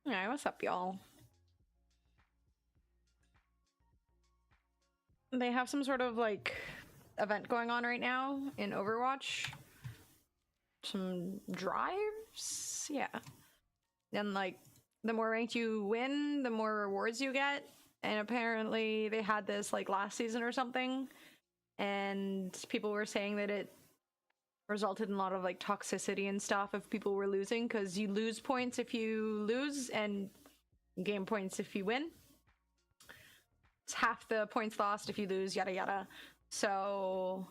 Alright, what's up, y'all? They have some sort of, like, event going on right now in Overwatch. Some drives? Yeah. And, like, the more ranked you win, the more rewards you get. And apparently they had this, like, last season or something. And people were saying that it resulted in a lot of, like, toxicity and stuff if people were losing, because you lose points if you lose and gain points if you win. It's half the points lost if you lose, yada yada. So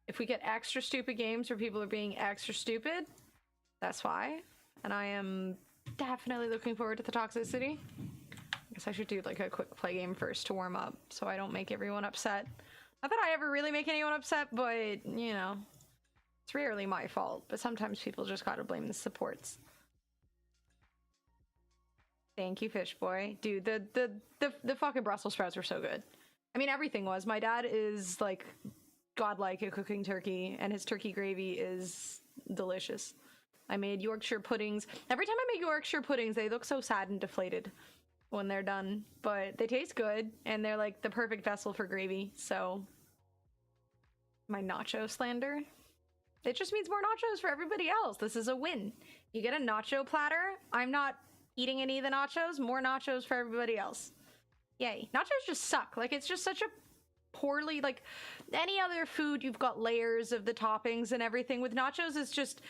if we get extra stupid games where people are being extra stupid, that's why. And I am definitely looking forward to the toxicity. I guess I should do like a quick play game first to warm up so I don't make everyone upset. Not that I ever really make anyone upset, but you know, it's rarely my fault, but sometimes people just gotta blame the supports. Thank you, Fish Boy. Dude, the fucking Brussels sprouts were so good. I mean, everything was. My dad is like godlike at cooking turkey, and his turkey gravy is delicious. I made Yorkshire puddings. Every time I make Yorkshire puddings, they look so sad and deflated when they're done, but they taste good, and they're like the perfect vessel for gravy. So my nacho slander, it just means more nachos for everybody else. This is a win. You get a nacho platter. I'm not eating any of the nachos. More nachos for everybody else. Yay. Nachos just suck. Like, it's just such a poorly, like, any other food, you've got layers of the toppings and everything. With nachos, it's just,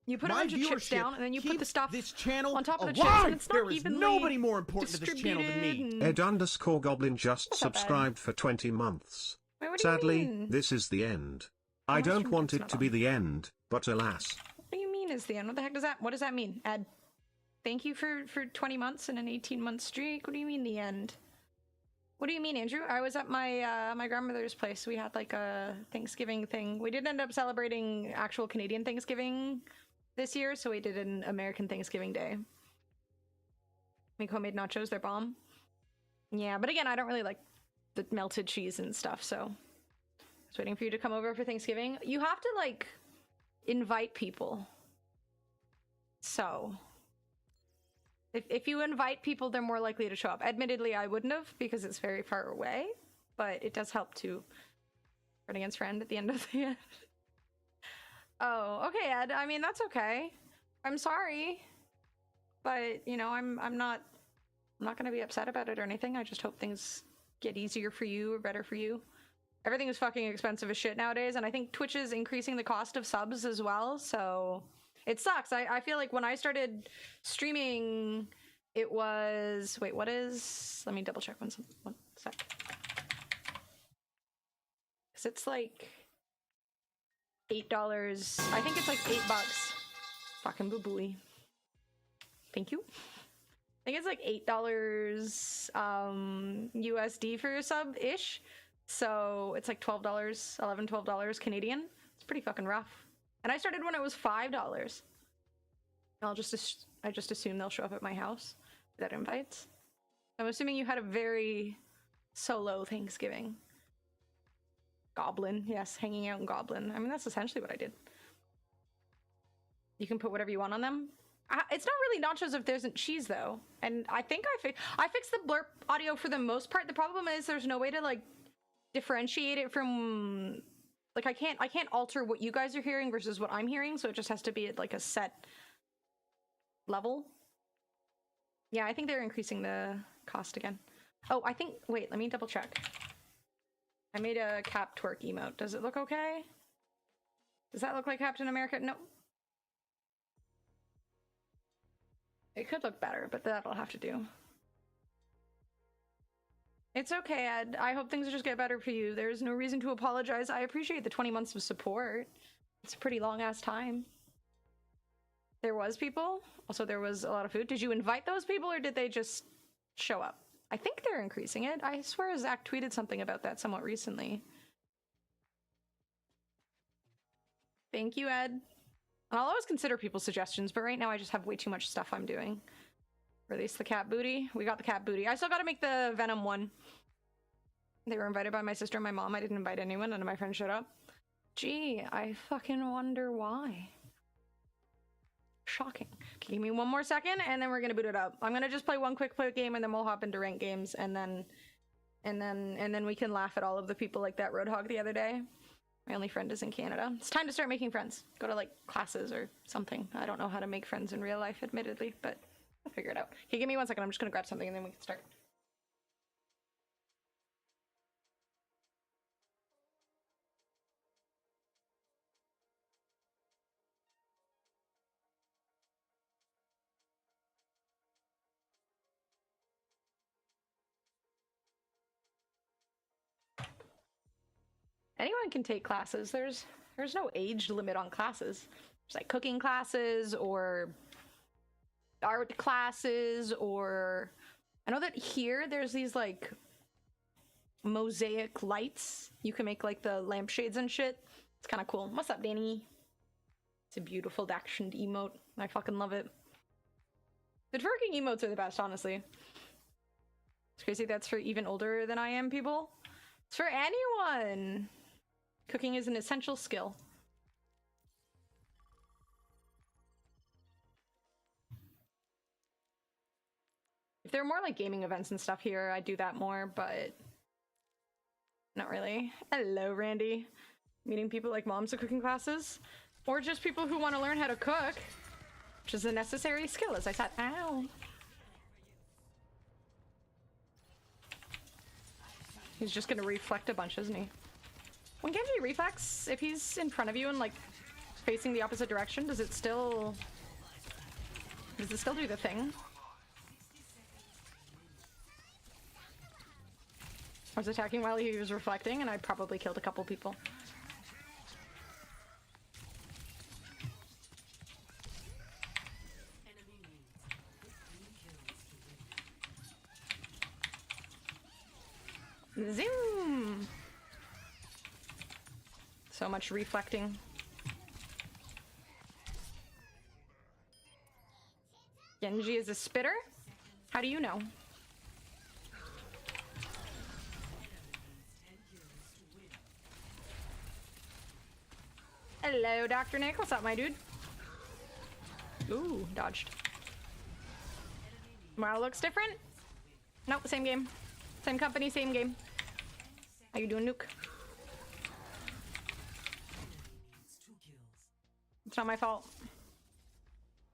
you put a bunch of chips down, and then you put the stuff on top of the chips, and it's not evenly nobody more important to this channel than me. Ed_Goblin just subscribed for 20 months. Wait, what do Sadly, you mean? this is the end. I don't want it to be the end, but alas. What do you mean is the end? What the heck does that, what does that mean, Ed? Thank you for 20 months and an 18-month streak. What do you mean the end? What do you mean, Andrew? I was at my my grandmother's place. We had like a Thanksgiving thing. We didn't end up celebrating actual Canadian Thanksgiving this year, so we did an American Thanksgiving Day. Make homemade nachos, they're bomb. Yeah, but again, I don't really like the melted cheese and stuff, so I was waiting for you to come over for Thanksgiving. You have to like invite people. So if you invite people, they're more likely to show up. Admittedly, I wouldn't have because it's very far away, but it does help to friend against friend at the end of the end. Oh, okay, Ed. I mean, that's okay. I'm sorry, but you know, I'm not gonna be upset about it or anything. I just hope things get easier for you or better for you. Everything is fucking expensive as shit nowadays, and I think Twitch is increasing the cost of subs as well, so it sucks. I feel like when I started streaming, it was... Wait, what is... Let me double check one sec. Because it's like $8. I think it's like $8. Fucking boo-booey. Thank you. I think it's like $8 USD for your sub-ish. So it's like $12, $11, $12 Canadian. It's pretty fucking rough. And I started when it was $5. I just assume they'll show up at my house without invites. I'm assuming you had a very solo Thanksgiving. Goblin, yes, hanging out in Goblin. I mean, that's essentially what I did. You can put whatever you want on them. It's not really nachos if there isn't cheese, though. And I think I fixed the blurp audio for the most part. The problem is there's no way to, like, differentiate it from... Like, I can't alter what you guys are hearing versus what I'm hearing, so it just has to be at, like, a set level. Yeah, I think they're increasing the cost again. Oh, I think... Wait, let me double check. I made a Cap twerk emote. Does it look okay? Does that look like Captain America? No. It could look better, but that'll have to do. It's okay, Ed. I hope things just get better for you. There's no reason to apologize. I appreciate the 20 months of support. It's a pretty long-ass time. There was people. Also, there was a lot of food. Did you invite those people, or did they just show up? I think they're increasing it. I swear Zach tweeted something about that somewhat recently. Thank you, Ed. And I'll always consider people's suggestions, but right now I just have way too much stuff I'm doing. Release the cat booty. We got the cat booty. I still gotta make the Venom one. They were invited by my sister and my mom. I didn't invite anyone. None of my friends showed up. Gee, I fucking wonder why. Shocking. Give me one more second, and then we're gonna boot it up. I'm gonna just play one quick game, and then we'll hop into ranked games, and then we can laugh at all of the people like that Roadhog the other day. My only friend is in Canada. It's time to start making friends. Go to like classes or something. I don't know how to make friends in real life, admittedly, but I'll figure it out. Okay, give me 1 second. I'm just gonna grab something, and then we can start. Anyone can take classes. There's no age limit on classes. There's like cooking classes or art classes, or I know that here there's these like mosaic lights. You can make like the lampshades and shit. It's kind of cool. What's up, Danny? It's a beautiful actioned emote. I fucking love it. The twerking emotes are the best, honestly. It's crazy that's for even older than I am people. It's for anyone. Cooking is an essential skill. If there were more like gaming events and stuff here, I'd do that more, but not really. Hello, Randy. Meeting people like moms at cooking classes, or just people who want to learn how to cook, which is a necessary skill, as I said. Ow. He's just gonna reflect a bunch, isn't he? When Genji reflex, if he's in front of you and like facing the opposite direction, does it still do the thing? I was attacking while he was reflecting, and I probably killed a couple people. Zoom! So much reflecting. Genji is a spitter? How do you know? Hello, Dr. Nick. What's up, my dude? Ooh, dodged. Wow, looks different? Nope, same game. Same company, same game. How you doing, Nuke? It's not my fault.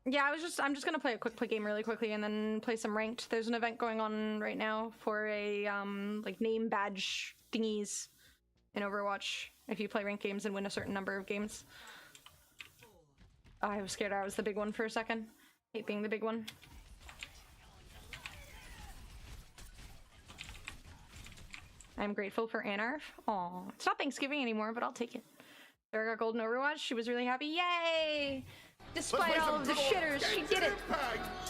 Yeah, I'm just gonna play a quick game really quickly and then play some ranked. There's an event going on right now for a like name badge thingies in Overwatch if you play ranked games and win a certain number of games. Oh, I was scared I was the big one for a second. Hate being the big one. I'm grateful for Anarf. Aw, it's not Thanksgiving anymore, but I'll take it. Sarah got gold in Overwatch. She was really happy. Yay! Despite all of the shitters, she did it.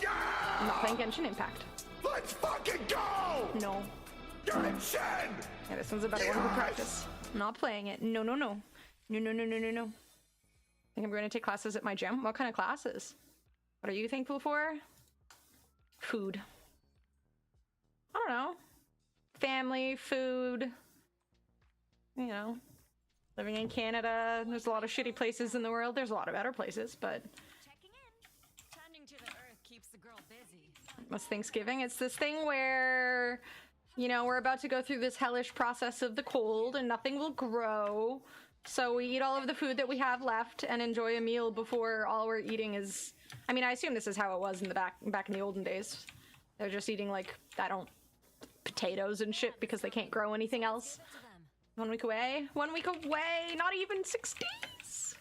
Yeah! I'm not playing Genshin Impact. Let's fucking go! No. Genshin! Yeah, this one's a better one for practice. I'm not playing it. No. No. I think I'm going to take classes at my gym. What kind of classes? What are you thankful for? Food. I don't know. Family, food. You know. Living in Canada, there's a lot of shitty places in the world. There's a lot of better places, but... Checking in. Tending to the earth keeps the girl busy. What's Thanksgiving? It's this thing where, you know, we're about to go through this hellish process of the cold and nothing will grow. So we eat all of the food that we have left and enjoy a meal before all we're eating is... I mean, I assume this is how it was in the back in the olden days. They're just eating, like, potatoes and shit because they can't grow anything else. 1 week away? 1 week away! Not even 6 days!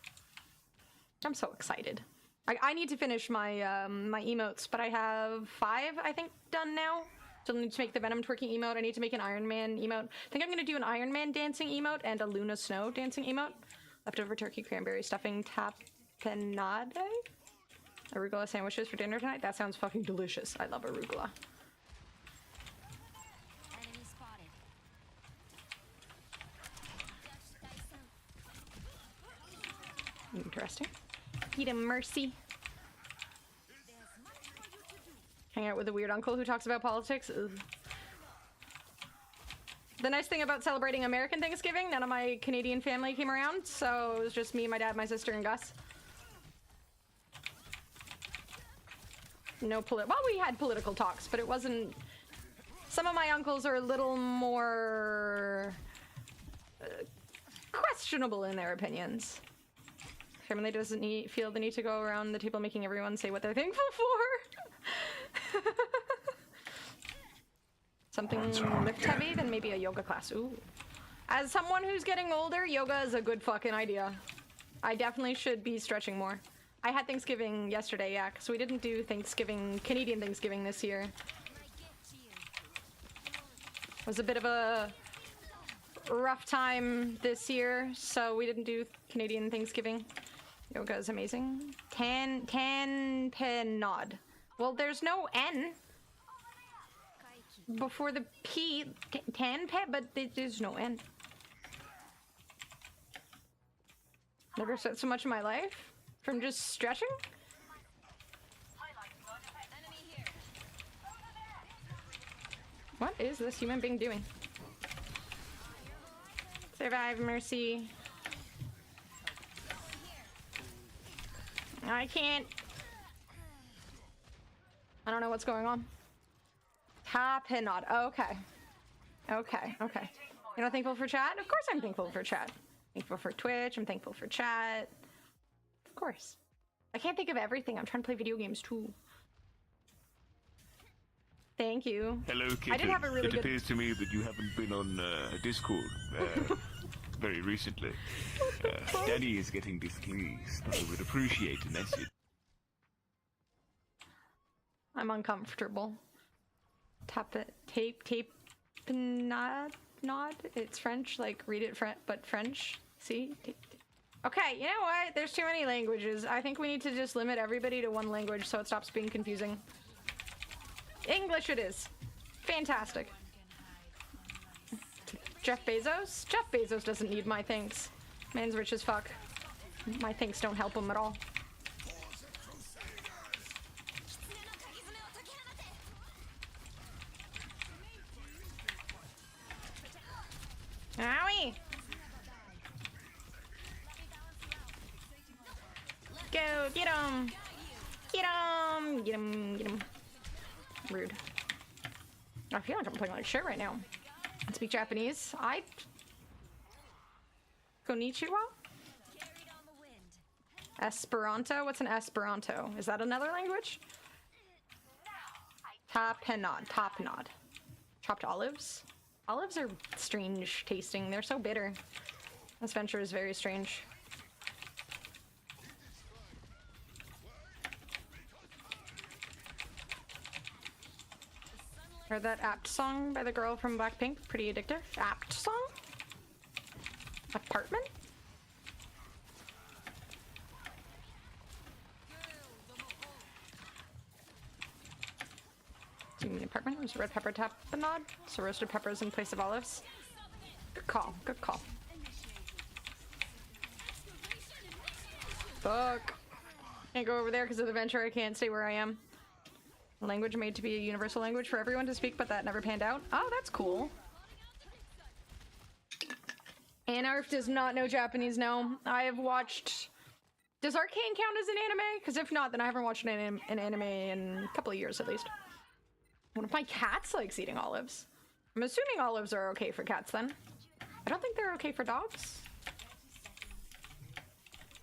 I'm so excited. I need to finish my my emotes, but I have 5, I think, done now. Still need to make the Venom twerking emote. I need to make an Iron Man emote. I think I'm gonna do an Iron Man dancing emote and a Luna Snow dancing emote. Leftover turkey, cranberry stuffing, tapenade? Arugula sandwiches for dinner tonight? That sounds fucking delicious. I love arugula. Interesting. Eat a mercy. Hang out with a weird uncle who talks about politics. Ugh. The nice thing about celebrating American Thanksgiving, none of my Canadian family came around, so it was just me, my dad, my sister, and Gus. no well, we had political talks, but it wasn't. Some of my uncles are a little more questionable in their opinions. Family doesn't feel the need to go around the table making everyone say what they're thankful for. Something lift heavy, then maybe a yoga class. Ooh. As someone who's getting older, yoga is a good fucking idea. I definitely should be stretching more. I had Thanksgiving yesterday, yeah, because we didn't do Canadian Thanksgiving this year. It was a bit of a rough time this year, so we didn't do Canadian Thanksgiving. Yoga is amazing. Tanpenod. Well, there's no N before the P. Tanpe, but there's no N. Never sweat so much in my life from just stretching. What is this human being doing? Survive, mercy. I can't. I don't know what's going on. Top and nod. Okay. Okay. You're not thankful for chat? Of course I'm thankful for chat. Thankful for Twitch. I'm thankful for chat. Of course. I can't think of everything. I'm trying to play video games too. Thank you. Hello, Kitten. I did have a really it good... appears to me that you haven't been on Discord very recently. Danny is getting displeased. I would appreciate a message. I'm uncomfortable. Tap it. Tape. Nod. It's French. Like, read it but French. See? Okay, you know what? There's too many languages. I think we need to just limit everybody to one language so it stops being confusing. English it is. Fantastic. Jeff Bezos? Jeff Bezos doesn't need my thanks. Man's rich as fuck. My thanks don't help him at all. Owie! Go, get him! Get him! Get him, get him. Rude. I feel like I'm playing like shit right now. I speak Japanese. Konnichiwa? Esperanto? What's an Esperanto? Is that another language? Tapenade. Tapenade. Chopped olives? Olives are strange tasting. They're so bitter. This venture is very strange. Heard that Apt song by the girl from Blackpink? Pretty addictive. Apt song? Apartment? Do you mean apartment? There's red pepper tapenade, so roasted peppers in place of olives. Good call. Good call. Fuck. Can't go over there because of the venture. I can't stay where I am. Language made to be a universal language for everyone to speak, but that never panned out. Oh, that's cool. Anarf does not know Japanese, no. I have watched... Does Arcane count as an anime? Because if not, then I haven't watched an anime in a couple of years at least. One of my cats likes eating olives. I'm assuming olives are okay for cats then. I don't think they're okay for dogs.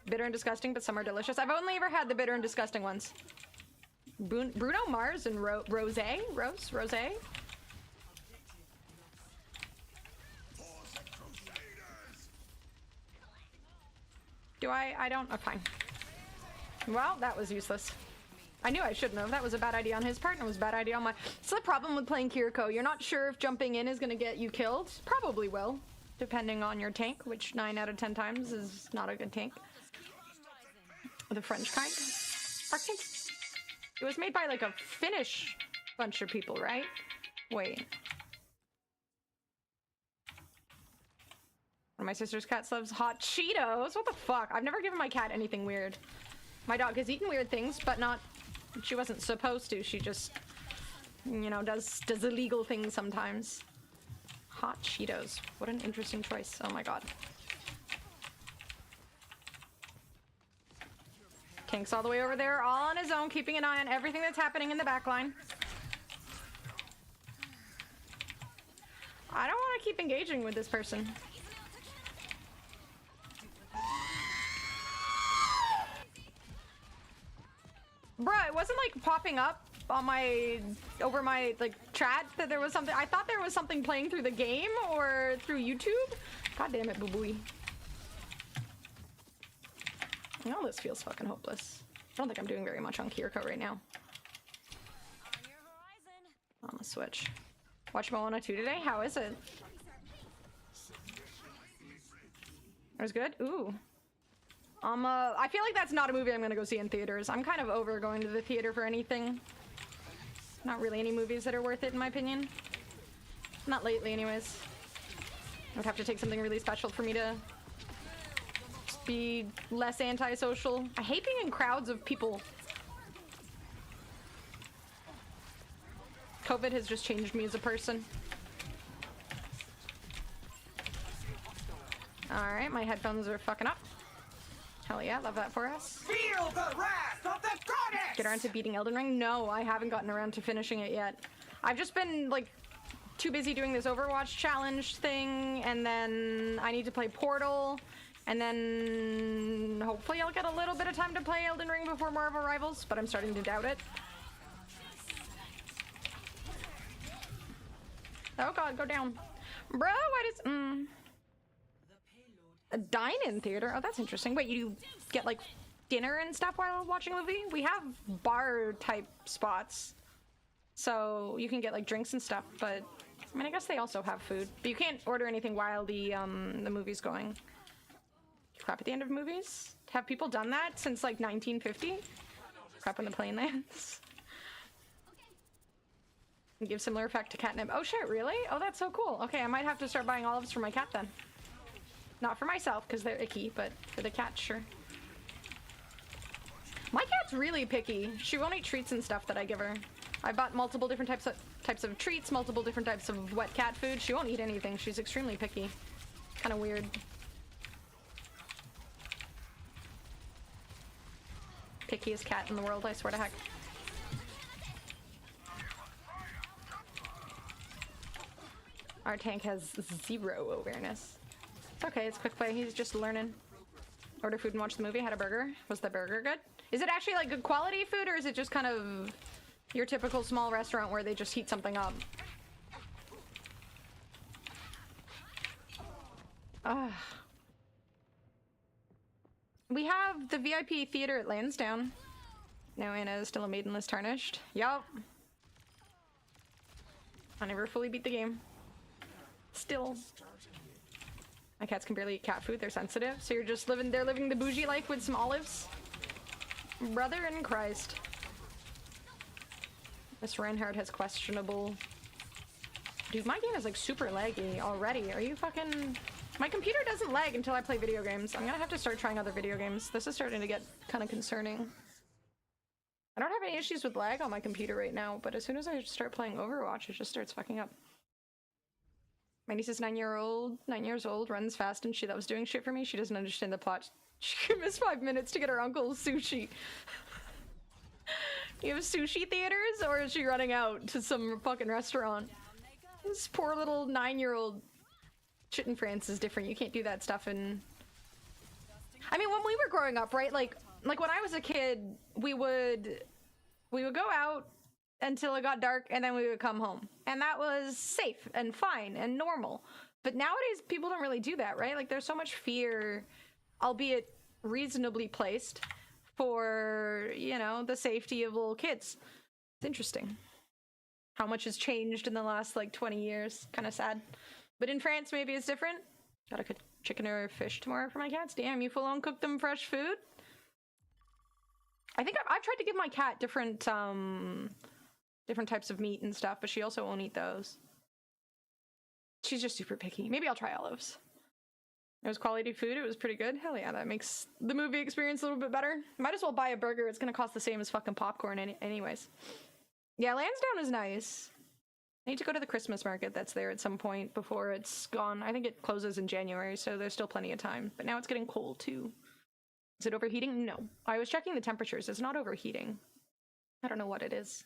Bitter and disgusting, but some are delicious. I've only ever had the bitter and disgusting ones. Bruno Mars and Rose? Do I don't, oh fine. Well, that was useless. I knew I shouldn't have. That was a bad idea on his part and it was a bad idea on my... It's the problem with playing Kiriko. You're not sure if jumping in is gonna get you killed. Probably will, depending on your tank, which 9 out of 10 times is not a good tank. The French kind. Arcane. It was made by like a Finnish bunch of people, right? Wait. One of my sister's cats loves hot Cheetos. What the fuck? I've never given my cat anything weird. My dog has eaten weird things, but not... She wasn't supposed to. She just, you know, does illegal things sometimes. Hot Cheetos. What an interesting choice. Oh my god. Tank's all the way over there, all on his own, keeping an eye on everything that's happening in the back line. I don't want to keep engaging with this person. Bruh, it wasn't like popping up on my over my like chat that there was something. I thought there was something playing through the game or through YouTube. God damn it, boo booey. Oh, this feels fucking hopeless. I don't think I'm doing very much on Kiriko right now. On your horizon. On the Switch. Watch Moana 2 today? How is it? It was good? Ooh. I feel like that's not a movie I'm gonna go see in theaters. I'm kind of over going to the theater for anything. Not really any movies that are worth it in my opinion. Not lately anyways. I would have to take something really special for me to just be less antisocial. I hate being in crowds of people. COVID has just changed me as a person. Alright, my headphones are fucking up. Hell yeah, love that for us. Feel the wrath of the goddess! Get around to beating Elden Ring? No, I haven't gotten around to finishing it yet. I've just been, like, too busy doing this Overwatch challenge thing, and then I need to play Portal, and then hopefully I'll get a little bit of time to play Elden Ring before more of Arrivals, but I'm starting to doubt it. Oh god, go down. Bro, why does... A dine-in theater? Oh, that's interesting. Wait, you get, like, dinner and stuff while watching a movie? We have bar-type spots. So you can get, like, drinks and stuff, but... I mean, I guess they also have food. But you can't order anything while the movie's going. Crap at the end of movies? Have people done that since, like, 1950? Crap when the plane lands. Give similar effect to catnip. Oh shit, really? Oh, that's so cool. Okay, I might have to start buying olives for my cat then. Not for myself, because they're icky, but for the cat, sure. My cat's really picky. She won't eat treats and stuff that I give her. I bought multiple different types of treats, multiple different types of wet cat food. She won't eat anything. She's extremely picky. Kind of weird. Pickiest cat in the world, I swear to heck. Our tank has 0 awareness. It's okay, it's quick play. He's just learning. Order food and watch the movie. Had a burger. Was the burger good? Is it actually like good quality food, or is it just kind of your typical small restaurant where they just heat something up? We have the VIP theater at Lansdowne. No, Anna is still a maidenless tarnished. Yup. I never fully beat the game. Still. My cats can barely eat cat food, they're sensitive. So you're just living the bougie life with some olives? Brother in Christ. Miss Reinhardt has questionable... Dude, my game is like super laggy already. Are you fucking... My computer doesn't lag until I play video games. I'm gonna have to start trying other video games. This is starting to get kind of concerning. I don't have any issues with lag on my computer right now, but as soon as I start playing Overwatch, it just starts fucking up. My niece is 9 years old, runs fast, and she loves doing shit for me. She doesn't understand the plot. She could miss 5 minutes to get her uncle's sushi. You have sushi theaters, or is she running out to some fucking restaurant? This poor little 9-year-old. Shit in France is different. You can't do that stuff in... I mean, when we were growing up, right? Like when I was a kid, we would go out until it got dark, and then we would come home. And that was safe and fine and normal. But nowadays, people don't really do that, right? Like, there's so much fear, albeit reasonably placed, for, you know, the safety of little kids. It's interesting how much has changed in the last, like, 20 years. Kind of sad. But in France, maybe it's different. Gotta cook chicken or fish tomorrow for my cats. Damn, you full-on cook them fresh food? I think I've tried to give my cat different types of meat and stuff, but she also won't eat those. She's just super picky. Maybe I'll try olives. It was quality food. It was pretty good. Hell yeah, that makes the movie experience a little bit better. Might as well buy a burger. It's gonna cost the same as fucking popcorn anyways. Yeah, Lansdowne is nice. I need to go to the Christmas market that's there at some point before it's gone. I think it closes in January, so there's still plenty of time. But now it's getting cold too. Is it overheating? No. I was checking the temperatures. It's not overheating. I don't know what it is.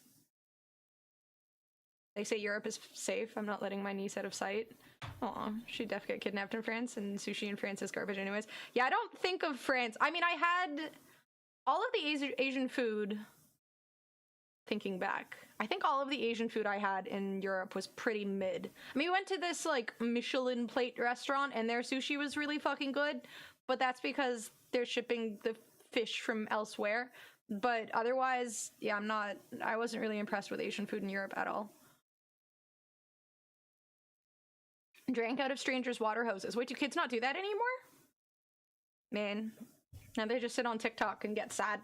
They say Europe is safe. I'm not letting my niece out of sight. Aw, she'd def get kidnapped in France, and sushi in France is garbage anyways. Yeah, I don't think of France. I mean, I had all of the Asian food, thinking back. I think all of the Asian food I had in Europe was pretty mid. I mean, we went to this, like, Michelin plate restaurant, and their sushi was really fucking good, but that's because they're shipping the fish from elsewhere. But otherwise, yeah, I wasn't really impressed with Asian food in Europe at all. Drank out of strangers' water hoses. Wait, do kids not do that anymore? Man. Now they just sit on TikTok and get sad.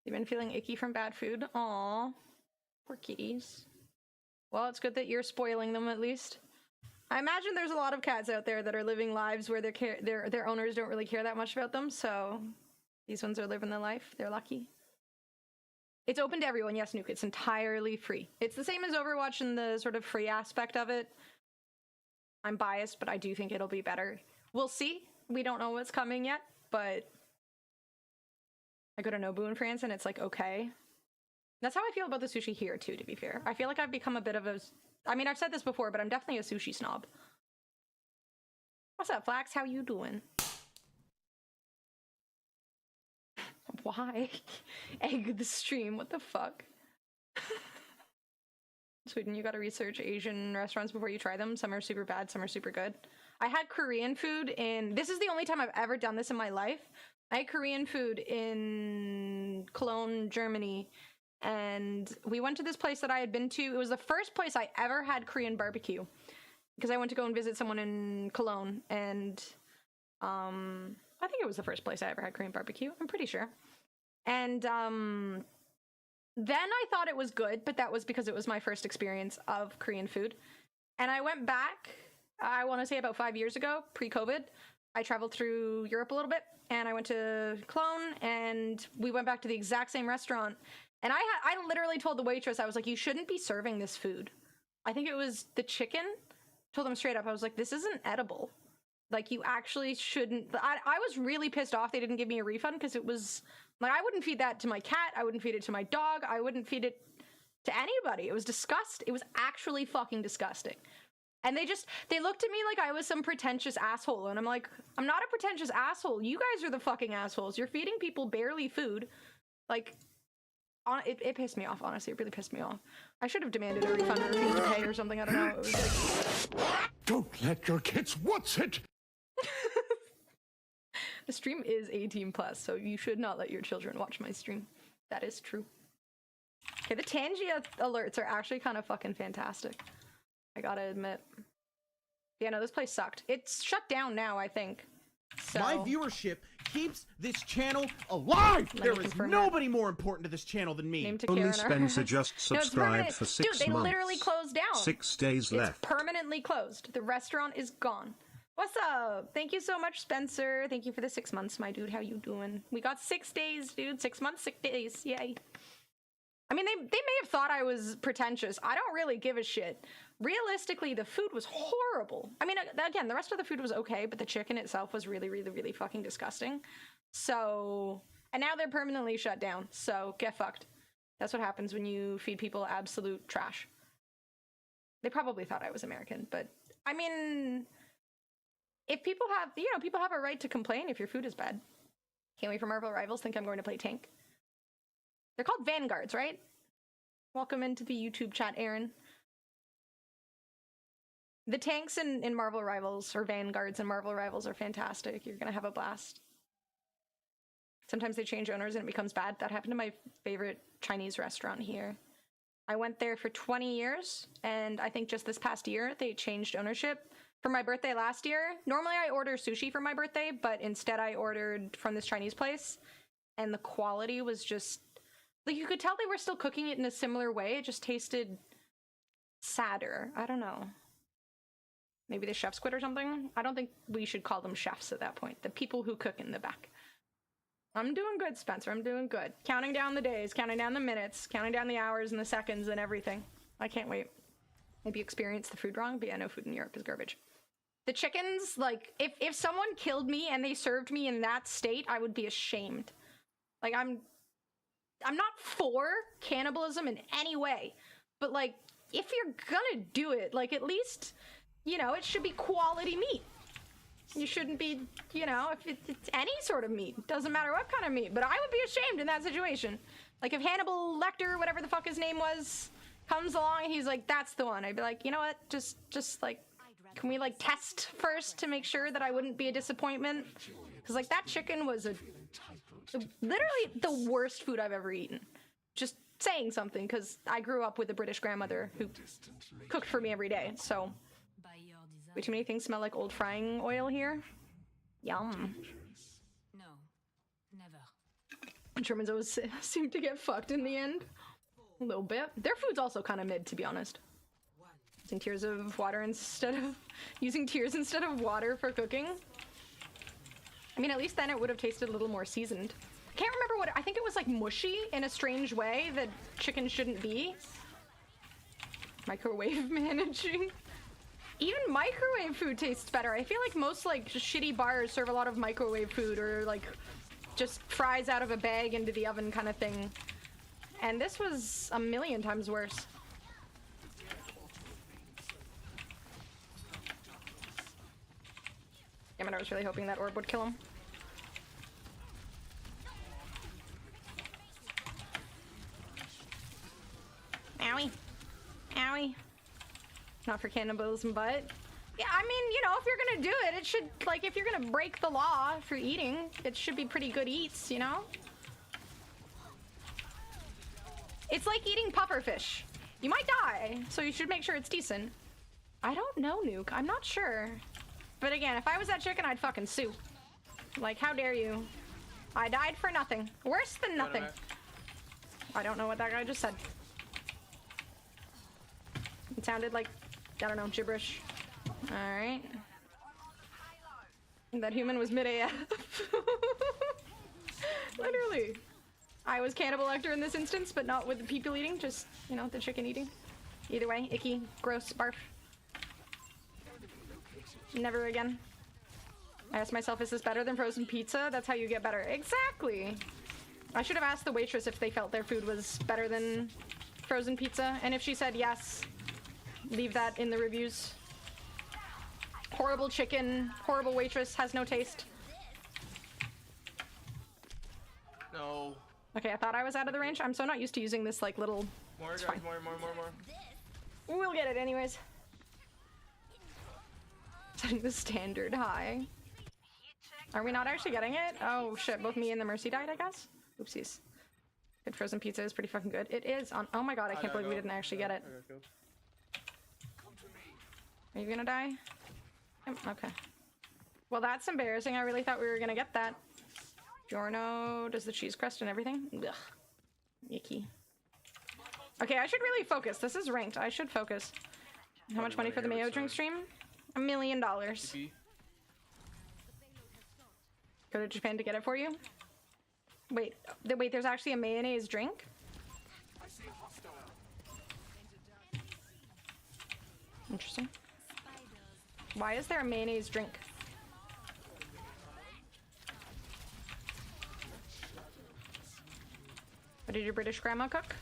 You've been feeling icky from bad food? Aww. Poor kitties. Well, it's good that you're spoiling them at least. I imagine there's a lot of cats out there that are living lives where their owners don't really care that much about them, so these ones are living their life. They're lucky. It's open to everyone. Yes, Nuke. It's entirely free. It's the same as Overwatch in the sort of free aspect of it. I'm biased, but I do think it'll be better. We'll see. We don't know what's coming yet, but I go to Nobu in France and it's like, okay. That's how I feel about the sushi here too, to be fair. I feel like I've become a bit of a... I mean, I've said this before, but I'm definitely a sushi snob. What's up, Flax? How you doing? Why? Egg the stream. What the fuck? Sweden, you gotta research Asian restaurants before you try them. Some are super bad, some are super good. I had Korean food in... This is the only time I've ever done this in my life. I had Korean food in Cologne, Germany, and we went to this place that I had been to. It was the first place I ever had Korean barbecue, because I went to go and visit someone in Cologne, and I think it was the first place I ever had Korean barbecue. I'm pretty sure. And then I thought it was good, but that was because it was my first experience of Korean food. And I went back, I want to say about 5 years ago, pre-COVID. I traveled through Europe a little bit, and I went to Cologne, and we went back to the exact same restaurant. And I literally told the waitress, I was like, you shouldn't be serving this food. I think it was the chicken. Told them straight up, I was like, this isn't edible. Like, you actually shouldn't. I was really pissed off they didn't give me a refund, because it was, like, I wouldn't feed that to my cat. I wouldn't feed it to my dog. I wouldn't feed it to anybody. It was disgusting. It was actually fucking disgusting. And they looked at me like I was some pretentious asshole. And I'm like, I'm not a pretentious asshole. You guys are the fucking assholes. You're feeding people barely food. Like, it pissed me off, honestly. It really pissed me off. I should have demanded a refund or refused to pay or something. I don't know. It was like... Don't let your kids watch it! The stream is 18 plus, so you should not let your children watch my stream. That is true. Okay, the Tangia alerts are actually kind of fucking fantastic. I gotta admit. Yeah, no, this place sucked. It's shut down now, I think. So... My viewership keeps this channel alive! Let There is nobody more important to this channel than me. Name to Only Karen. Spencer just No, it's subscribed permanent. for 6 Dude, they months. literally closed down. 6 days left. It's permanently closed. The restaurant is gone. What's up? Thank you so much, Spencer. Thank you for the 6 months, my dude. How you doing? We got 6 days, dude. 6 months, 6 days. Yay. I mean, they may have thought I was pretentious. I don't really give a shit. Realistically, the food was horrible. I mean, again, the rest of the food was okay, but the chicken itself was really, really, really fucking disgusting. So, and now they're permanently shut down. So, get fucked. That's what happens when you feed people absolute trash. They probably thought I was American, but I mean, if people have, people have a right to complain if your food is bad. Can't wait for Marvel Rivals. Think I'm going to play tank. They're called Vanguards, right? Welcome into the YouTube chat, Aaron. The tanks in Marvel Rivals, or Vanguards in Marvel Rivals, are fantastic. You're gonna have a blast. Sometimes they change owners and it becomes bad. That happened to my favorite Chinese restaurant here. I went there for 20 years, and I think just this past year, they changed ownership. For my birthday last year, normally I order sushi for my birthday, but instead I ordered from this Chinese place, and the quality was just... Like, you could tell they were still cooking it in a similar way. It just tasted sadder. I don't know. Maybe the chefs quit or something? I don't think we should call them chefs at that point. The people who cook in the back. I'm doing good, Spencer. I'm doing good. Counting down the days, counting down the minutes, counting down the hours and the seconds and everything. I can't wait. Maybe experience the food wrong, but yeah, no, food in Europe is garbage. The chickens, like, if someone killed me and they served me in that state, I would be ashamed. Like, I'm not for cannibalism in any way, but like, if you're gonna do it, like, at least, you know, it should be quality meat. You shouldn't be, you know, if it's any sort of meat, doesn't matter what kind of meat, but I would be ashamed in that situation. Like, if Hannibal Lecter, whatever the fuck his name was, comes along and he's like, that's the one, I'd be like, you know what, just like, can we like test first to make sure that I wouldn't be a disappointment? Because like, that chicken was literally the worst food I've ever eaten. Just saying something, because I grew up with a British grandmother who cooked for me every day, so. Way too many things smell like old frying oil here. Yum. No, never. Germans always seem to get fucked in the end. A little bit. Their food's also kind of mid, to be honest. Using tears of water instead of... Using tears instead of water for cooking. I mean, at least then it would have tasted a little more seasoned. I can't remember what... I think it was like mushy in a strange way that chicken shouldn't be. Microwave managing. Even microwave food tastes better. I feel like most like shitty bars serve a lot of microwave food or like just fries out of a bag into the oven kind of thing. And this was a million times worse. Damn it, I was really hoping that orb would kill him. Owie. Owie. Not for cannibalism, but... Yeah, I mean, you know, if you're gonna do it, it should, like, if you're gonna break the law for eating, it should be pretty good eats, you know? It's like eating pufferfish. You might die, so you should make sure it's decent. I don't know, Nuke. I'm not sure. But again, if I was that chicken, I'd fucking sue. Like, how dare you? I died for nothing. Worse than nothing. I don't know what that guy just said. It sounded like, I don't know, gibberish. Alright. That human was mid-AF. Literally. I was Cannibal Lecter in this instance, but not with the people eating, just, you know, the chicken eating. Either way, icky, gross, barf. Never again. I asked myself, is this better than frozen pizza? That's how you get better. Exactly! I should have asked the waitress if they felt their food was better than frozen pizza, and if she said yes, leave that in the reviews. Horrible chicken, horrible waitress, has no taste. No. Okay, I thought I was out of the range. I'm so not used to using this, like, little... More It's guys, fine. more. We'll get it anyways. Setting the standard high. Are we not actually getting it? Oh shit, both me and the Mercy died, I guess? Oopsies. Good frozen pizza is pretty fucking good. It is on... Oh my god, I can't believe we didn't actually get it. Are you gonna die? Okay. Well, that's embarrassing. I really thought we were gonna get that. Giorno does the cheese crust and everything. Ugh. Icky. Okay, I should really focus. This is ranked. I should focus. How much money for the mayo drink stream? $1 million. Go to Japan to get it for you? Wait, there's actually a mayonnaise drink? Interesting. Why is there a mayonnaise drink? What did your British grandma cook?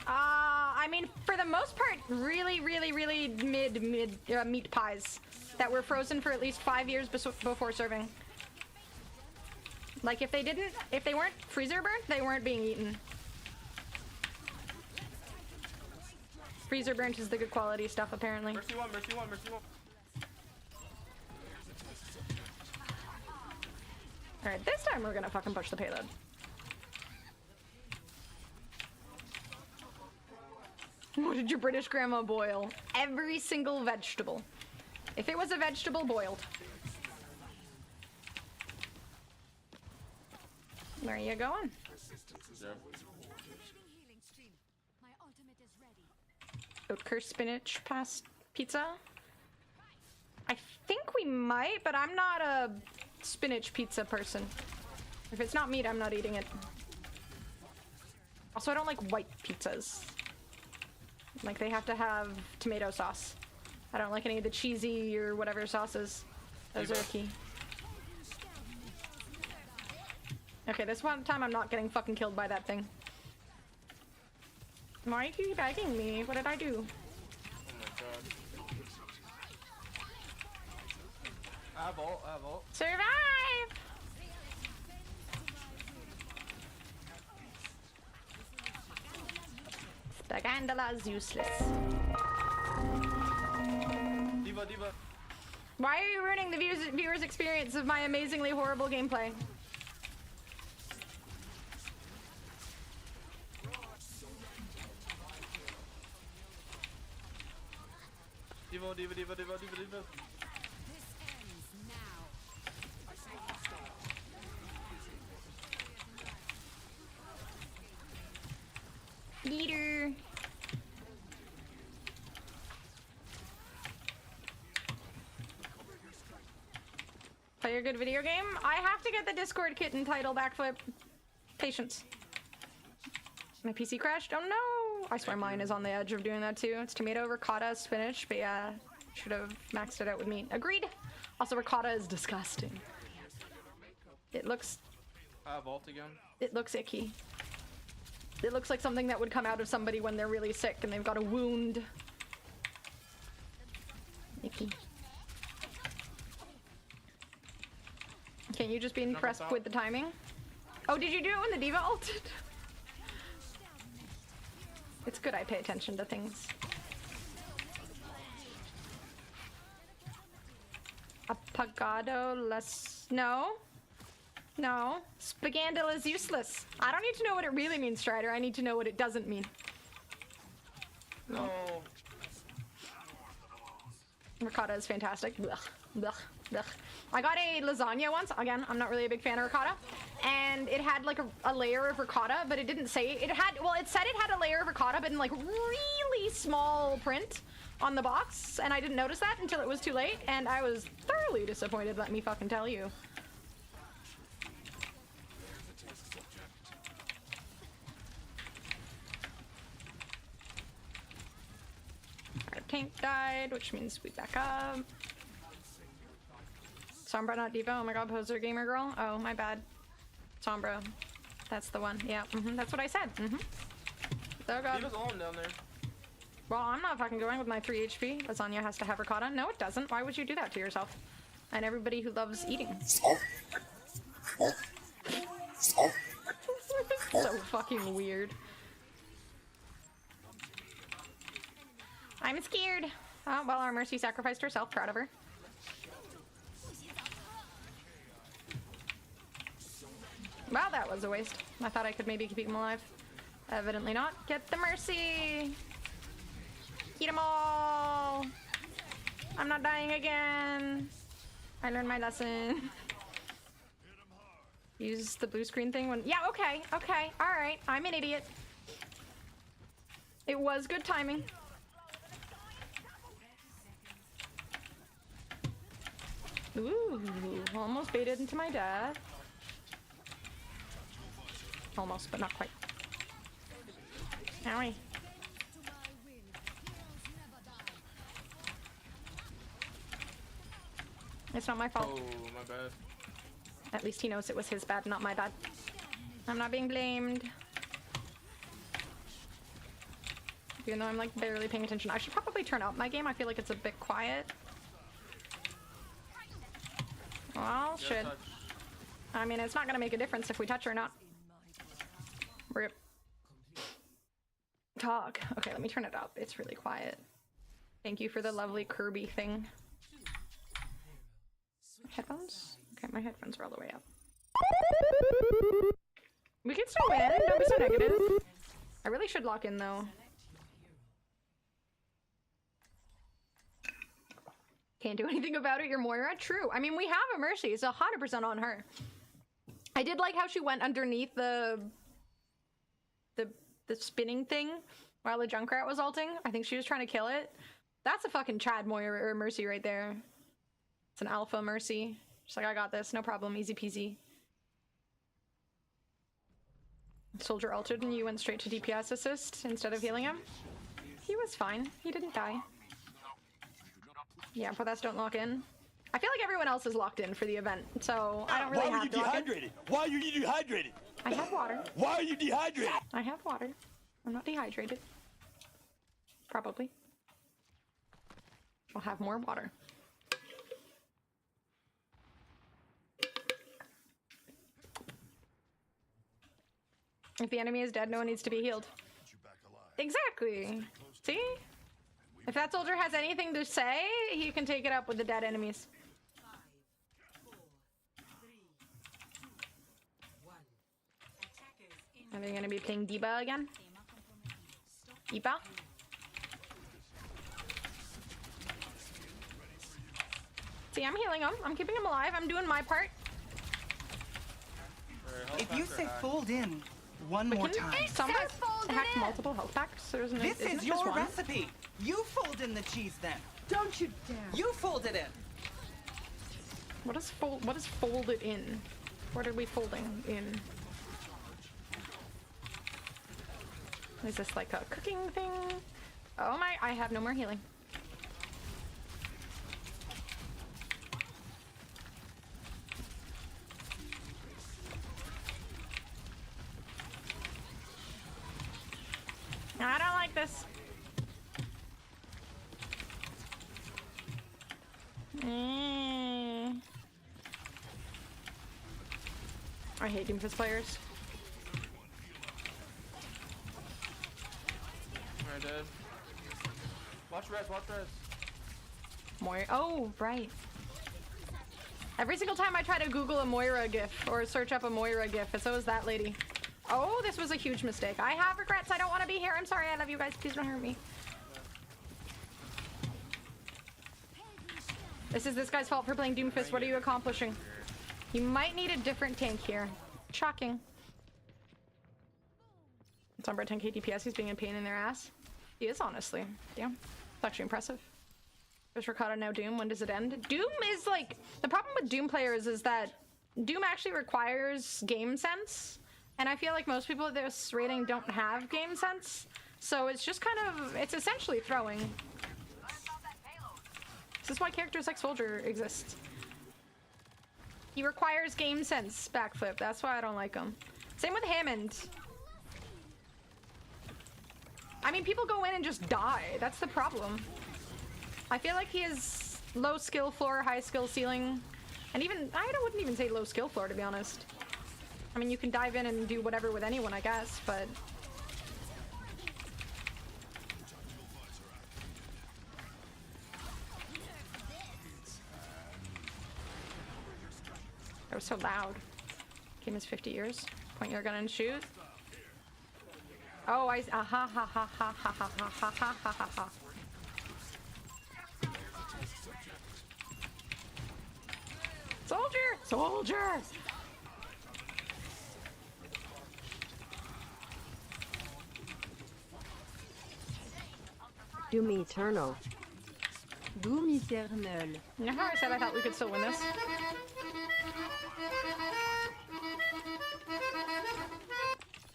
I mean, for the most part, really mid meat pies that were frozen for at least 5 years before serving. Like, if they weren't freezer burnt, they weren't being eaten. Freezer burnt is the good quality stuff, apparently. Mercy one. Alright, this time we're gonna fucking push the payload. What did your British grandma boil? Every single vegetable. If it was a vegetable, boiled. Where are you going? Oatker spinach past pizza? I think we might, but I'm not a spinach pizza person. If it's not meat, I'm not eating it. Also, I don't like white pizzas. Like, they have to have tomato sauce. I don't like any of the cheesy or whatever sauces. Those are key. Okay, this one time I'm not getting fucking killed by that thing. Why are you begging me? What did I do? Oh my god. I have ult. Survive! Spagandala is useless. Diva. Why are you ruining the viewer's experience of my amazingly horrible gameplay? Diva. Leader. Play a good video game? I have to get the Discord kitten title backflip. Patience. My PC crashed? Oh no! I swear mine is on the edge of doing that too. It's tomato, ricotta, spinach, but yeah, should have maxed it out with meat. Agreed! Also, ricotta is disgusting. It looks... I have ult again. It looks icky. It looks like something that would come out of somebody when they're really sick and they've got a wound. Icky. Can't you just be impressed with the timing? Oh, did you do it when the diva ulted? It's good I pay attention to things. Apagado less... No. No. Spagandal is useless. I don't need to know what it really means, Strider. I need to know what it doesn't mean. No. Ricotta is fantastic. Blech, blech, blech. I got a lasagna once. Again, I'm not really a big fan of ricotta. And it had like a layer of ricotta, but it didn't say it had. Well, it said it had a layer of ricotta, but in like really small print on the box. And I didn't notice that until it was too late. And I was thoroughly disappointed, let me fucking tell you. Our tank died, which means we back up. Sombra, not Diva. Oh my god, poser gamer girl. Oh, my bad. Sombra. That's the one. Yeah, that's what I said. Oh god. Diva's alone down there. Well, I'm not fucking going with my 3 HP. Lasagna has to have ricotta. No, it doesn't. Why would you do that to yourself? And everybody who loves eating. So fucking weird. I'm scared. Oh, well, our Mercy sacrificed herself. Proud of her. Well, that was a waste. I thought I could maybe keep him alive. Evidently not. Get the Mercy! Eat them all! I'm not dying again! I learned my lesson. Use the blue screen thing when... Yeah, okay, alright. I'm an idiot. It was good timing. Ooh, almost baited into my death. Almost, but not quite. Owie. It's not my fault. Oh, my bad. At least he knows it was his bad, not my bad. I'm not being blamed. Even though I'm like barely paying attention. I should probably turn up my game. I feel like it's a bit quiet. Well, should. I mean, it's not gonna make a difference if we touch or not. Rip. Talk. Okay, let me turn it up. It's really quiet. Thank you for the lovely Kirby thing. Headphones? Okay, my headphones are all the way up. We can still win. Don't be so negative. I really should lock in though. Can't do anything about it, you're Moira. True. I mean, we have a Mercy. It's 100% on her. I did like how she went underneath the spinning thing while the Junkrat was ulting. I think she was trying to kill it. That's a fucking Chad Moira or Mercy right there. It's an alpha Mercy. She's like, I got this, no problem, easy peasy. Soldier ulted and you went straight to DPS assist instead of healing him. He was fine. He didn't die. Yeah, Pothas don't lock in. I feel like everyone else is locked in for the event, so I don't really have to lock in. Why are you dehydrated? I have water. Why are you dehydrated? I have water. I'm not dehydrated. Probably. I'll have more water. If the enemy is dead, no one needs to be healed. Exactly. See? If that soldier has anything to say, he can take it up with the dead enemies. Are they gonna be playing D.Va again? D.Va? See, I'm healing him. I'm keeping him alive. I'm doing my part. If you say fold in one But more can time. somebody hack multiple health packs? There isn't, This isn't is it just your one? recipe. You fold in the cheese then. Don't you dare. You fold it in. What is folded in? What are we folding in? Is this like a cooking thing? Oh my, I have no more healing. I don't like this. I hate Doomfist players. Alright, dead. Watch res, watch res. Moira. Oh, right. Every single time I try to Google a Moira gif or search up a Moira gif, it's always that lady. Oh, this was a huge mistake. I have regrets. I don't want to be here. I'm sorry. I love you guys. Please don't hurt me. This is this guy's fault for playing Doomfist. What are you accomplishing? You might need a different tank here. Shocking. Sombra 10k DPS. He's being a pain in their ass. He is, honestly. Damn. It's actually impressive. There's Ricotta, now Doom. When does it end? Doom is like... The problem with Doom players is that Doom actually requires game sense. And I feel like most people at this rating don't have game sense. So it's just kind of... It's essentially throwing. This is why characters like Soldier exist. He requires game sense backflip. That's why I don't like him. Same with Hammond. I mean, people go in and just die. That's the problem. I feel like he is low skill floor, high skill ceiling. And even, wouldn't even say low skill floor, to be honest. I mean, you can dive in and do whatever with anyone, I guess, but... That was so loud. Game is 50 years. Point your gun and shoot. Oh, ha ha ha ha ha ha ha ha ha ha ha. Soldier! Soldier! Doom Eternal. Doom Eternal. You know how I said I thought we could still win this?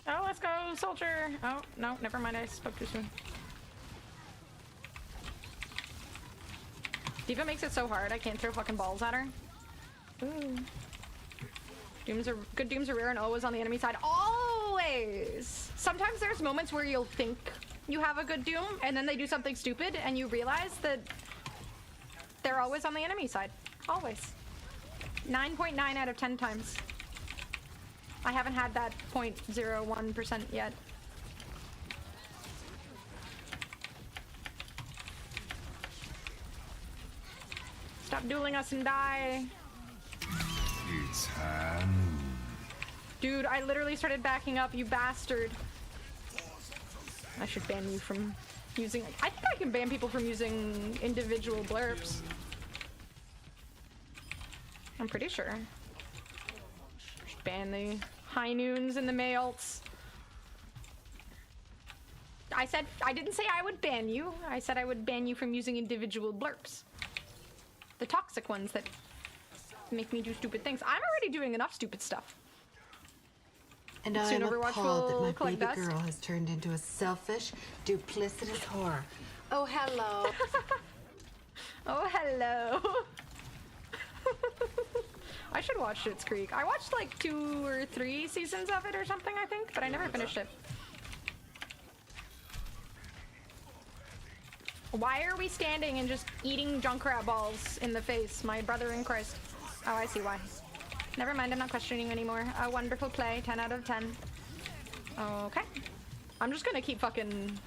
Oh, let's go, soldier! Oh, no, never mind, I spoke too soon. D.Va makes it so hard, I can't throw fucking balls at her. Ooh. Good dooms are rare and always on the enemy side. Always! Sometimes there's moments where you'll think you have a good doom, and then they do something stupid, and you realize that they're always on the enemy side. Always. 9.9 out of 10 times. I haven't had that 0.01% yet. Stop dueling us and die. It's high noon. Dude, I literally started backing up, you bastard. I should ban you from using... I think I can ban people from using individual blurps. I'm pretty sure. Just ban the high noons and the Mayalts. I didn't say I would ban you. I said I would ban you from using individual blurps. The toxic ones that make me do stupid things. I'm already doing enough stupid stuff. And I Soon am Overwatch appalled will that my collect baby dust. girl has turned into a selfish, duplicitous whore. Oh, hello. Oh, hello. I should watch Schitt's Creek. I watched like 2 or 3 seasons of it or something, I think, but I never finished it. Why are we standing and just eating Junkrat balls in the face, my brother in Christ? Oh, I see why. Never mind, I'm not questioning anymore. A wonderful play, 10 out of 10. Okay. I'm just gonna keep fucking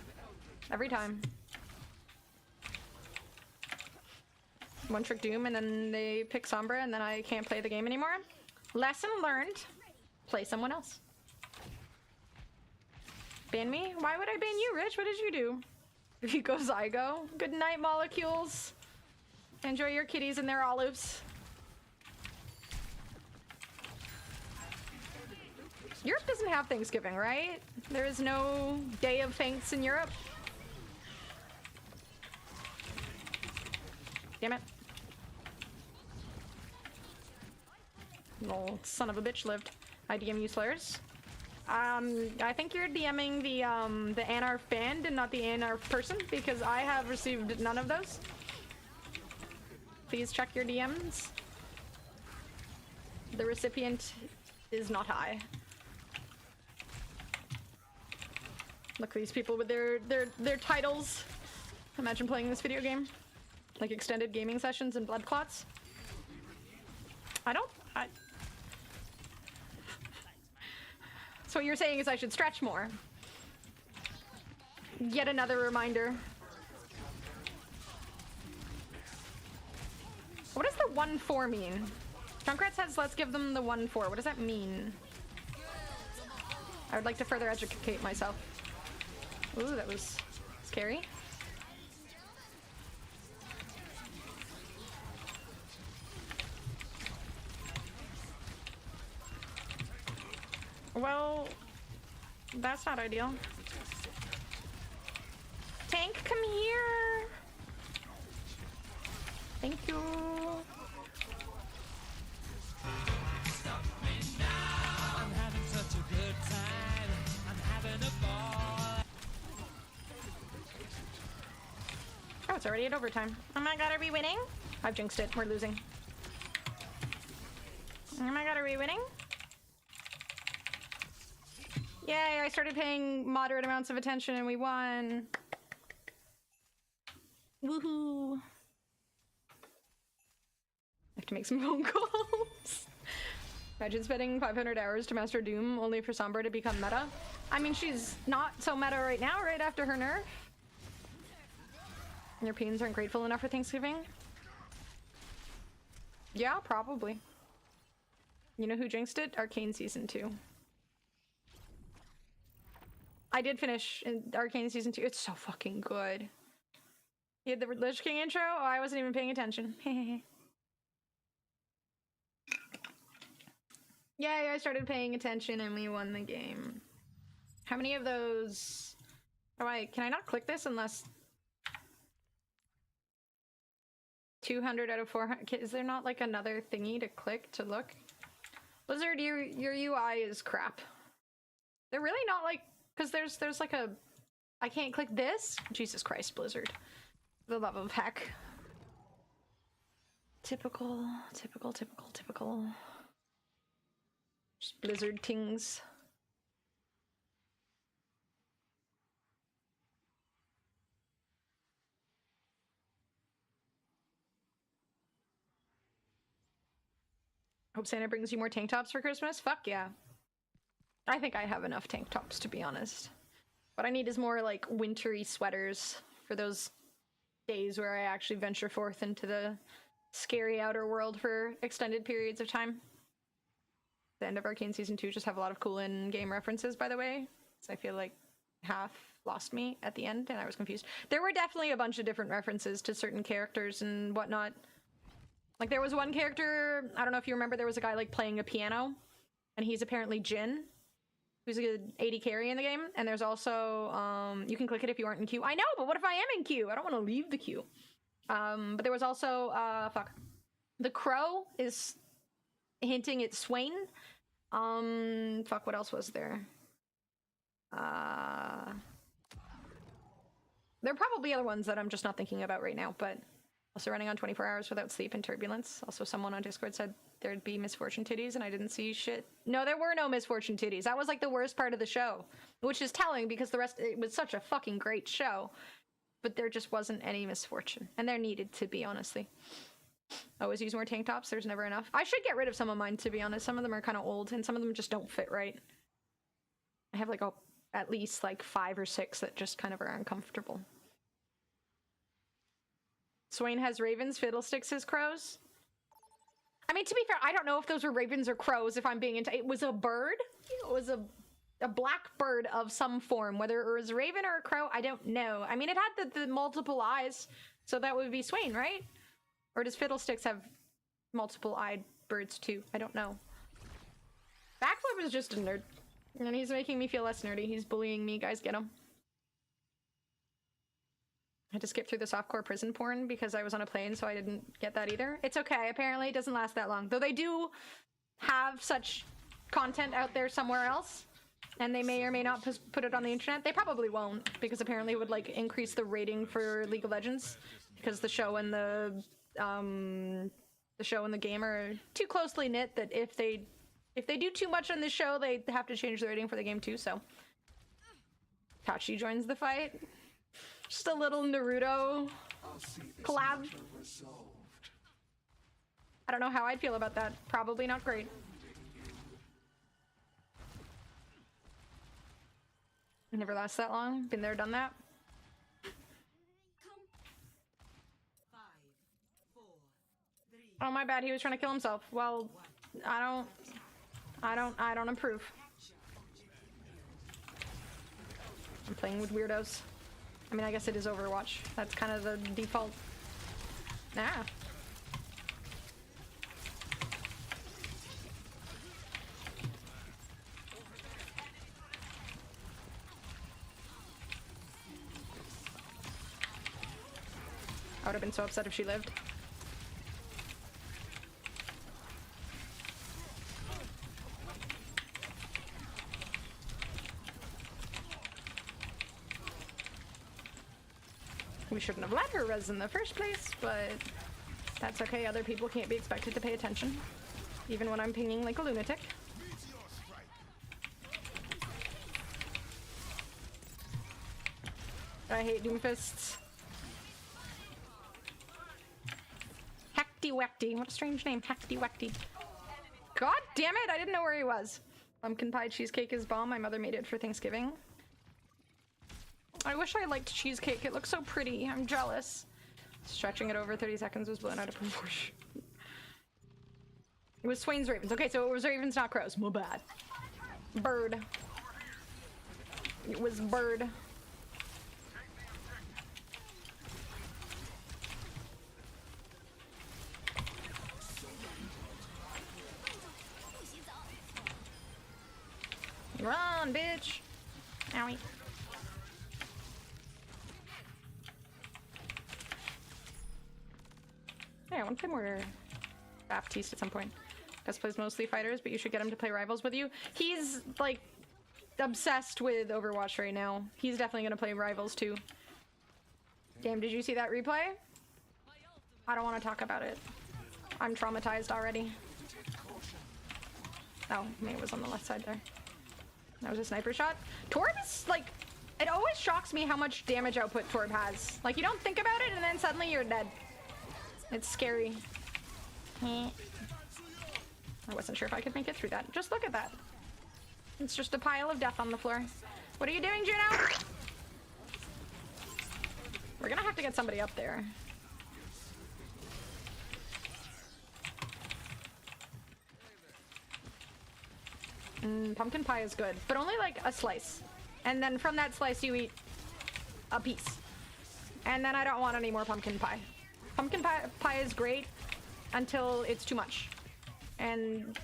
every time. One Trick Doom, and then they pick Sombra, and then I can't play the game anymore. Lesson learned. Play someone else. Ban me? Why would I ban you, Rich? What did you do? If you go Zygo. Good night, molecules. Enjoy your kitties and their olives. Europe doesn't have Thanksgiving, right? There is no Day of Thanks in Europe. Damn it. Lol, son of a bitch lived. I DM you Slayers. I think you're DMing the Anarf band and not the Anarf person, because I have received none of those. Please check your DMs. The recipient is not I. Look at these people with their titles. Imagine playing this video game. Like extended gaming sessions and blood clots. So what you're saying is I should stretch more. Yet another reminder. What does the 1-4 mean? Junkrat says let's give them the 1-4. What does that mean? I would like to further educate myself. Ooh, that was scary. Well, that's not ideal. Tank, come here! Thank you. I'm having such a good time. I'm having a ball. Oh, it's already at overtime. Oh my god, are we winning? I've jinxed it. We're losing. Oh my god, are we winning? Yay, I started paying moderate amounts of attention and we won. Woohoo. I have to make some phone calls. Imagine spending 500 hours to master Doom only for Sombra to become meta. I mean, she's not so meta right now, right after her nerf. Europeans aren't grateful enough for Thanksgiving. Yeah, probably. You know who jinxed it? Arcane Season 2. I did finish in Arcane Season 2. It's so fucking good. You had the Lich King intro? Oh, I wasn't even paying attention. Yay, I started paying attention and we won the game. How many of those... Oh, can I not click this unless... 200 out of 400... Is there not like another thingy to click to look? Blizzard, your UI is crap. They're really not like... Because there's like a... I can't click this? Jesus Christ, Blizzard. For the love of heck. Typical. Just Blizzard tings. Hope Santa brings you more tank tops for Christmas? Fuck yeah. I think I have enough tank tops, to be honest. What I need is more, like, wintry sweaters for those days where I actually venture forth into the scary outer world for extended periods of time. The end of Arcane Season 2 just have a lot of cool in-game references, by the way. So I feel like half lost me at the end, and I was confused. There were definitely a bunch of different references to certain characters and whatnot. Like, there was one character, I don't know if you remember, there was a guy, like, playing a piano, and he's apparently Jin, who's a good AD carry in the game. And there's also, you can click it if you aren't in queue. I know, but what if I am in queue? I don't want to leave the queue. But there was also, fuck. The Crow is hinting at Swain. Fuck, what else was there? There are probably other ones that I'm just not thinking about right now, but Also running on 24 hours without sleep and turbulence. Also, someone on Discord said there'd be misfortune titties, and I didn't see shit. No, there were no misfortune titties. That was like the worst part of the show, which is telling because the rest, it was such a fucking great show. But there just wasn't any misfortune, and there needed to be, honestly. Always use more tank tops. There's never enough. I should get rid of some of mine, to be honest. Some of them are kind of old, and some of them just don't fit right. I have like at least like 5 or 6 that just kind of are uncomfortable. Swain has ravens, Fiddlesticks has crows. I mean, to be fair, I don't know if those were ravens or crows, if I'm being into it. Was a bird. It was a black bird of some form. Whether it was a raven or a crow, I don't know. I mean, it had the multiple eyes, so that would be Swain, right? Or does Fiddlesticks have multiple-eyed birds too? I don't know. Backflip is just a nerd. And he's making me feel less nerdy. He's bullying me. Guys, get him. I had to skip through the softcore prison porn because I was on a plane, so I didn't get that either. It's okay. Apparently, it doesn't last that long. Though they do have such content out there somewhere else, and they may or may not put it on the internet. They probably won't, because apparently it would, like, increase the rating for League of Legends, because the show and the game are too closely knit that if they do too much on the show, they have to change the rating for the game too, so. Tachi joins the fight. Just a little Naruto collab. I don't know how I'd feel about that. Probably not great. Never lasts that long. Been there, done that. Oh, my bad. He was trying to kill himself. Well, I don't approve. I'm playing with weirdos. I mean, I guess it is Overwatch. That's kind of the default. Nah. I would have been so upset if she lived. We shouldn't have let her res in the first place, but that's okay. Other people can't be expected to pay attention, even when I'm pinging like a lunatic. I hate Doomfists. Hackty Wackty. What a strange name. Hackty Wackty. God damn it! I didn't know where he was. Pumpkin pie cheesecake is bomb. My mother made it for Thanksgiving. I wish I liked cheesecake. It looks so pretty. I'm jealous. Stretching it over 30 seconds was blown out of proportion. It was Swain's Ravens. Okay, so it was Ravens, not crows. My bad. Bird. It was bird. Run, bitch! Owie. Yeah, I want to play more Baptiste at some point. Gus plays mostly fighters, but you should get him to play Rivals with you. He's, like, obsessed with Overwatch right now. He's definitely gonna play Rivals, too. Damn, did you see that replay? I don't want to talk about it. I'm traumatized already. Oh, maybe it was on the left side there. That was a sniper shot. Torb is, like, it always shocks me how much damage output Torb has. Like, you don't think about it, and then suddenly you're dead. It's scary. I wasn't sure if I could make it through that. Just look at that. It's just a pile of death on the floor. What are you doing, Juno? We're gonna have to get somebody up there. Pumpkin pie is good, but only like a slice. And then from that slice you eat a piece. And then I don't want any more pumpkin pie. Pumpkin pie is great until it's too much. And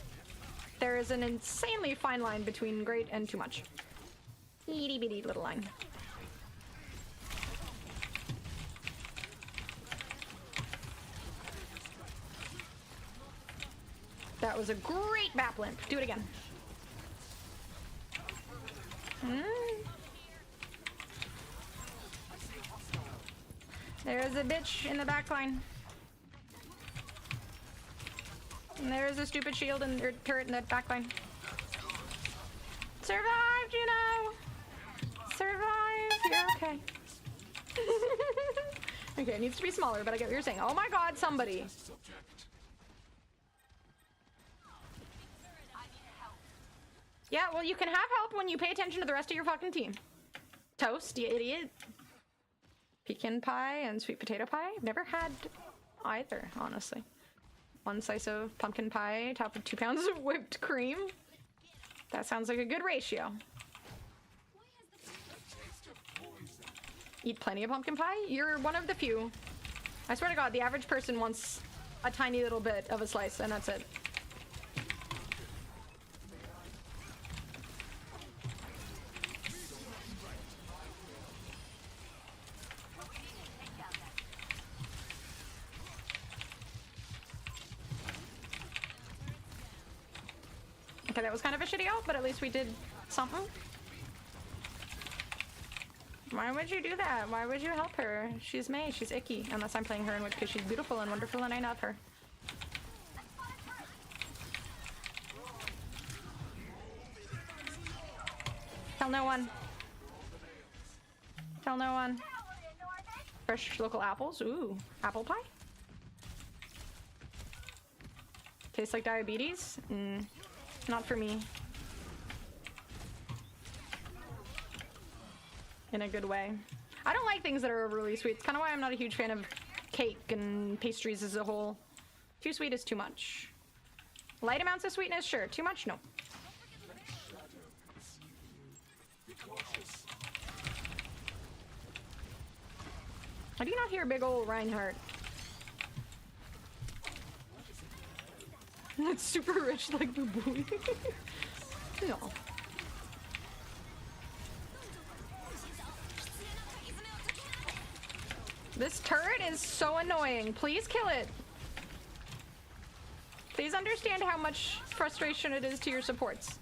there is an insanely fine line between great and too much. Itty bitty little line. That was a great map limp. Do it again. There's a bitch in the back line. And there's a stupid shield and your turret in the backline. Survive, Juno! Survive! You're okay. Okay, it needs to be smaller, but I get what you're saying. Oh my god, somebody! Yeah, well, you can have help when you pay attention to the rest of your fucking team. Toast, you idiot. Pecan pie and sweet potato pie? I've never had either, honestly. One slice of pumpkin pie topped with 2 pounds of whipped cream. That sounds like a good ratio. Eat plenty of pumpkin pie? You're one of the few. I swear to God, the average person wants a tiny little bit of a slice, and that's it. Okay, that was kind of a shitty ult, but at least we did something. Why would you do that? Why would you help her? She's May, she's icky. Unless I'm playing her in which case she's beautiful and wonderful and I love her. Tell no one. Tell no one. Fresh local apples. Ooh, apple pie? Tastes like diabetes? Not for me. In a good way. I don't like things that are overly sweet. It's kind of why I'm not a huge fan of cake and pastries as a whole. Too sweet is too much. Light amounts of sweetness, sure. Too much, no. How do you not hear big ol' Reinhardt? That's super rich like the boy. No. This turret is so annoying. Please kill it. Please understand how much frustration it is to your supports.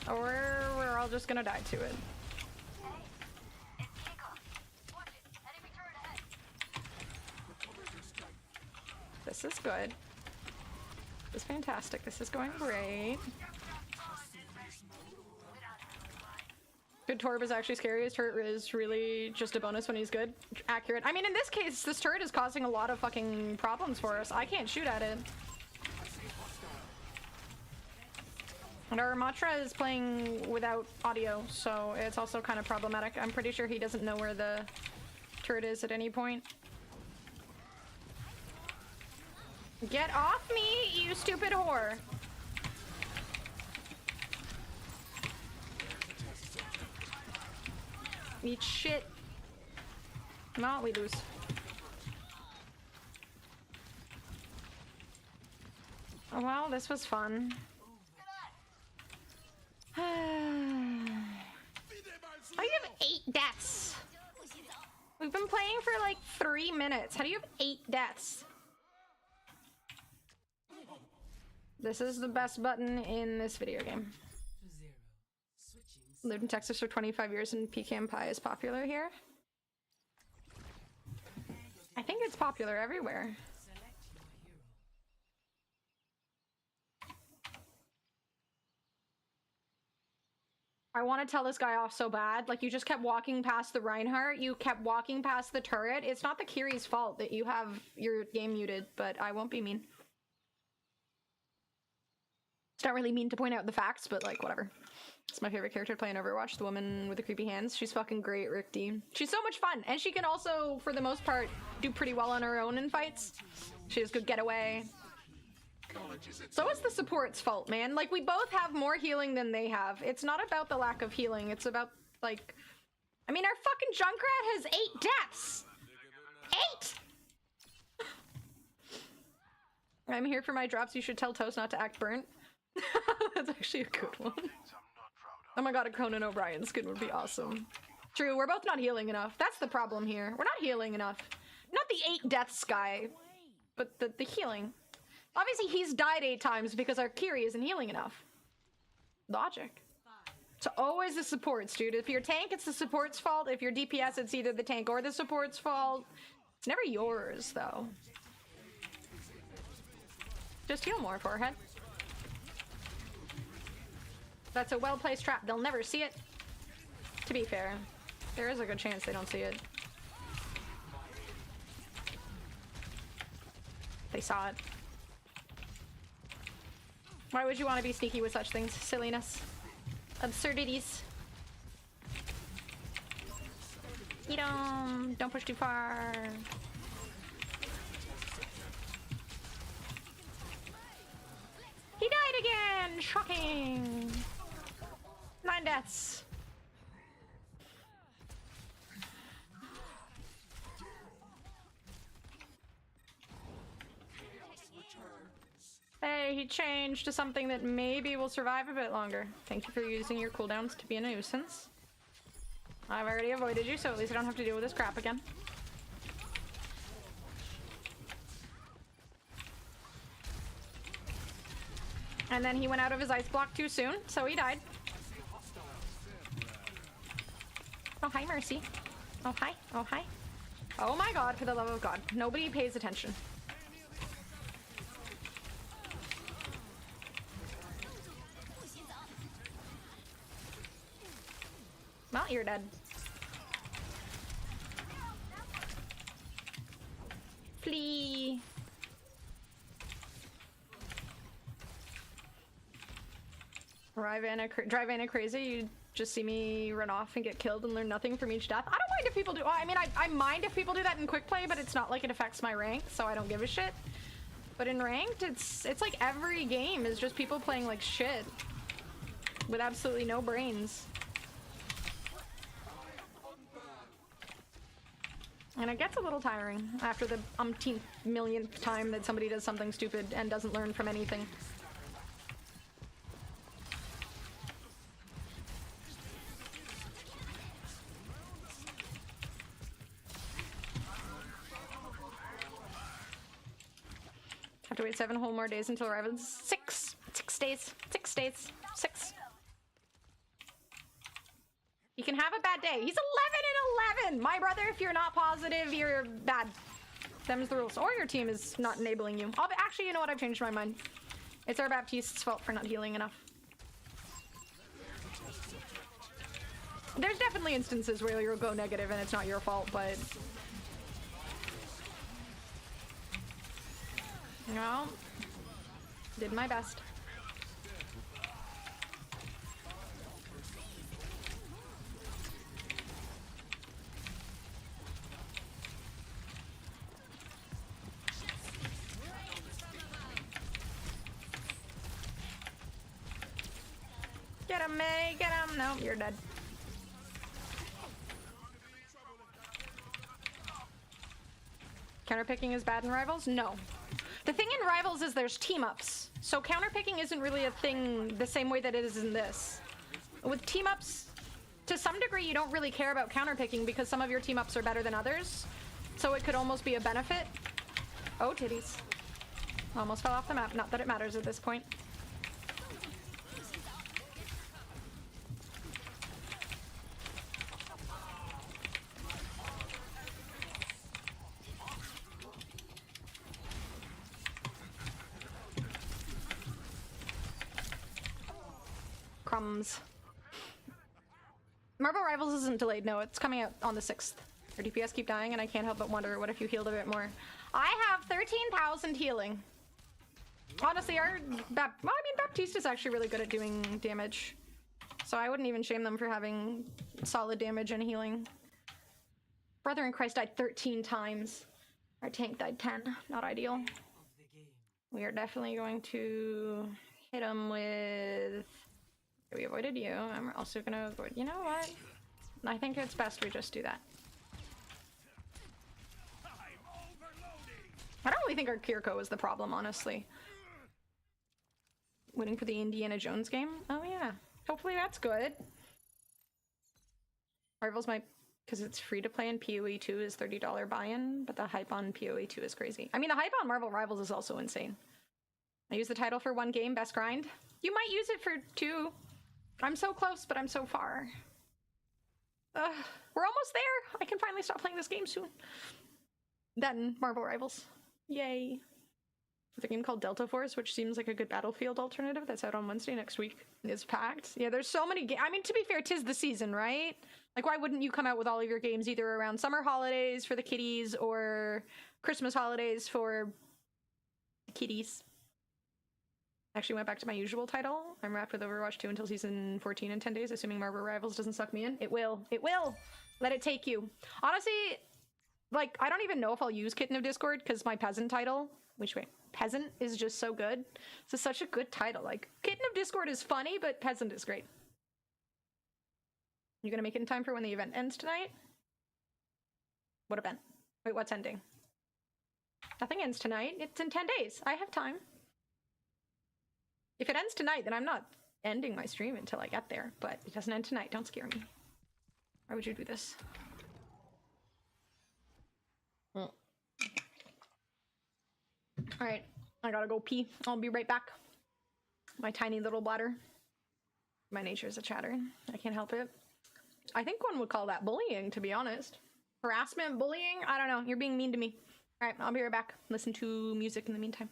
Or we're all just gonna die to it. This is good. This is fantastic. This is going great. Good Torb is actually scary. His turret is really just a bonus when he's good. Accurate. I mean, in this case, this turret is causing a lot of fucking problems for us. I can't shoot at it. And our Matra is playing without audio, so it's also kind of problematic. I'm pretty sure he doesn't know where the turret is at any point. Get off me, you stupid whore! Eat shit. No, we lose. Oh, well, this was fun. How do you have 8 deaths? We've been playing for like 3 minutes. How do you have 8 deaths? This is the best button in this video game. Lived in Texas for 25 years and pecan pie is popular here. I think it's popular everywhere. I want to tell this guy off so bad. Like, you just kept walking past the Reinhardt. You kept walking past the turret. It's not the Kiri's fault that you have your game muted, but I won't be mean. It's not really mean to point out the facts, but like, whatever. It's my favorite character to play in Overwatch, the woman with the creepy hands. She's fucking great, Rick D. She's so much fun, and she can also, for the most part, do pretty well on her own in fights. She has good getaway. So is the support's fault, man. Like, we both have more healing than they have. It's not about the lack of healing, it's about, like... I mean, our fucking Junkrat has 8 deaths! 8! I'm here for my drops. You should tell Toast not to act burnt. That's actually a good one. Oh my god, a Conan O'Brien skin would be awesome. True, we're both not healing enough. That's the problem here. We're not healing enough. Not the 8 deaths guy, but the healing. Obviously, he's died 8 times because our Kiri isn't healing enough. Logic. So always the supports, dude. If you're tank, it's the support's fault. If you're DPS, it's either the tank or the support's fault. It's never yours, though. Just heal more, forehead. That's a well-placed trap. They'll never see it. To be fair, there is a good chance they don't see it. They saw it. Why would you want to be sneaky with such things? Silliness. Absurdities. Eat 'em. Don't push too far. He died again! Shocking! 9 deaths. Hey, he changed to something that maybe will survive a bit longer. Thank you for using your cooldowns to be a nuisance. I've already avoided you, so at least I don't have to deal with this crap again. And then he went out of his ice block too soon, so he died. Oh, hi, Mercy. Oh, hi. Oh, hi. Oh my god, for the love of God. Nobody pays attention. Well, you're dead. Flee. Drive Anna crazy. You just see me run off and get killed and learn nothing from each death. I don't mind if people do. I mean, I mind if people do that in quick play, but it's not like it affects my rank, so I don't give a shit. But in ranked, it's like every game is just people playing like shit with absolutely no brains. And it gets a little tiring after the umpteenth millionth time that somebody does something stupid and doesn't learn from anything. Have to wait 7 whole more days until arrival. 6 days. 6 days. 6. You can have a bad day. He's 11 and 11! My brother, if you're not positive, you're bad. Them's the rules. Or your team is not enabling you. Actually, you know what? I've changed my mind. It's our Baptiste's fault for not healing enough. There's definitely instances where you'll go negative and it's not your fault, but... No. Did my best. Get him, May! Get him! No, you're dead. Counterpicking is bad in Rivals? No. The thing in Rivals is there's team-ups. So counterpicking isn't really a thing the same way that it is in this. With team-ups, to some degree you don't really care about counterpicking because some of your team-ups are better than others. So it could almost be a benefit. Oh, titties. Almost fell off the map. Not that it matters at this point. Crumbs. Marble Rivals isn't delayed. No, it's coming out on the 6th. Your DPS keep dying, and I can't help but wonder, what if you healed a bit more? I have 13,000 healing. Honestly, Baptiste is actually really good at doing damage. So I wouldn't even shame them for having solid damage and healing. Brother in Christ died 13 times. Our tank died 10. Not ideal. We are definitely going to hit him with... We avoided you. I'm also gonna avoid... You know what? I think it's best we just do that. I don't really think our Kiriko is the problem, honestly. Waiting for the Indiana Jones game? Oh yeah. Hopefully that's good. Rivals might... Because it's free to play in PoE 2 is $30 buy-in, but the hype on PoE 2 is crazy. I mean, the hype on Marvel Rivals is also insane. I use the title for 1 game, best grind. You might use it for 2. I'm so close, but I'm so far. We're almost there. I can finally stop playing this game soon. Then Marvel Rivals. Yay. There's a game called Delta Force, which seems like a good Battlefield alternative that's out on Wednesday next week. It's packed. Yeah, there's so many games. I mean, to be fair, 'tis the season, right? Like, why wouldn't you come out with all of your games either around summer holidays for the kiddies or Christmas holidays for the kiddies? Actually went back to my usual title. I'm wrapped with Overwatch 2 until season 14 in 10 days, assuming Marvel Rivals doesn't suck me in. It will. It will! Let it take you. Honestly, like, I don't even know if I'll use Kitten of Discord, because my Peasant title, which way? Peasant is just so good. It's such a good title. Like, Kitten of Discord is funny, but Peasant is great. You gonna make it in time for when the event ends tonight? What event? Wait, what's ending? Nothing ends tonight. It's in 10 days. I have time. If it ends tonight, then I'm not ending my stream until I get there. But it doesn't end tonight. Don't scare me. Why would you do this? Alright, I gotta go pee. I'll be right back. My tiny little bladder. My nature is a chatter. I can't help it. I think one would call that bullying, to be honest. Harassment, bullying? I don't know. You're being mean to me. Alright, I'll be right back. Listen to music in the meantime.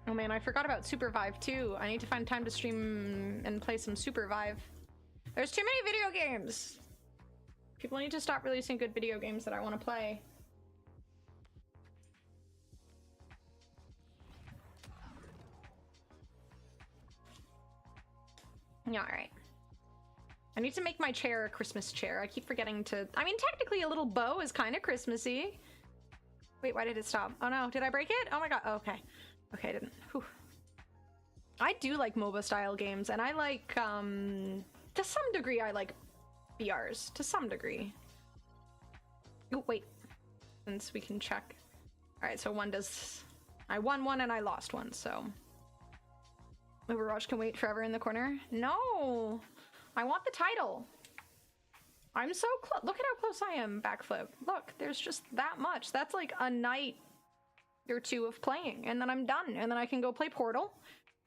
Oh man, I forgot about Supervive too. I need to find time to stream and play some Supervive. There's too many video games! People need to stop releasing good video games that I want to play. Yeah, alright. I need to make my chair a Christmas chair. I keep forgetting to... I mean, technically a little bow is kind of Christmassy. Wait, why did it stop? Oh no, did I break it? Oh my god, oh, okay. Okay, I didn't. Whew. I do like MOBA style games, and I like, to some degree, I like BRs. To some degree. Oh, wait. Since we can check. Alright, so one does... I won one and I lost one, so... Overwatch can wait forever in the corner. No! I want the title. I'm so close. Look at how close I am, backflip. Look, there's just that much. That's like a night or two of playing, and then I'm done. And then I can go play Portal,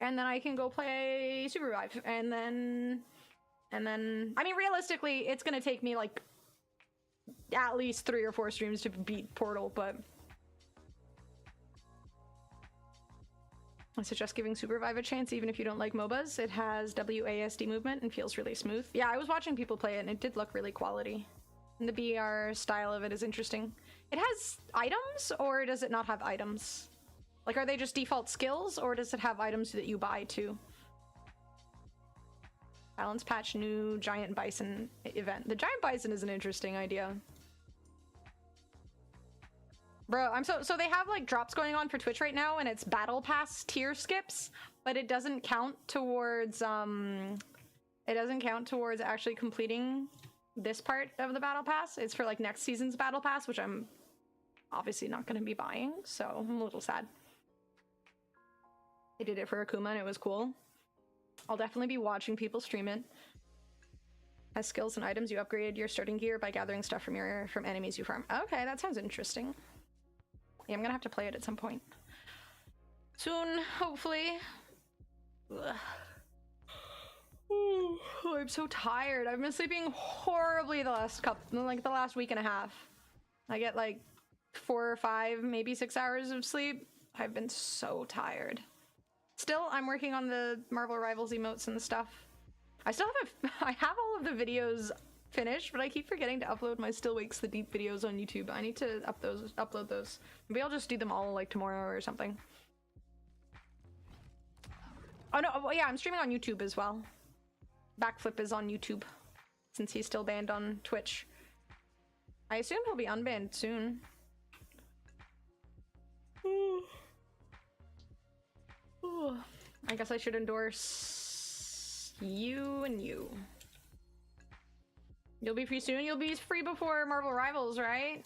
and then I can go play Super Revive, and then... I mean, realistically, it's gonna take me like at least 3 or 4 streams to beat Portal, but... I suggest giving Super Revive a chance, even if you don't like MOBAs. It has WASD movement and feels really smooth. Yeah, I was watching people play it, and it did look really quality. And the BR style of it is interesting. It has items, or does it not have items? Like, are they just default skills, or does it have items that you buy too? Balance patch, new giant bison event. The giant bison is an interesting idea. Bro, so they have like drops going on for Twitch right now, and it's battle pass tier skips, but it doesn't count towards actually completing this part of the battle pass. It's for like next season's battle pass, which I'm obviously not going to be buying, so I'm a little sad. They did it for Akuma and it was cool. I'll definitely be watching people stream it. As skills and items, you upgrade your starting gear by gathering stuff from enemies you farm. Okay, that sounds interesting. Yeah, I'm gonna have to play it at some point. Soon, hopefully. Ugh. Ooh, I'm so tired. I've been sleeping horribly the last week and a half. I get like 4 or 5, maybe 6 hours of sleep. I've been so tired. Still, I'm working on the Marvel Rivals emotes and stuff. I have all of the videos finished, but I keep forgetting to upload my Still Wakes the Deep videos on YouTube. I need to upload those. Maybe I'll just do them all like tomorrow or something. Oh no, well, yeah, I'm streaming on YouTube as well. Backflip is on YouTube, since he's still banned on Twitch. I assume he'll be unbanned soon. I guess I should endorse you and you. You'll be free soon? You'll be free before Marvel Rivals, right?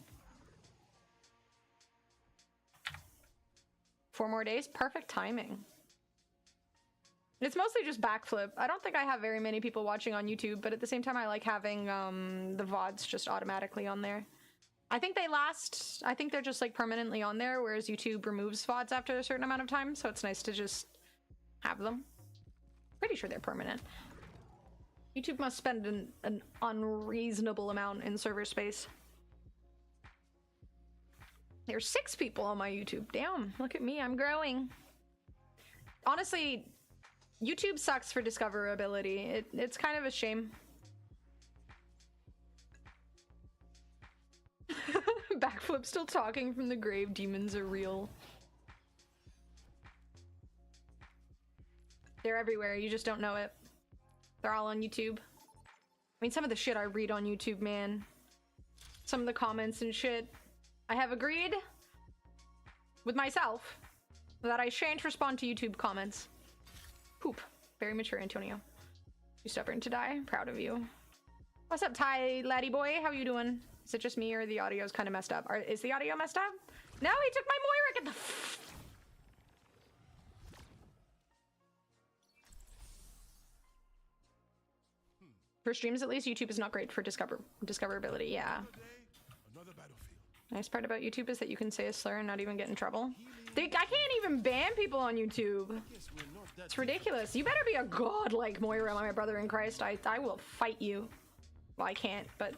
4 more days? Perfect timing. It's mostly just backflip. I don't think I have very many people watching on YouTube, but at the same time I like having the VODs just automatically on there. I think they're just like permanently on there, whereas YouTube removes VODs after a certain amount of time, so it's nice to just have them. Pretty sure they're permanent. YouTube must spend an unreasonable amount in server space. There's 6 people on my YouTube. Damn, look at me, I'm growing. Honestly, YouTube sucks for discoverability. It's kind of a shame. Backflip still talking from the grave. Demons are real. They're everywhere, you just don't know it. They're all on YouTube. I mean, some of the shit I read on YouTube, man. Some of the comments and shit. I have agreed with myself that I shan't respond to YouTube comments. Poop. Very mature, Antonio. Too stubborn to die. Proud of you. What's up, Ty laddie boy? How you doing? Is it just me or the audio's kind of messed up? Is the audio messed up? No, he took my Moira. Get the For streams, at least, YouTube is not great for discoverability. Yeah. Nice part about YouTube is that you can say a slur and not even get in trouble. I can't even ban people on YouTube. It's ridiculous. You better be a god like Moira, my brother in Christ. I will fight you. Well, I can't, but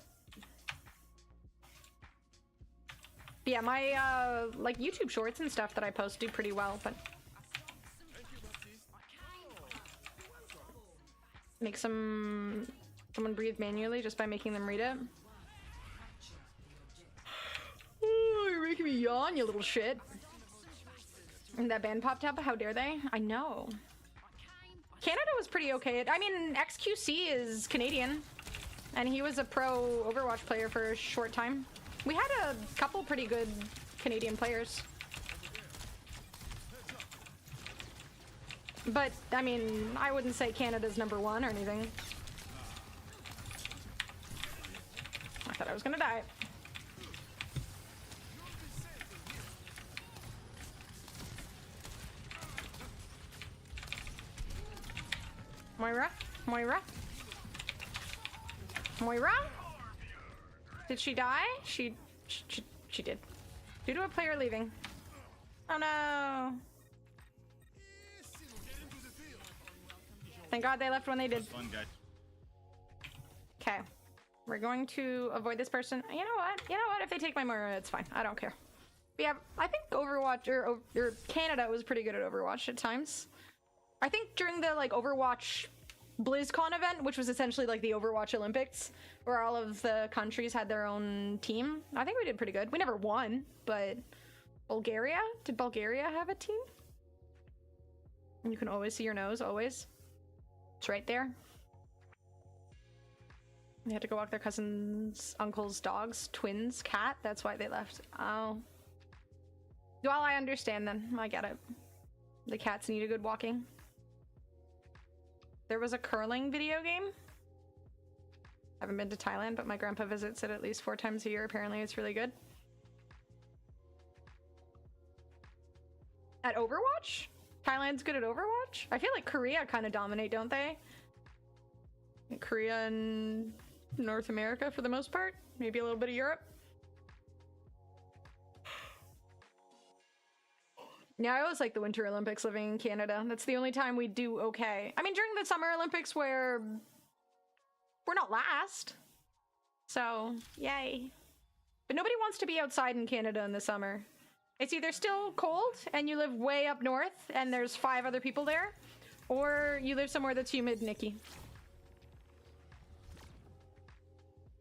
yeah, my like YouTube shorts and stuff that I post do pretty well, but make someone breathe manually just by making them read it. Oh, you're making me yawn, you little shit. And that band popped up, how dare they? I know. Canada was pretty okay. I mean, XQC is Canadian, and he was a pro Overwatch player for a short time. We had a couple pretty good Canadian players. But, I mean, I wouldn't say Canada's #1 or anything. I thought I was gonna die. Moira? Moira? Moira? Did she die? She did. Due to a player leaving. Oh no! Thank God they left when they did. Okay. We're going to avoid this person. You know what? You know what? If they take my Moira, it's fine. I don't care. But yeah, I think Overwatch, or Canada was pretty good at Overwatch at times. I think during the, like, Overwatch BlizzCon event, which was essentially like the Overwatch Olympics, where all of the countries had their own team, I think we did pretty good. We never won, but Bulgaria? Did Bulgaria have a team? You can always see your nose, always. It's right there. They had to go walk their cousin's uncle's dogs, twins, cat. That's why they left. Oh. Well, I understand then. I get it. The cats need a good walking. There was a curling video game. Haven't been to Thailand, but my grandpa visits it at least 4 times a year. Apparently it's really good. At Overwatch? Thailand's good at Overwatch? I feel like Korea kind of dominate, don't they? Korea and North America for the most part. Maybe a little bit of Europe. Yeah, I always like the Winter Olympics living in Canada. That's the only time we do okay. I mean, during the Summer Olympics where we're not last. So, yay. But nobody wants to be outside in Canada in the summer. It's either still cold and you live way up north and there's 5 other people there, or you live somewhere that's humid and icky.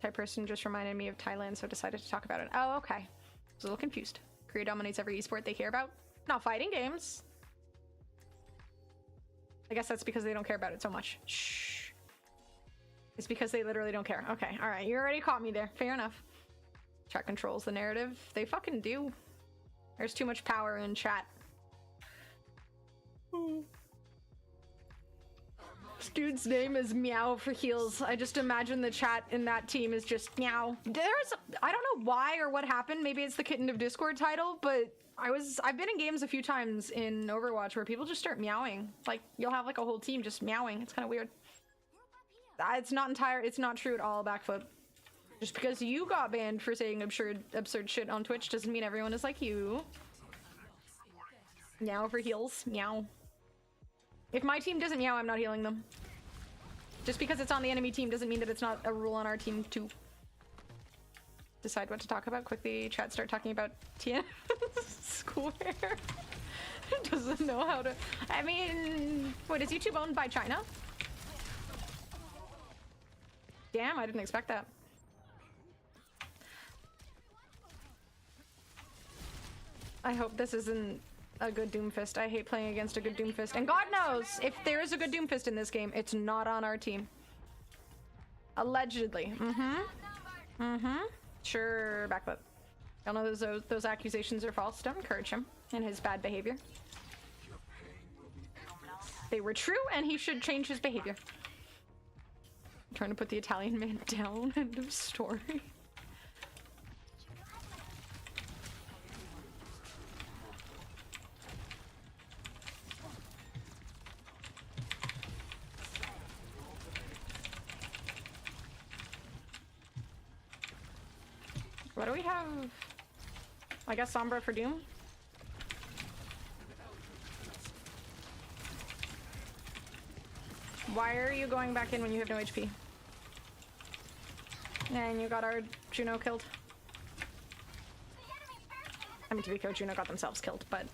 Thai person just reminded me of Thailand, so decided to talk about it. Oh, okay. I was a little confused. Korea dominates every esport they care about. Not fighting games. I guess that's because they don't care about it so much. Shh. It's because they literally don't care. Okay, alright. You already caught me there. Fair enough. Chat controls the narrative. They fucking do. There's too much power in chat. This dude's name is Meow for heels. I just imagine the chat in that team is just meow. I don't know why or what happened. Maybe it's the Kitten of Discord title, but I've been in games a few times in Overwatch where people just start meowing. Like, you'll have like a whole team just meowing. It's kind of weird. It's not true at all, Backflip. Just because you got banned for saying absurd shit on Twitch doesn't mean everyone is like you. Meow for heals. Meow. If my team doesn't meow, I'm not healing them. Just because it's on the enemy team doesn't mean that it's not a rule on our team too. Decide what to talk about quickly. Chat start talking about Tian Square. Doesn't know how to. I mean, wait, is YouTube owned by China? Damn, I didn't expect that. I hope this isn't a good Doomfist. I hate playing against a good Doomfist. And God knows, if there is a good Doomfist in this game, it's not on our team. Allegedly. Sure, Backflip. Y'all know those accusations are false. Don't encourage him in his bad behavior. They were true, and he should change his behavior. I'm trying to put the Italian man down. End of story. What do we have? I guess Sombra for Doom? Why are you going back in when you have no HP? And you got our Juno killed. I mean, to be fair, Juno got themselves killed, but...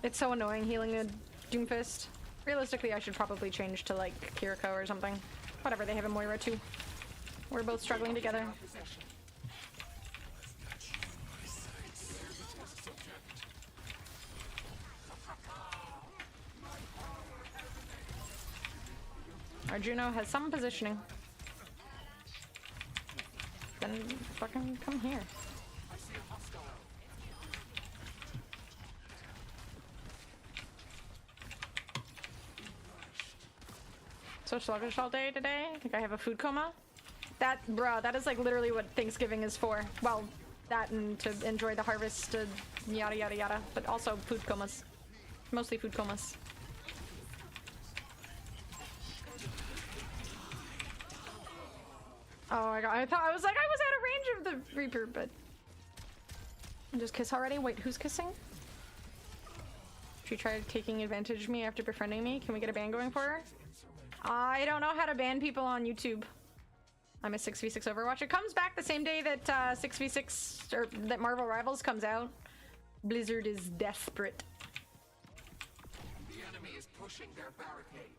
It's so annoying healing a Doomfist. Realistically, I should probably change to, like, Kiriko or something. Whatever, they have a Moira too. We're both struggling together. Our Juno has some positioning. Then fucking come here. So sluggish all day today? I think I have a food coma. That, bruh, that is like literally what Thanksgiving is for. Well, that and to enjoy the harvest, yada yada yada, but also food comas. Mostly food comas. Oh my god, I thought I was like I was out of range of the Reaper, but just kiss already? Wait, who's kissing? She tried taking advantage of me after befriending me. Can we get a ban going for her? I don't know how to ban people on YouTube. I'm a 6v6 Overwatch. It comes back the same day that 6v6 or that Marvel Rivals comes out. Blizzard is desperate. The enemy is pushing their barricade.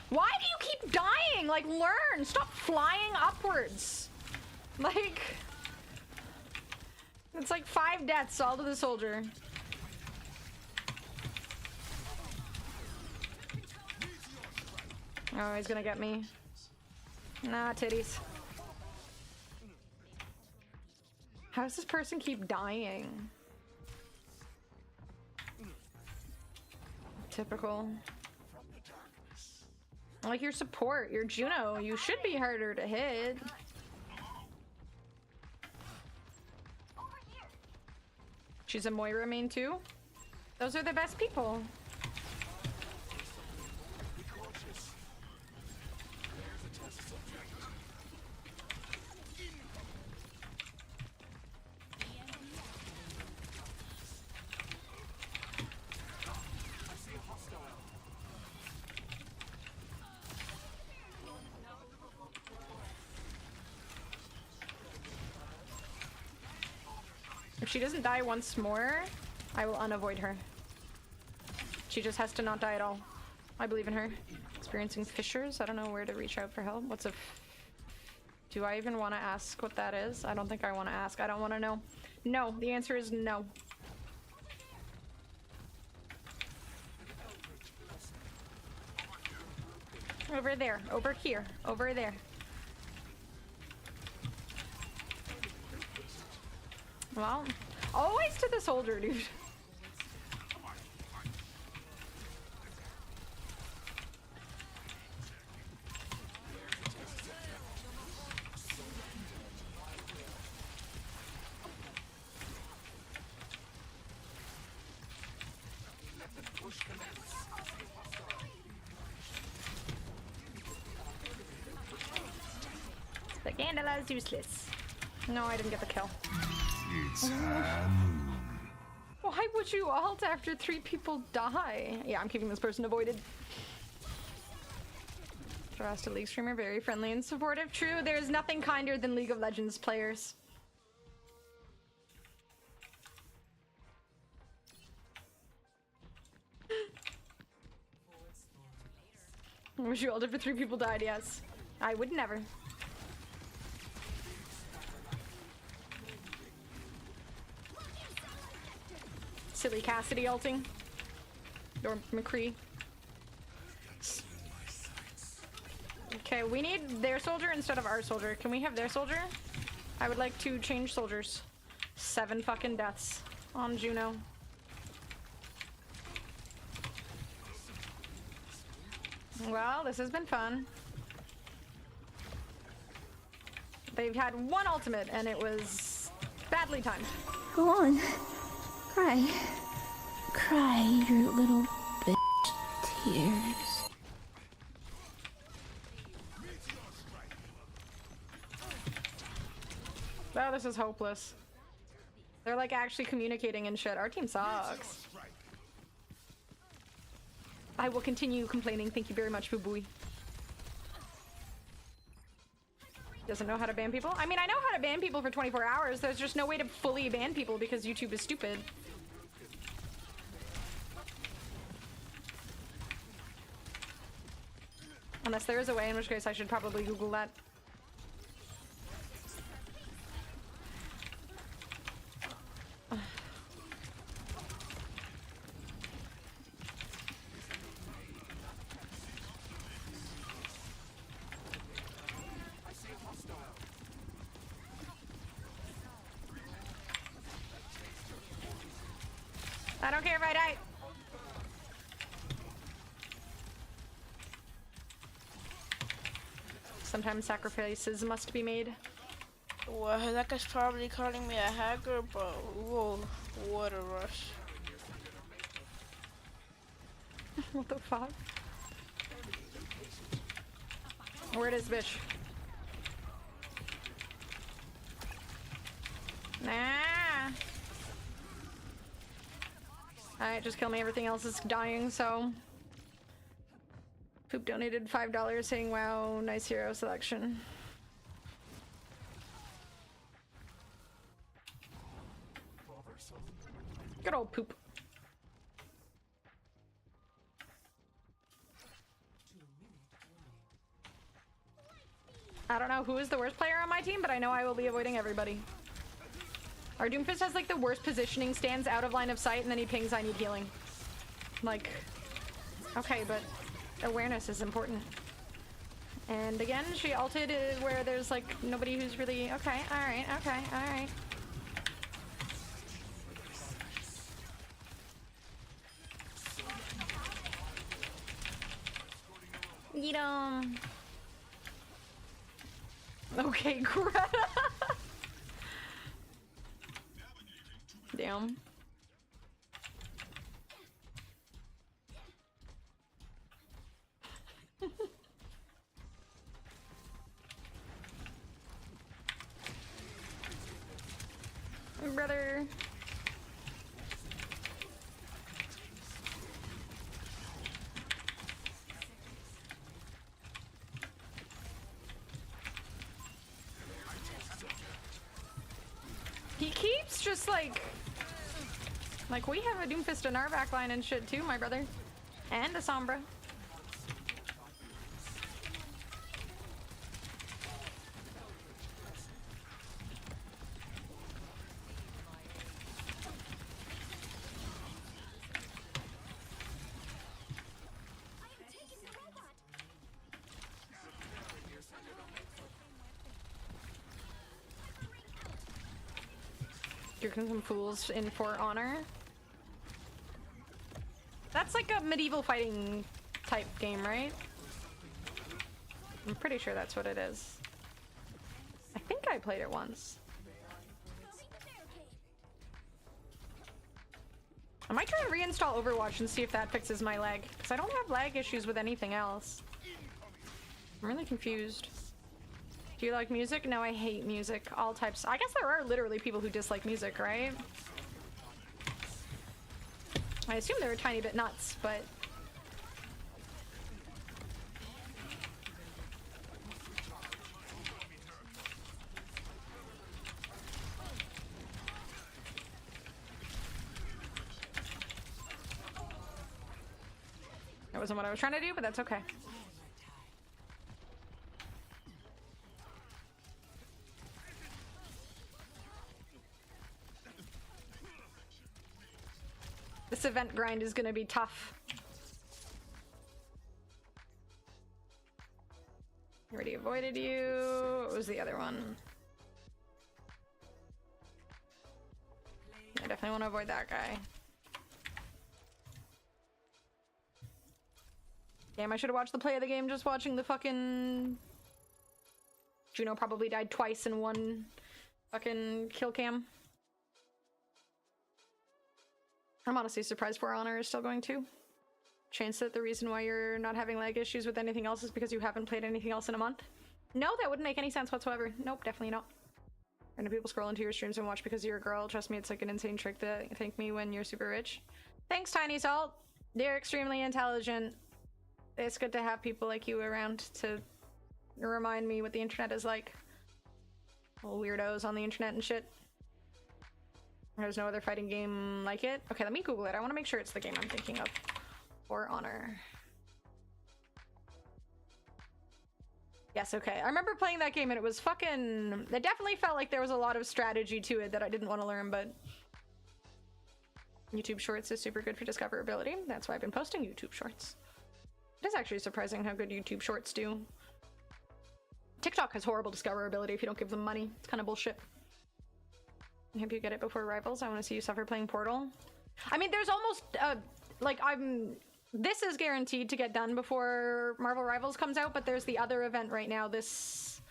Why do you keep dying? Like, learn! Stop flying upwards! Like... It's like 5 deaths all to the soldier. Oh, he's gonna get me. Nah, titties. How does this person keep dying? Typical. Like your support, your Juno, you should be harder to hit. She's a Moira main too? Those are the best people. If she doesn't die once more, I will unavoid her. She just has to not die at all. I believe in her. Experiencing fissures. I don't know where to reach out for help. What's a... Do I even want to ask what that is? I don't think I want to ask. I don't want to know. No. The answer is no. Over there. Over here. Over there. Well, always to the soldier, dude. The Gandala is useless. No, I didn't get the kill. It's Hanu. Why would you ult after 3 people die? Yeah, I'm keeping this person avoided. Trusted League streamer, very friendly and supportive. True, there's nothing kinder than League of Legends players. I wish you ulted for 3 people died, yes. I would never. Silly Cassidy ulting. Or McCree. Okay, we need their soldier instead of our soldier. Can we have their soldier? I would like to change soldiers. 7 fucking deaths on Juno. Well, this has been fun. They've had 1 ultimate and it was badly timed. Go on. Cry. Cry your little bitch tears. Oh, this is hopeless. They're like actually communicating and shit. Our team sucks. I will continue complaining. Thank you very much, Fubui. Doesn't know how to ban people? I mean, I know how to ban people for 24 hours. There's just no way to fully ban people because YouTube is stupid. Unless there is a way, in which case I should probably Google that. I don't care if I die. Sometimes sacrifices must be made. Well, that guy's probably calling me a hacker, but whoa, what a rush. What the fuck? Where it is, bitch? Nah. Alright, just kill me. Everything else is dying, so. Poop donated $5 saying, wow, nice hero selection. Good old Poop. I don't know who is the worst player on my team, but I know I will be avoiding everybody. Our Doomfist has like the worst positioning, stands out of line of sight, and then he pings, I need healing. Like, okay, but awareness is important. And again, she ulted where there's like nobody who's really, okay, alright, okay, alright. Eat 'em. Okay, Greta. Damn. Brother. He keeps just like we have a Doomfist in our backline and shit too, my brother. And a Sombra. Here come some fools in for honor. That's like a medieval fighting type game, right? I'm pretty sure that's what it is. I think I played it once. I might try to reinstall Overwatch and see if that fixes my lag, because I don't have lag issues with anything else. I'm really confused. Do you like music? No, I hate music. All types. I guess there are literally people who dislike music, right? I assume they're a tiny bit nuts, but... That wasn't what I was trying to do, but that's okay. This event grind is gonna be tough. Already avoided you. What was the other one? I definitely want to avoid that guy. Damn, I should have watched the play of the game just watching the fucking... Juno probably died twice in one fucking kill cam. I'm honestly surprised For Honor is still going to. Chance that the reason why you're not having lag issues with anything else is because you haven't played anything else in a month? No, that wouldn't make any sense whatsoever. Nope, definitely not. Random people scroll into your streams and watch because you're a girl. Trust me, it's like an insane trick to thank me when you're super rich. Thanks, Tiny Salt. They're extremely intelligent. It's good to have people like you around to remind me what the internet is like. Little weirdos on the internet and shit. There's no other fighting game like it. Okay, let me Google it. I want to make sure it's the game I'm thinking of. For Honor. Yes, okay. I remember playing that game and it was fucking... It definitely felt like there was a lot of strategy to it that I didn't want to learn, but... YouTube Shorts is super good for discoverability. That's why I've been posting YouTube Shorts. It is actually surprising how good YouTube Shorts do. TikTok has horrible discoverability if you don't give them money. It's kind of bullshit. I hope you get it before Rivals. I want to see you suffer playing Portal. I mean, there's almost, like, this is guaranteed to get done before Marvel Rivals comes out, but there's the other event right now, this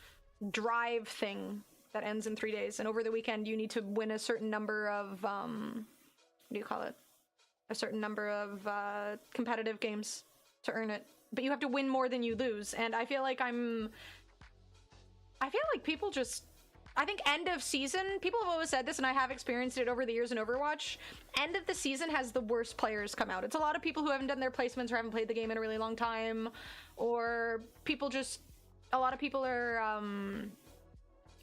Drive thing. that ends in 3 days, and over the weekend you need to win a certain number of what do you call it? A certain number of competitive games to earn it. But you have to win more than you lose, and I feel like people just, I think end of season, people have always said this, and I have experienced it over the years in Overwatch, end of the season has the worst players come out. It's a lot of people who haven't done their placements or haven't played the game in a really long time, or people just, a lot of people are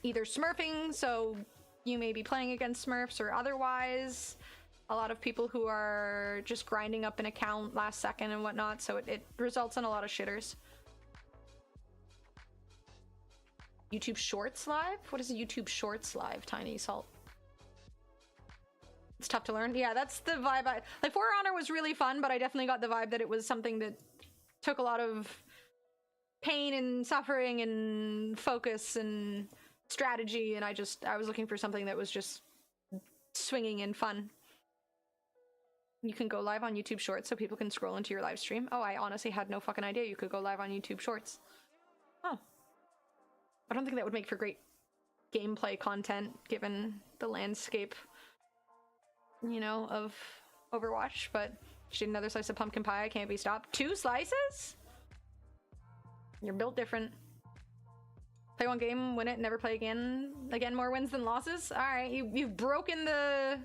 either smurfing, so you may be playing against smurfs, or otherwise. A lot of people who are just grinding up an account last second and whatnot, so it results in a lot of shitters. YouTube Shorts Live? What is a YouTube Shorts Live, Tiny Salt? It's tough to learn. Yeah, that's the vibe. Like, For Honor was really fun, but I definitely got the vibe that it was something that took a lot of pain and suffering and focus and strategy, and I was looking for something that was just swinging and fun. You can go live on YouTube Shorts so people can scroll into your live stream. Oh, I honestly had no fucking idea you could go live on YouTube Shorts. Oh. I don't think that would make for great gameplay content, given the landscape, you know, of Overwatch, but she ate another slice of pumpkin pie. I can't be stopped. 2 slices? You're built different. Play one game, win it, never play again. Again, more wins than losses? Alright, you've broken the...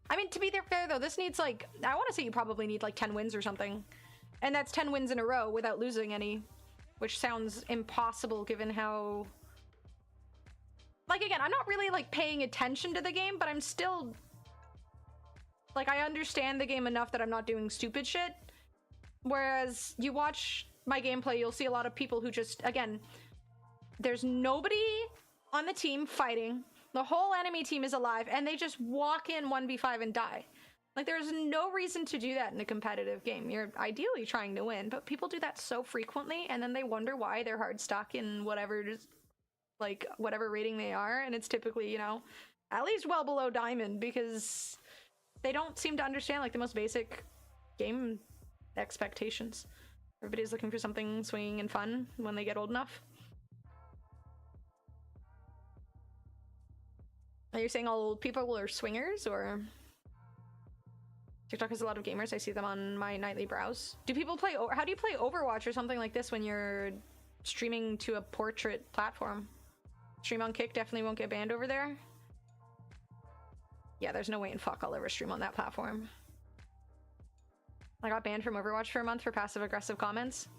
I mean, to be fair though, this needs like... I want to say you probably need like 10 wins or something. And that's 10 wins in a row without losing any. Which sounds impossible given how... Like, again, I'm not really, like, paying attention to the game, but I'm still... Like, I understand the game enough that I'm not doing stupid shit. Whereas, you watch my gameplay, you'll see a lot of people who just... Again, there's nobody on the team fighting. The whole enemy team is alive, and they just walk in 1v5 and die. Like, there's no reason to do that in a competitive game. You're ideally trying to win, but people do that so frequently, and then they wonder why they're hard stuck in whatever, like, whatever rating they are, and it's typically, you know, at least well below diamond, because they don't seem to understand, like, the most basic game expectations. Everybody's looking for something swinging and fun when they get old enough. Are you saying all old people are swingers, or... TikTok has a lot of gamers. I see them on my nightly browse. Do people play... How do you play Overwatch or something like this when you're streaming to a portrait platform? Stream on Kick definitely won't get banned over there. Yeah, there's no way in fuck I'll ever stream on that platform. I got banned from Overwatch for a month for passive-aggressive comments.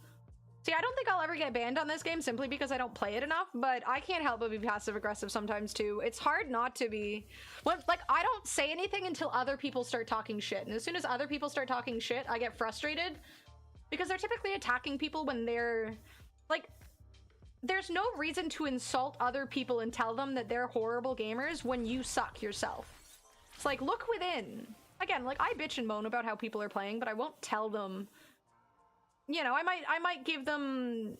See, I don't think I'll ever get banned on this game simply because I don't play it enough, but I can't help but be passive-aggressive sometimes too. It's hard not to be. Like, I don't say anything until other people start talking shit, and as soon as other people start talking shit, I get frustrated because they're typically attacking people when they're... Like, there's no reason to insult other people and tell them that they're horrible gamers when you suck yourself. It's like, look within. Again, like, I bitch and moan about how people are playing, but I won't tell them... You know, I might give them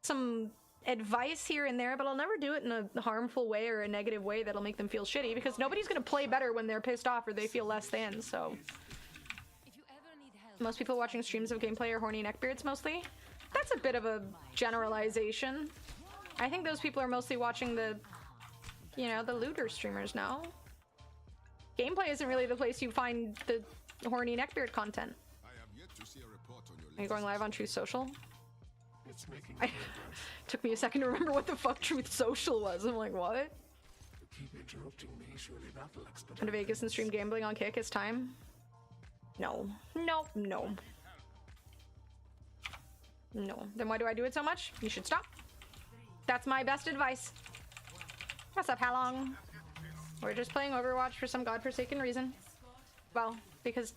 some advice here and there, but I'll never do it in a harmful way or a negative way that'll make them feel shitty, because nobody's gonna play better when they're pissed off or they feel less than, so... Most people watching streams of gameplay are horny neckbeards, mostly. That's a bit of a generalization. I think those people are mostly watching the, you know, the looter streamers now. Gameplay isn't really the place you find the horny neckbeard content. Are you going live on Truth Social? Took me a second to remember what the fuck Truth Social was. I'm like, what? Come to Vegas and stream gambling on Kick. It's time. No. No. No. No. Then why do I do it so much? You should stop. That's my best advice. What's up, how long? We're just playing Overwatch for some godforsaken reason. Well, because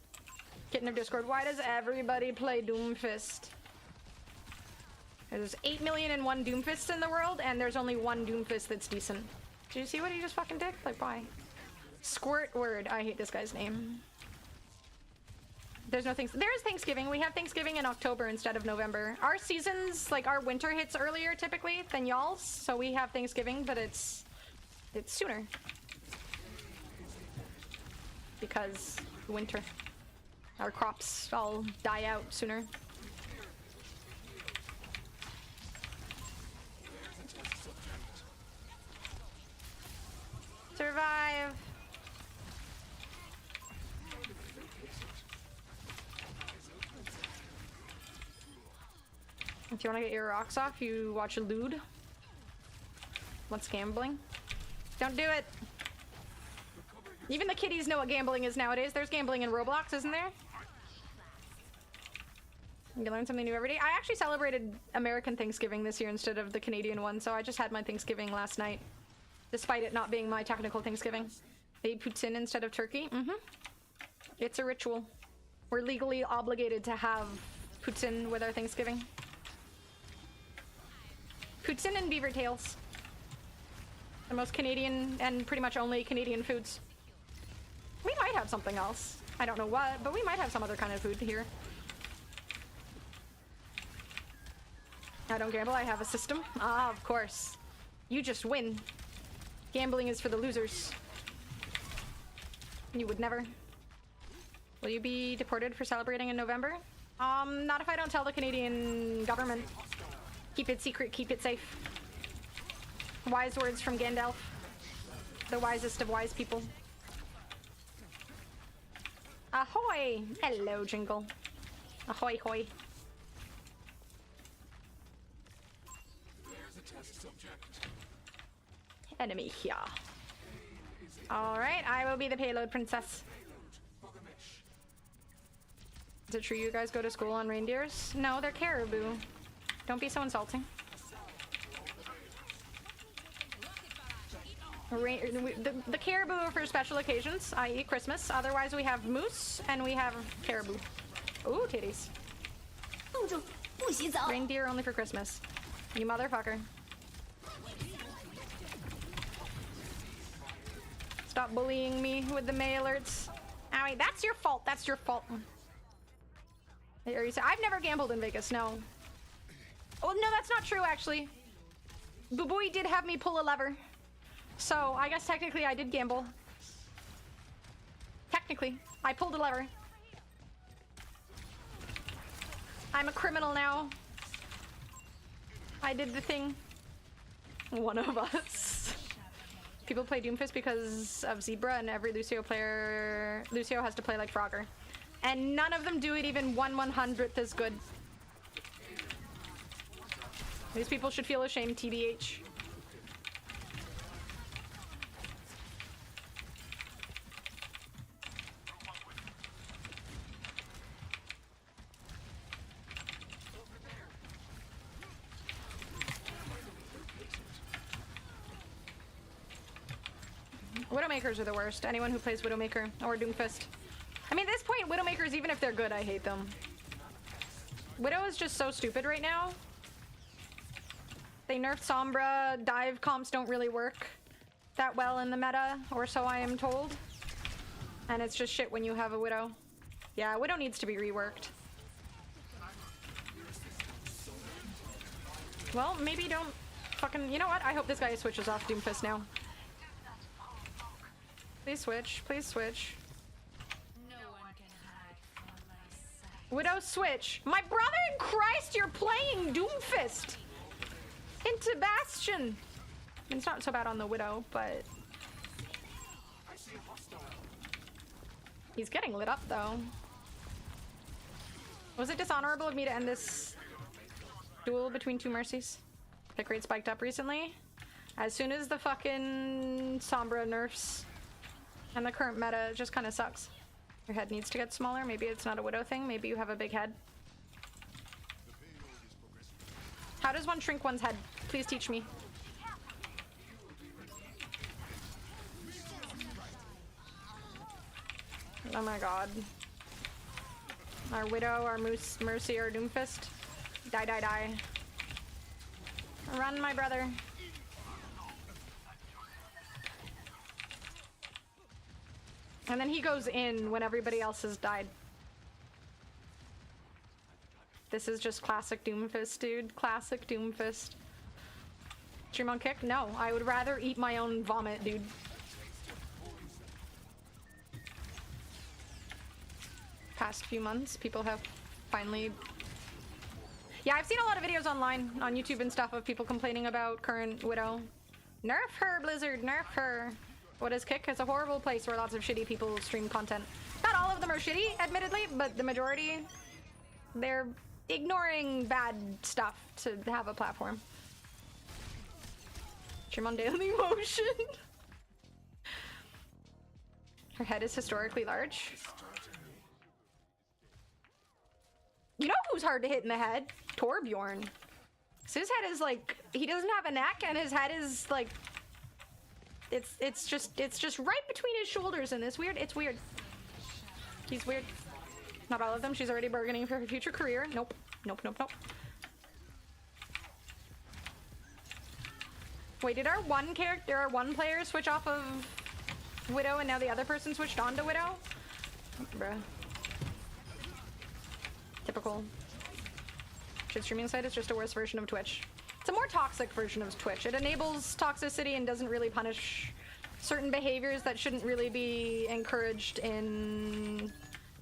Kitten of Discord, why does everybody play Doomfist? There's 8,000,001 Doomfists in the world, and there's only one Doomfist that's decent. Did you see what he just fucking did? Like, why? Squirtword. I hate this guy's name. There's no things. There is Thanksgiving. We have Thanksgiving in October instead of November. Our seasons, like, our winter hits earlier typically than y'all's, so we have Thanksgiving, but it's sooner. Because winter. Our crops all die out sooner. If you want to get your rocks off, you watch a lewd. What's gambling? Don't do it! Even the kiddies know what gambling is nowadays. There's gambling in Roblox, isn't there? You can learn something new every day. I actually celebrated American Thanksgiving this year instead of the Canadian one, so I just had my Thanksgiving last night. Despite it not being my technical Thanksgiving. They eat poutine instead of turkey. It's a ritual. We're legally obligated to have poutine with our Thanksgiving. Poutine and beaver tails. The most Canadian and pretty much only Canadian foods. We might have something else. I don't know what, but we might have some other kind of food here. I don't gamble, I have a system. Ah, of course. You just win. Gambling is for the losers. You would never. Will you be deported for celebrating in November? Not if I don't tell the Canadian government. Keep it secret, keep it safe. Wise words from Gandalf. The wisest of wise people. Ahoy! Hello, Jingle. Ahoy, hoy. There's a test subject. Enemy here. Alright, I will be the payload princess. Is it true you guys go to school on reindeers? No, they're caribou. Don't be so insulting. The caribou are for special occasions, i.e. Christmas. Otherwise we have moose and we have caribou. Ooh, titties. Reindeer only for Christmas. You motherfucker. Stop bullying me with the May alerts. Owie, that's your fault. That's your fault. I've never gambled in Vegas, no. Oh, no, that's not true, actually. Boo-Booey did have me pull a lever. So, I guess technically I did gamble. Technically. I pulled a lever. I'm a criminal now. I did the thing. One of us. People play Doomfist because of Zebra, and every Lucio has to play like Frogger. And none of them do it even 1/100th as good. These people should feel ashamed, TBH. Widowmakers are the worst. Anyone who plays Widowmaker or Doomfist. I mean, at this point, Widowmakers, even if they're good, I hate them. Widow is just so stupid right now. They nerfed Sombra. Dive comps don't really work that well in the meta, or so I am told. And it's just shit when you have a Widow. Yeah, Widow needs to be reworked. Well, maybe don't fucking... You know what? I hope this guy switches off Doomfist now. Please switch. Please switch. No one can hide from my sight. Widow switch. My brother in Christ, you're playing Doomfist! Into Bastion! I mean, it's not so bad on the Widow, but... He's getting lit up, though. Was it dishonorable of me to end this duel between two Mercies? Pick rate spiked up recently. As soon as the fucking Sombra nerfs and the current meta, it just kind of sucks. Your head needs to get smaller. Maybe it's not a Widow thing. Maybe you have a big head. How does one shrink one's head? Please teach me. Oh my god. Our Widow, our Mercy, our Doomfist. Die, die, die. Run, my brother. And then he goes in when everybody else has died. This is just classic Doomfist, dude. Classic Doomfist. Stream on kick? No, I would rather eat my own vomit, dude. Past few months, people have finally... Yeah, I've seen a lot of videos online, on YouTube and stuff, of people complaining about current Widow. Nerf her, Blizzard, nerf her. What is Kick? It's a horrible place where lots of shitty people stream content. Not all of them are shitty, admittedly, but the majority, they're ignoring bad stuff to have a platform. Stream on daily motion. Her head is historically large. You know who's hard to hit in the head? Torbjorn. So his head is like, he doesn't have a neck, and his head is like, it's just right between his shoulders, and it's weird. He's weird. Not all of them. She's already bargaining for her future career. Nope. Nope. Wait, did our one player switch off of Widow, and now the other person switched on to Widow? Bruh. Typical. Shit streaming site is just a worse version of Twitch. It's a more toxic version of Twitch. It enables toxicity and doesn't really punish certain behaviors that shouldn't really be encouraged in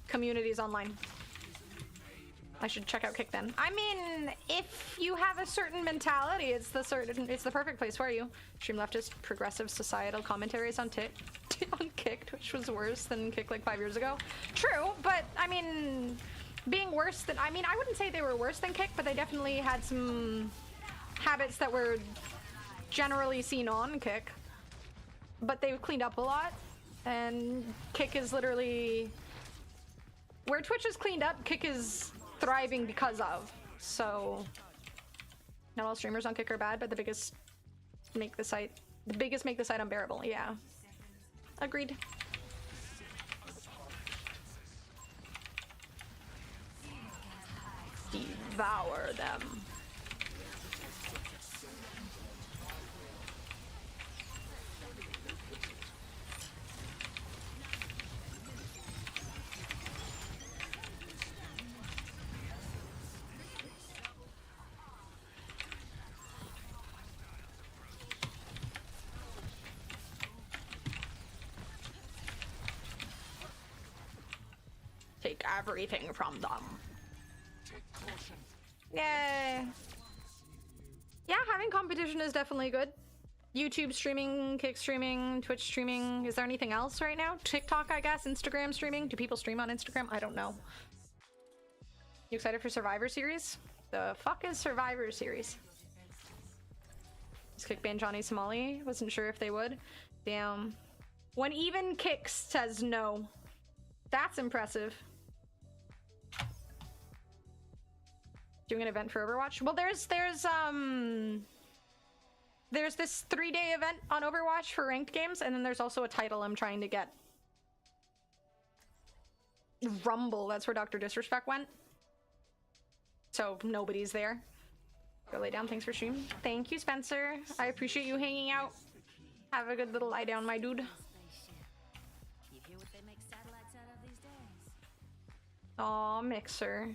communities online. I should check out KITTEN. I mean, if you have a certain mentality, it's the perfect place for you. Stream leftist progressive societal commentaries on on Kick, which was worse than Kick like 5 years ago. True, but I mean, being worse than, I mean, I wouldn't say they were worse than Kick, but they definitely had some habits that were generally seen on Kick. But they've cleaned up a lot, and Kick is literally where Twitch is cleaned up, Kick is thriving because of. So not all streamers on Kick are bad, but the biggest make the site unbearable. Yeah, agreed. Devour them. Take everything from them. Yay. Yeah, having competition is definitely good. YouTube streaming, Kick streaming, Twitch streaming. Is there anything else right now? TikTok, I guess. Instagram streaming. Do people stream on Instagram? I don't know. You excited for Survivor Series? The fuck is Survivor Series? Is Kick ban Johnny Somali? Wasn't sure if they would. Damn. When even Kick says no. That's impressive. Doing an event for Overwatch? Well, there's this 3-day event on Overwatch for ranked games, and then there's also a title I'm trying to get. Rumble, that's where Dr. Disrespect went. So nobody's there. Go lay down, thanks for stream. Thank you, Spencer. I appreciate you hanging out. Have a good little lie down, my dude. Aw, Mixer.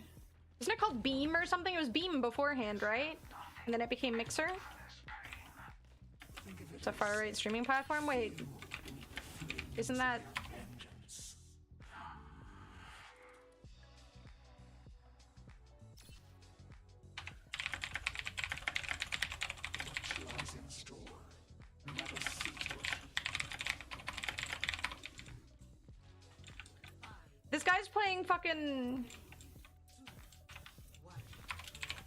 Isn't it called Beam or something? It was Beam beforehand, right? And then it became Mixer? It's a far-right streaming platform? Wait. Isn't that... This guy's playing fucking...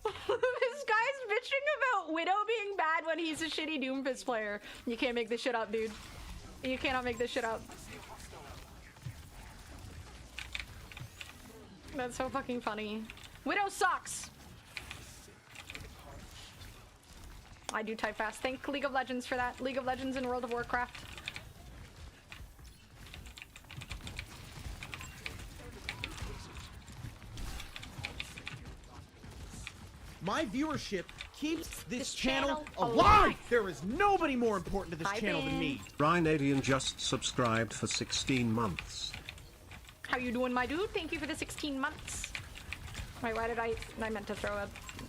This guy's bitching about Widow being bad when he's a shitty Doomfist player. You can't make this shit up, dude. You cannot make this shit up. That's so fucking funny. Widow sucks! I do type fast. Thank League of Legends for that. League of Legends and World of Warcraft. My viewership keeps this channel alive! There is nobody more important to this channel than me. Rhinadian just subscribed for 16 months. How you doing, my dude? Thank you for the 16 months. Wait, why did I meant to throw a...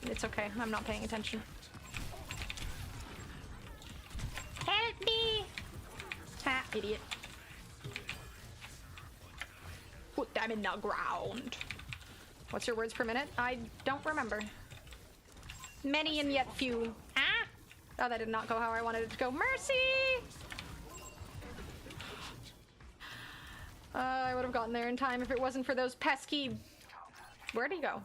It's okay, I'm not paying attention. Help me! Ha, idiot. Put them in the ground. What's your words per minute? I don't remember. Many and yet few. Ah! Oh, that did not go how I wanted it to go. Mercy! I would have gotten there in time if it wasn't for those pesky... Where'd he go?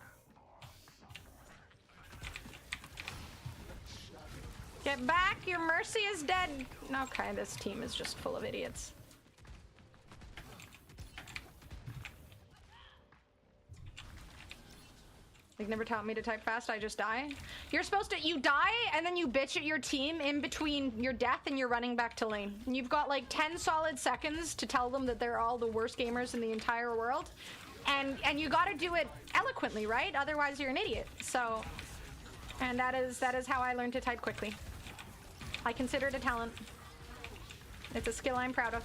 Get back! Your Mercy is dead! Okay, this team is just full of idiots. Like, never taught me to type fast, I just die. You're supposed to- you die, and then you bitch at your team in between your death and you're running back to lane. And you've got like 10 solid seconds to tell them that they're all the worst gamers in the entire world. And you gotta do it eloquently, right? Otherwise you're an idiot. So, and that is how I learned to type quickly. I consider it a talent. It's a skill I'm proud of.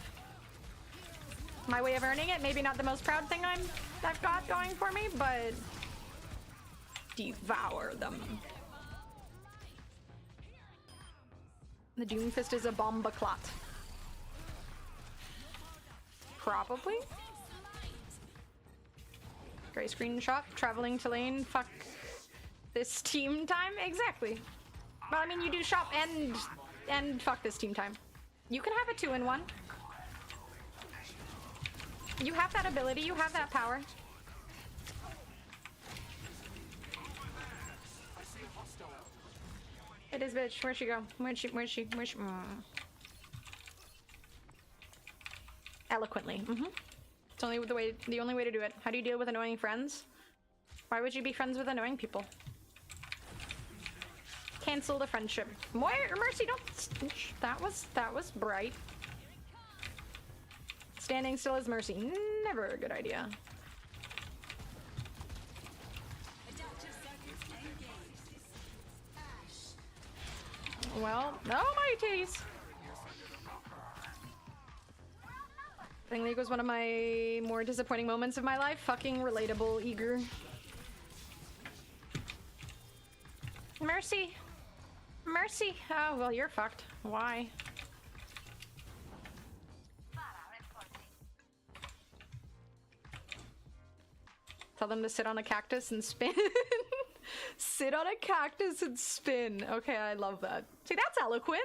My way of earning it, maybe not the most proud thing I've got going for me, but devour them. The Doomfist is a bomba clot. Probably. Gray screenshot, traveling to lane, fuck this team time. Exactly. Well, I mean, you do shop and fuck this team time. You can have a 2-in-1. You have that ability, you have that power. It is bitch. Where'd she go? Where'd she? Eloquently. It's only the only way to do it. How do you deal with annoying friends? Why would you be friends with annoying people? Cancel the friendship. Mercy, don't. That was bright. Standing still is Mercy. Never a good idea. Well, no, my titties. Thing League was one of my more disappointing moments of my life. Fucking relatable, eager. Mercy. Mercy. Oh, well, you're fucked. Why? Tell them to sit on a cactus and spin. Sit on a cactus and spin. Okay, I love that. See, that's eloquent.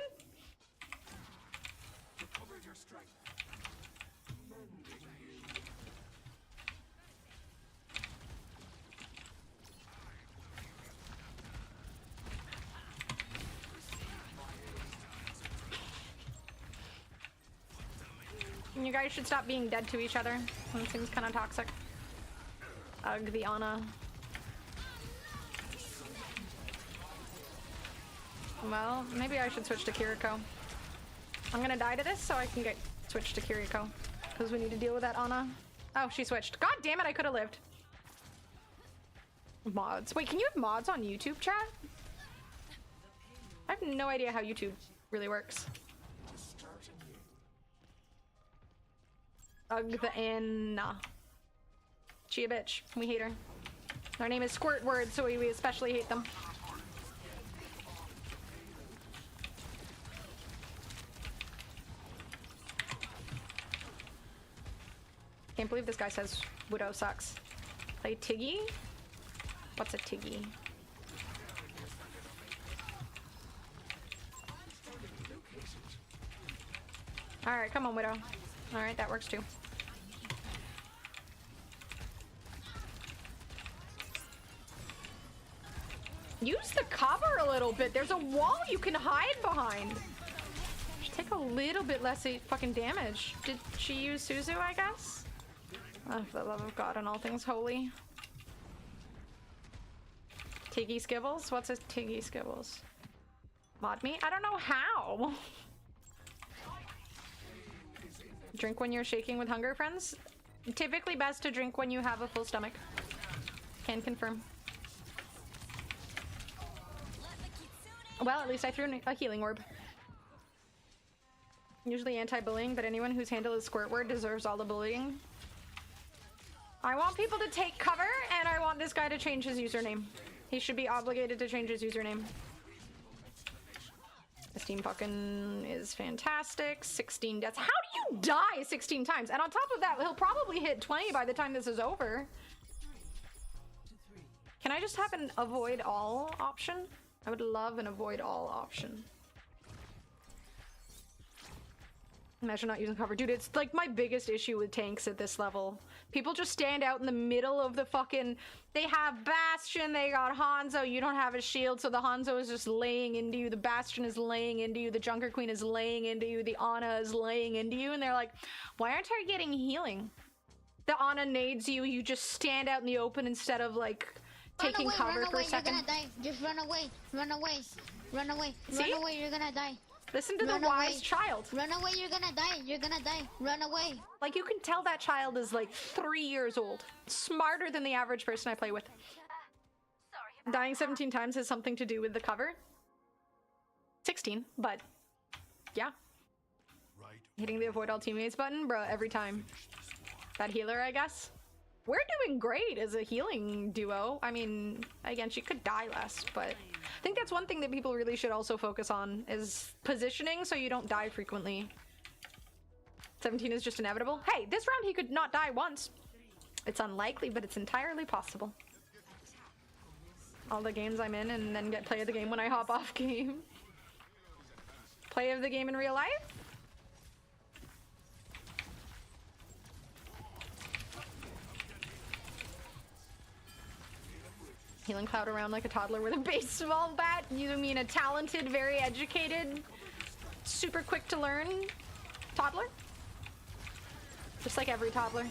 You guys should stop being dead to each other. It seems kind of toxic. Ugh, the Ana. Well, maybe I should switch to Kiriko. I'm gonna die to this so I can get switched to Kiriko. Because we need to deal with that Ana. Oh, she switched. God damn it, I could have lived. Mods. Wait, can you have mods on YouTube, chat? I have no idea how YouTube really works. Ugh, the Anna. She a bitch. We hate her. Their name is Squirtword, so we especially hate them. Can't believe this guy says Widow sucks. Play Tiggy? What's a Tiggy? Alright, come on, Widow. Alright, that works too. Use the cover a little bit. There's a wall you can hide behind. Should take a little bit less fucking damage. Did she use Suzu, I guess? Oh, for the love of God and all things holy. Tiggy Skibbles? What's a Tiggy Skibbles? Mod me? I don't know how. Drink when you're shaking with hunger, friends? Typically best to drink when you have a full stomach. Can confirm. Well, at least I threw a healing orb. Usually anti-bullying, but anyone whose handle is Squirtword deserves all the bullying. I want people to take cover, and I want this guy to change his username. He should be obligated to change his username. This team fucking is fantastic. 16 deaths. How do you die 16 times? And on top of that, he'll probably hit 20 by the time this is over. Can I just have an avoid all option? I would love an avoid all option. Imagine not using cover. Dude, it's like my biggest issue with tanks at this level. People just stand out in the middle of the fucking... They have Bastion, they got Hanzo, you don't have a shield, so the Hanzo is just laying into you, the Bastion is laying into you, the Junker Queen is laying into you, the Ana is laying into you, and they're like, why aren't I getting healing? The Ana nades you, you just stand out in the open instead of, like, taking cover for a second. You're gonna die. Just run away. Run away. Run away. See? Run away, you're gonna die. Listen to Run the wise away. child. Run away, you're gonna die. You're gonna die. Run away. Like, you can tell that child is like 3 years old. Smarter than the average person I play with. Dying 17 times has something to do with the cover. 16, but yeah. Hitting the avoid all teammates button, bro, every time. That healer, I guess. We're doing great as a healing duo. I mean, again, she could die less, but I think that's one thing that people really should also focus on is positioning so you don't die frequently. 17 is just inevitable. Hey, this round he could not die once. It's unlikely, but it's entirely possible. All the games I'm in and then get play of the game when I hop off game. Play of the game in real life? Healing cloud around like a toddler with a baseball bat? You mean a talented, very educated, super quick to learn toddler? Just like every toddler.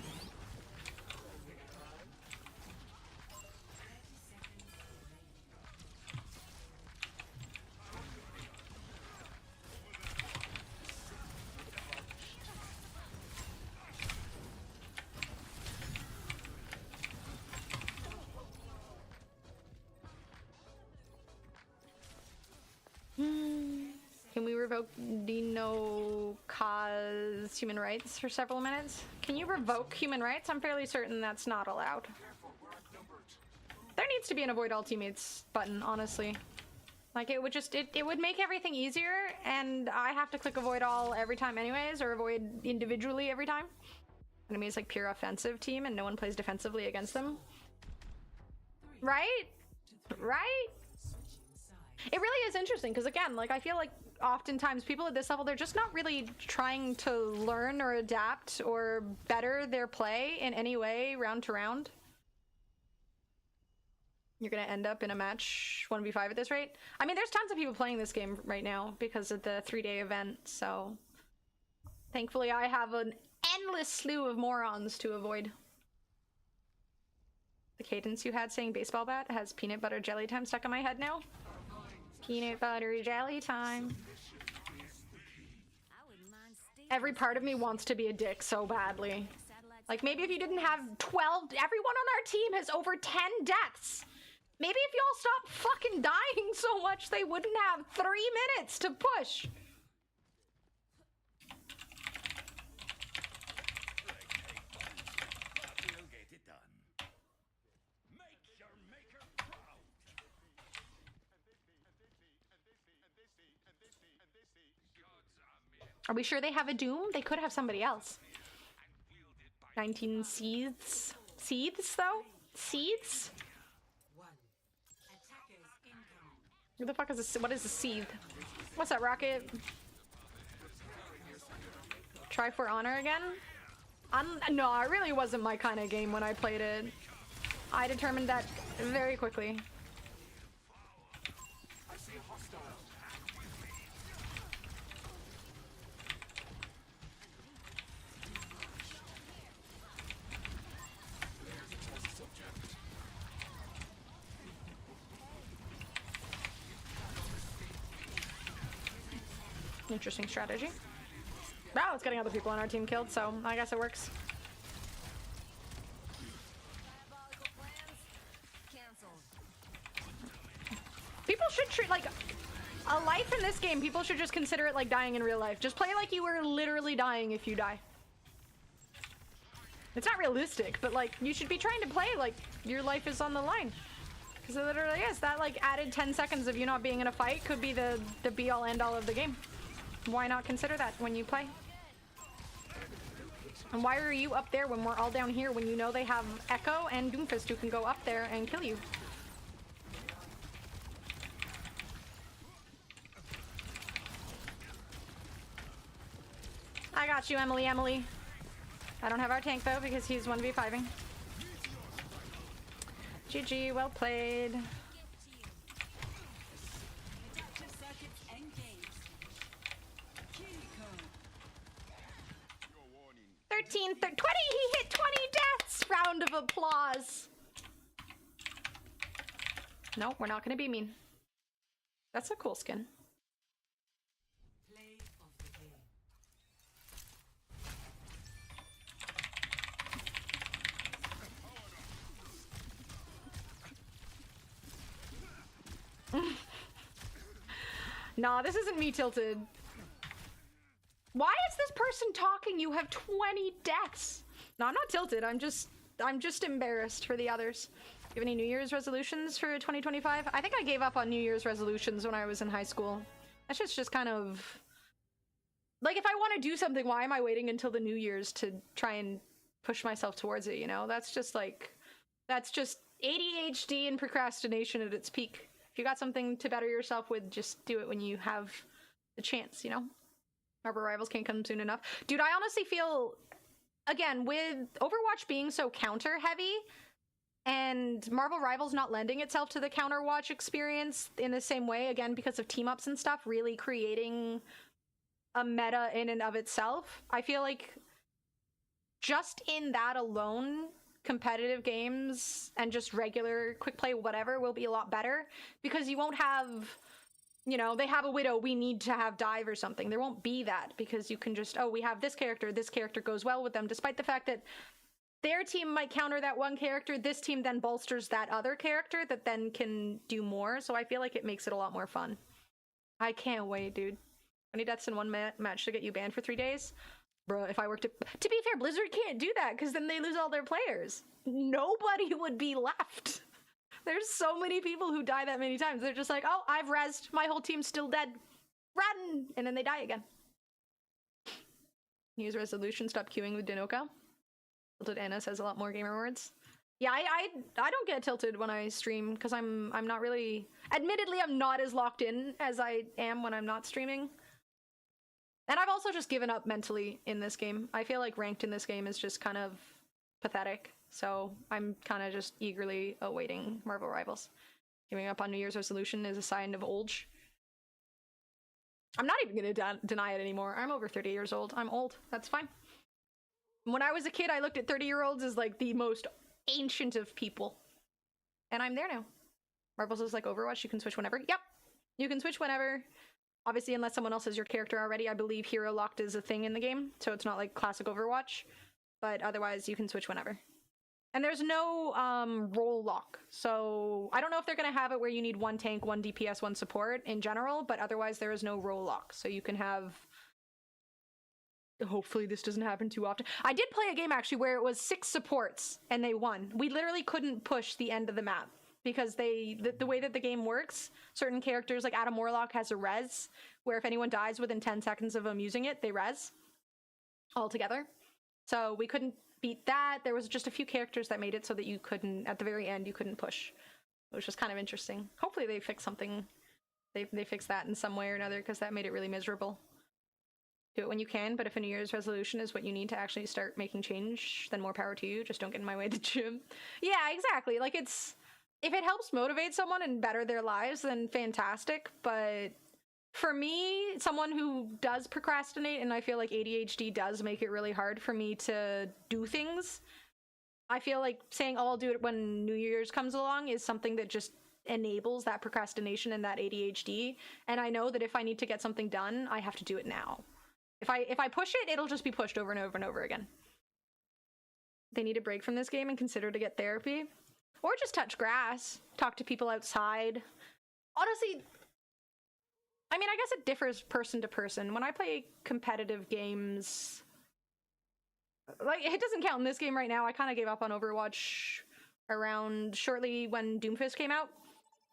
Can we revoke Dino Cause human rights for several minutes? Can you revoke human rights? I'm fairly certain that's not allowed. There needs to be an avoid all teammates button, honestly. Like, it would just, it would make everything easier, and I have to click avoid all every time anyways, or avoid individually every time. Enemy is like pure offensive team and no one plays defensively against them. Right? Right? It really is interesting because, again, like, I feel like oftentimes people at this level, they're just not really trying to learn or adapt or better their play in any way round to round. You're gonna end up in a match 1v5 at this rate. I mean, there's tons of people playing this game right now because of the 3-day event, so thankfully I have an endless slew of morons to avoid. The cadence you had saying baseball bat has peanut butter jelly time stuck in my head now. Peanut butter jelly time. Every part of me wants to be a dick so badly. Like, maybe if you didn't have 12, everyone on our team has over 10 deaths. Maybe if y'all stopped fucking dying so much, they wouldn't have 3 minutes to push. Are we sure they have a Doom? They could have somebody else. 19 seeds. Seeds, though? Seeds? Who the fuck is a... What is a seed? What's that, Rocket? Try for honor again? No, it really wasn't my kind of game when I played it. I determined that very quickly. Interesting strategy. Wow, it's getting other people on our team killed, so I guess it works. People should treat, like, a life in this game, people should just consider it like dying in real life. Just play like you were literally dying if you die. It's not realistic, but, like, you should be trying to play like your life is on the line. Because it literally is. That, like, added 10 seconds of you not being in a fight could be the be-all, end-all of the game. Why not consider that when you play? And why are you up there when we're all down here when you know they have Echo and Doomfist who can go up there and kill you? I got you, Emily. I don't have our tank though because he's 1v5ing. GG, well played. 13, 20, he hit 20 deaths! Round of applause. No, we're not gonna be mean. That's a cool skin. Nah, this isn't me tilted. Why is this person talking? You have 20 deaths. No, I'm not tilted. I'm just embarrassed for the others. Do you have any New Year's resolutions for 2025? I think I gave up on New Year's resolutions when I was in high school. That's just kind of like, if I want to do something, why am I waiting until the New Year's to try and push myself towards it, you know? That's just ADHD and procrastination at its peak. If you got something to better yourself with, just do it when you have the chance, you know? Marvel Rivals can't come soon enough. Dude, I honestly feel, again, with Overwatch being so counter-heavy, and Marvel Rivals not lending itself to the counter-watch experience in the same way, again, because of team-ups and stuff, really creating a meta in and of itself, I feel like just in that alone, competitive games and just regular quick play whatever will be a lot better, because you won't have, you know, they have a Widow, we need to have dive or something. There won't be that, because you can just, oh, we have this character goes well with them, despite the fact that their team might counter that one character, this team then bolsters that other character that then can do more, so I feel like it makes it a lot more fun. I can't wait, dude. 20 deaths in one match to get you banned for 3 days? Bro, if I worked at... To be fair, Blizzard can't do that, because then they lose all their players. Nobody would be left. There's so many people who die that many times. They're just like, oh, I've rezzed. My whole team's still dead. Run! And then they die again. Use resolution, stop queuing with Dinoka. Tilted Anna says a lot more gamer words. Yeah, I don't get tilted when I stream, because I'm not really... Admittedly, I'm not as locked in as I am when I'm not streaming. And I've also just given up mentally in this game. I feel like ranked in this game is just kind of pathetic. So I'm kind of just eagerly awaiting Marvel Rivals. Giving up on New Year's resolution is a sign of age. I'm not even going to deny it anymore. I'm over 30 years old. I'm old. That's fine. When I was a kid, I looked at 30-year-olds as like the most ancient of people. And I'm there now. Marvels is like Overwatch. You can switch whenever. Yep. You can switch whenever. Obviously, unless someone else has your character already, I believe hero locked is a thing in the game, so it's not like classic Overwatch, but otherwise you can switch whenever. And there's no role lock, so I don't know if they're going to have it where you need one tank, one DPS, one support in general, but otherwise there is no role lock, so you can have... Hopefully this doesn't happen too often. I did play a game actually where it was 6 supports and they won. We literally couldn't push the end of the map. Because the way that the game works, certain characters, like Adam Warlock has a res, where if anyone dies within 10 seconds of them using it, they res altogether. So we couldn't beat that. There was just a few characters that made it so that you couldn't, at the very end, you couldn't push. It was just kind of interesting. Hopefully they fix something. They fix that in some way or another, because that made it really miserable. Do it when you can, but if a New Year's resolution is what you need to actually start making change, then more power to you. Just don't get in my way at the gym. Yeah, exactly. Like, it's... If it helps motivate someone and better their lives, then fantastic. But for me, someone who does procrastinate, and I feel like ADHD does make it really hard for me to do things, I feel like saying, oh, I'll do it when New Year's comes along is something that just enables that procrastination and that ADHD. And I know that if I need to get something done, I have to do it now. If I push it, it'll just be pushed over and over and over again. They need a break from this game and consider to get therapy. Or just touch grass, talk to people outside. Honestly, I mean, I guess it differs person to person. When I play competitive games, like, it doesn't count in this game right now. I kind of gave up on Overwatch around shortly when Doomfist came out.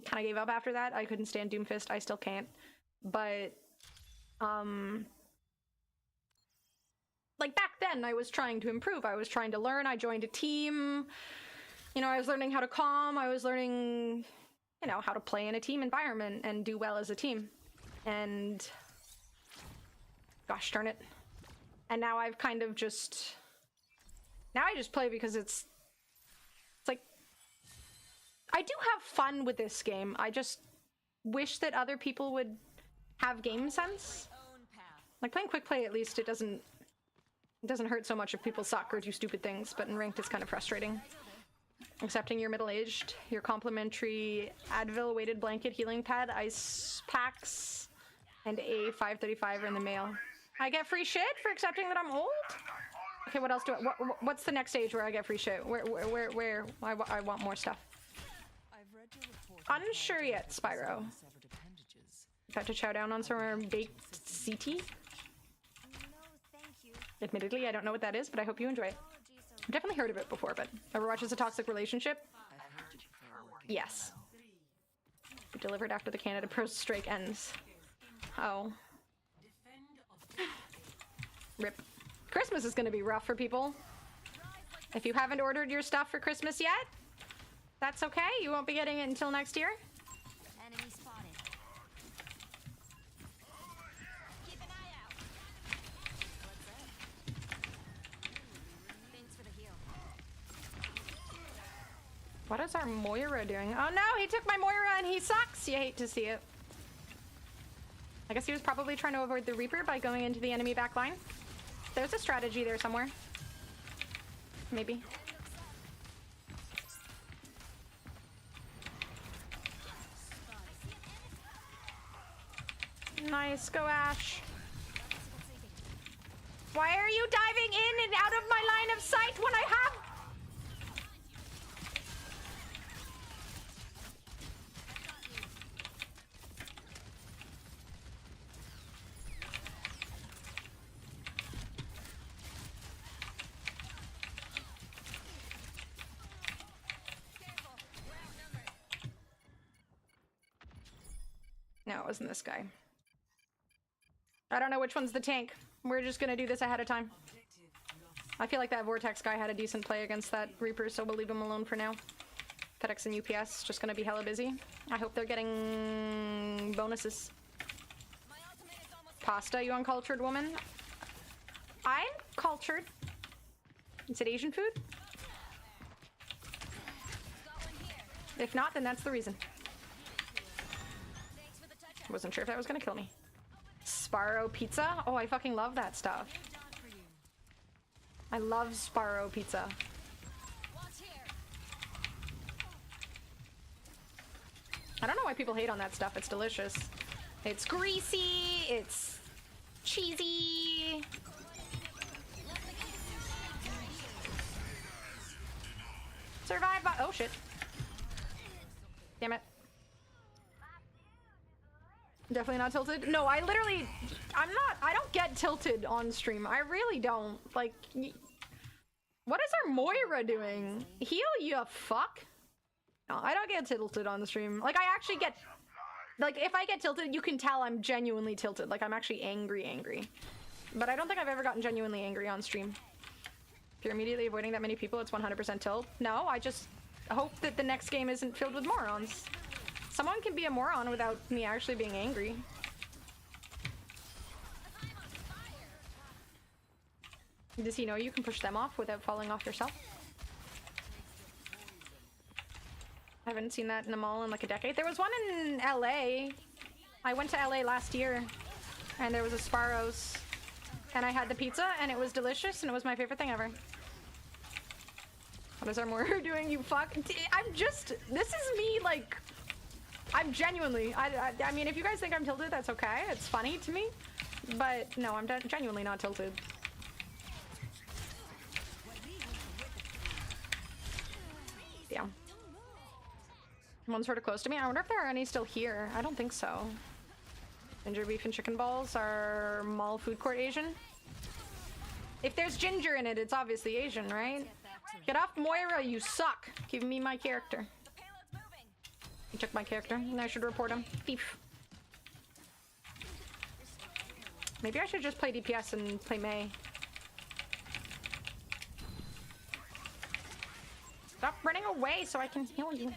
Kind of gave up after that. I couldn't stand Doomfist. I still can't. But, like, back then, I was trying to improve. I was trying to learn. I joined a team. You know, I was learning how to calm, I was learning, you know, how to play in a team environment and do well as a team. And... gosh darn it. And now I've kind of just Now I just play because it's like I do have fun with this game. I just wish that other people would have game sense. Like playing quick play, at least it doesn't hurt so much if people suck or do stupid things, but in ranked it's kind of frustrating. Accepting you're middle-aged, your complimentary Advil weighted blanket healing pad, ice packs, and a 535 are in the mail. I get free shit for accepting that I'm old? Okay, what else do I... what's the next stage where I get free shit? Where? I want more stuff. Unsure yet, Spyro. Got to chow down on some baked CT? Admittedly, I don't know what that is, but I hope you enjoy it. I've definitely heard of it before, but Overwatch is a toxic relationship? Yes. Delivered after the Canada Pro strike ends. Oh. Rip. Christmas is gonna be rough for people. If you haven't ordered your stuff for Christmas yet, that's okay. You won't be getting it until next year. Enemy spotted. Keep an eye out. What's up? Thanks for the heal. What is our Moira doing? Oh no, he took my Moira and he sucks! You hate to see it. I guess he was probably trying to avoid the Reaper by going into the enemy backline. There's a strategy there somewhere. Maybe. Nice, go Ash. Why are you diving in and out of my line of sight when I have... No, it wasn't this guy. I don't know which one's the tank. We're just gonna do this ahead of time. I feel like that Vortex guy had a decent play against that Reaper, so we'll leave him alone for now. FedEx and UPS just gonna be hella busy. I hope they're getting bonuses. Pasta, you uncultured woman? I'm cultured. Is it Asian food? If not, then that's the reason. Wasn't sure if that was gonna kill me. Sparrow pizza? Oh, I fucking love that stuff. I love Sparrow pizza. I don't know why people hate on that stuff. It's delicious. It's greasy. It's cheesy. Survive by... Oh, shit. Damn it. Definitely not tilted. No, I literally... I don't get tilted on stream. I really don't. Like... What is our Moira doing? Heal, you fuck? No, I don't get tilted on the stream. Like, I actually get... Like, if I get tilted, you can tell I'm genuinely tilted. Like, I'm actually angry. But I don't think I've ever gotten genuinely angry on stream. If you're immediately avoiding that many people, it's 100% tilt. No, I just hope that the next game isn't filled with morons. Someone can be a moron without me actually being angry. Does he know you can push them off without falling off yourself? I haven't seen that in a mall in like a decade. There was one in LA. I went to LA last year and there was a Sparrow's and I had the pizza and it was delicious and it was my favorite thing ever. What is our Moira doing, you fuck? I'm just... This is me, like... I'm genuinely... I mean, if you guys think I'm tilted, that's okay. It's funny to me. But, no, I'm genuinely not tilted. Yeah. One's sort of close to me. I wonder if there are any still here. I don't think so. Ginger beef and chicken balls are mall food court Asian. If there's ginger in it, it's obviously Asian, right? Get off Moira, you suck. Give me my character. You took my character, and I should report him. Thief. Maybe I should just play DPS and play Mei. Stop running away so I can heal you.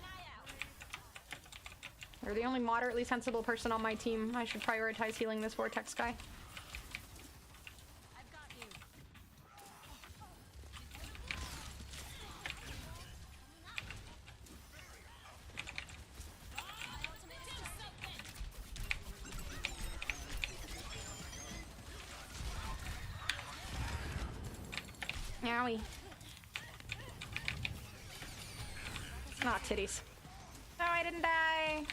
You're the only moderately sensible person on my team. I should prioritize healing this Vortex guy. Owie. Aw, titties. No, I didn't die.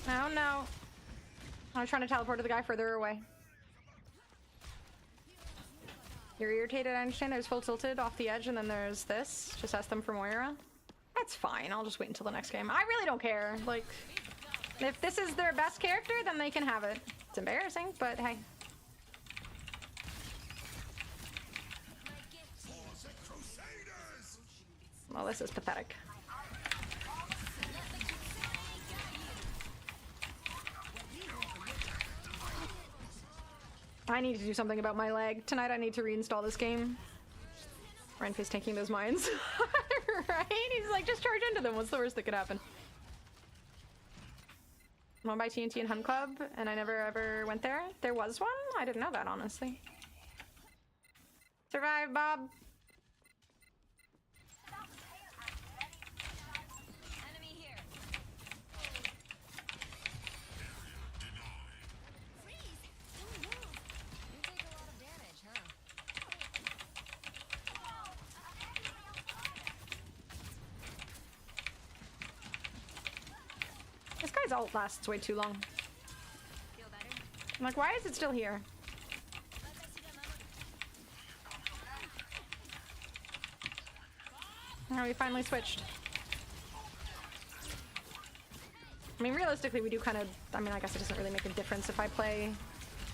Oh no. I was trying to teleport to the guy further away. You're irritated, I understand. There's full tilted off the edge, and then there's this. Just ask them for Moira. That's fine. I'll just wait until the next game. I really don't care. Like, if this is their best character, then they can have it. It's embarrassing, but hey. Well, this is pathetic. I need to do something about my lag. Tonight I need to reinstall this game. Renfi's taking those mines. Right? He's like, just charge into them. What's the worst that could happen? I want to buy TNT and Hunt Club, and I never ever went there. There was one? I didn't know that, honestly. Survive, Bob. Enemy here. Freeze! Don't move. You take a lot of damage, huh? This guy's ult lasts way too long. Feel better? I'm like, why is it still here? Oh, we finally switched. I mean, realistically, we do kind of... I mean, I guess it doesn't really make a difference if I play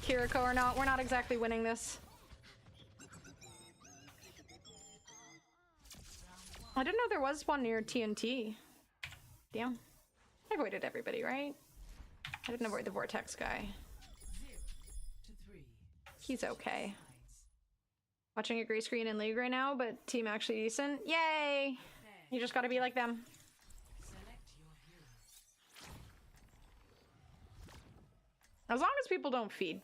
Kiriko or not. We're not exactly winning this. I didn't know there was one near TNT. Damn. I avoided everybody, right? I didn't avoid the Vortex guy. He's okay. Watching a gray screen in League right now, but team actually decent. Yay! You just gotta be like them. As long as people don't feed.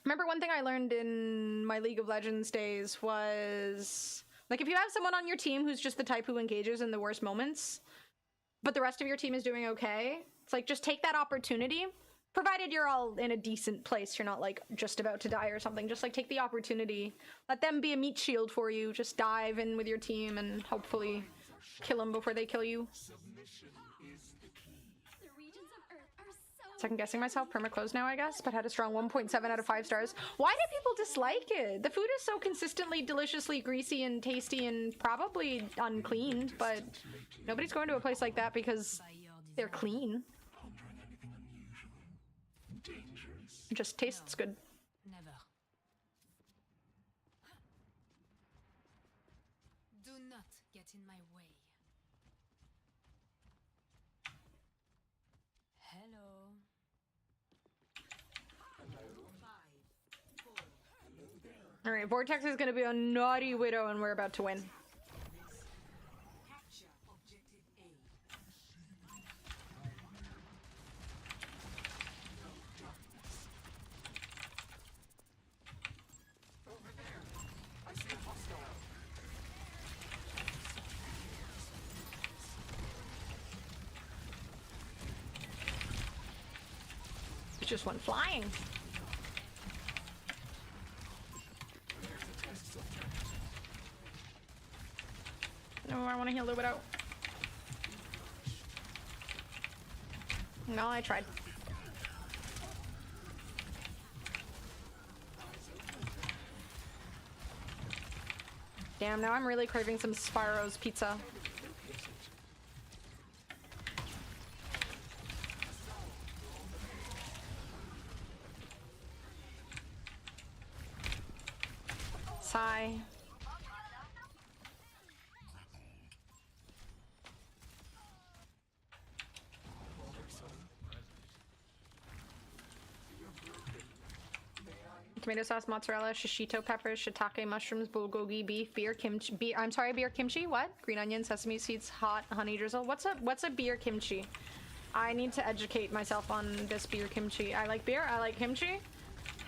Remember, one thing I learned in my League of Legends days was... like, if you have someone on your team who's just the type who engages in the worst moments, but the rest of your team is doing okay, it's like, just take that opportunity. Provided you're all in a decent place, you're not, like, just about to die or something. Just, like, take the opportunity. Let them be a meat shield for you. Just dive in with your team and hopefully kill them before they kill you. Second guessing myself, perma-closed now, I guess, but had a strong 1.7 out of 5 stars. Why do people dislike it? The food is so consistently deliciously greasy and tasty and probably uncleaned, but nobody's going to a place like that because they're clean. It just tastes good. Never. Do not get in my way. Hello. Alright, Vortex is gonna be a naughty widow and we're about to win. It just went flying. No, I want to heal the widow. No, I tried. Damn, now I'm really craving some Spyro's pizza. Sigh. Tomato sauce, mozzarella, shishito peppers, shiitake mushrooms, bulgogi, beef, beer, kimchi. I'm sorry, beer kimchi. What? Green onion, sesame seeds, hot honey drizzle. What's a beer kimchi? I need to educate myself on this beer kimchi. I like beer. I like kimchi.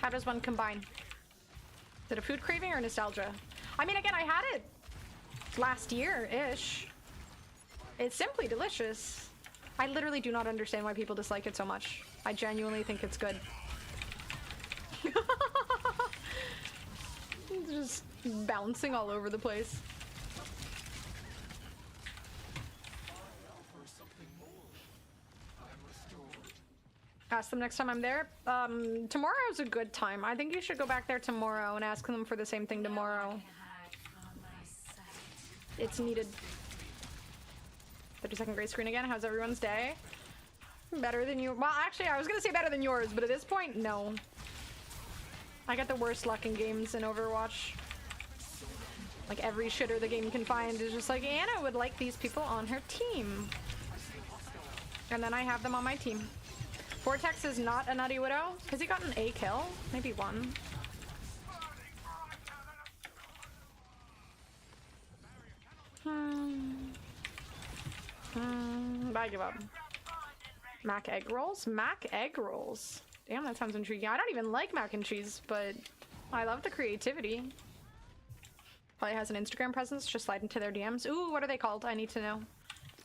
How does one combine? Is it a food craving or nostalgia? I mean, again, I had it last year-ish. It's simply delicious. I literally do not understand why people dislike it so much. I genuinely think it's good. It's just bouncing all over the place. Ask them next time I'm there. Tomorrow's a good time. I think you should go back there tomorrow and ask them for the same thing tomorrow. It's needed. 32nd grade screen again. How's everyone's day? Better than you. Well, actually, I was gonna say better than yours, but at this point, no. I got the worst luck in games in Overwatch. Like every shitter the game can find is just like, Anna would like these people on her team. And then I have them on my team. Vortex is not a Nutty Widow. Has he gotten a kill? Maybe one. I give up. Mac egg rolls? Mac egg rolls. Damn, that sounds intriguing. I don't even like mac and cheese, but I love the creativity. Probably has an Instagram presence. Just slide into their DMs. Ooh, what are they called? I need to know.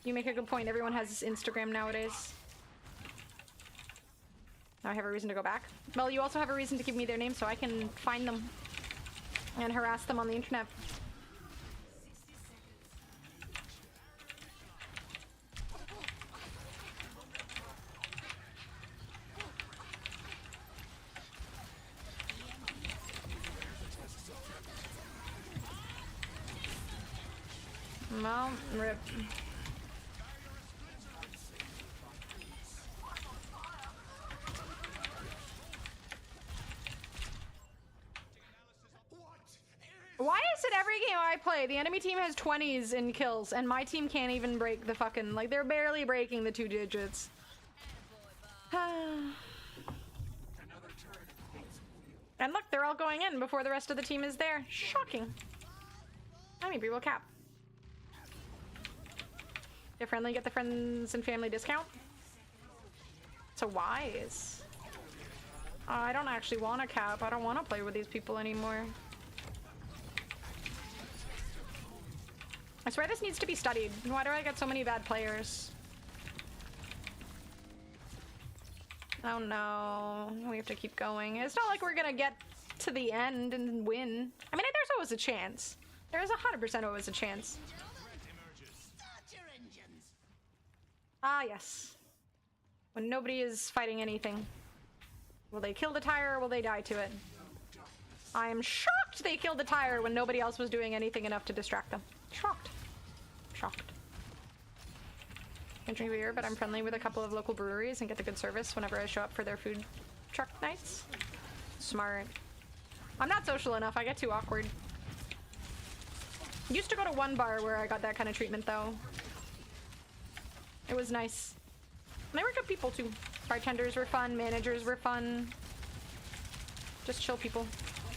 You make a good point. Everyone has Instagram nowadays. Now I have a reason to go back. Well, you also have a reason to give me their name so I can find them and harass them on the internet. Well, rip. Why is it every game I play, the enemy team has 20s in kills, and my team can't even break the fucking, like, they're barely breaking the 2 digits. And look, they're all going in before the rest of the team is there. Shocking. I mean, we will cap. Get friendly, get the friends and family discount. So wise. I don't actually want to cap. I don't want to play with these people anymore. I swear this needs to be studied. Why do I get so many bad players? Oh no, we have to keep going. It's not like we're gonna get to the end and win. I mean, there's always a chance. There is 100% always a chance. Ah, yes. When nobody is fighting anything. Will they kill the tire or will they die to it? I am shocked they killed the tire when nobody else was doing anything enough to distract them. Shocked. Shocked. I drink beer, but I'm friendly with a couple of local breweries and get the good service whenever I show up for their food truck nights. Smart. I'm not social enough. I get too awkward. Used to go to one bar where I got that kind of treatment, though. It was nice. And they were good people, too. Bartenders were fun. Managers were fun. Just chill people.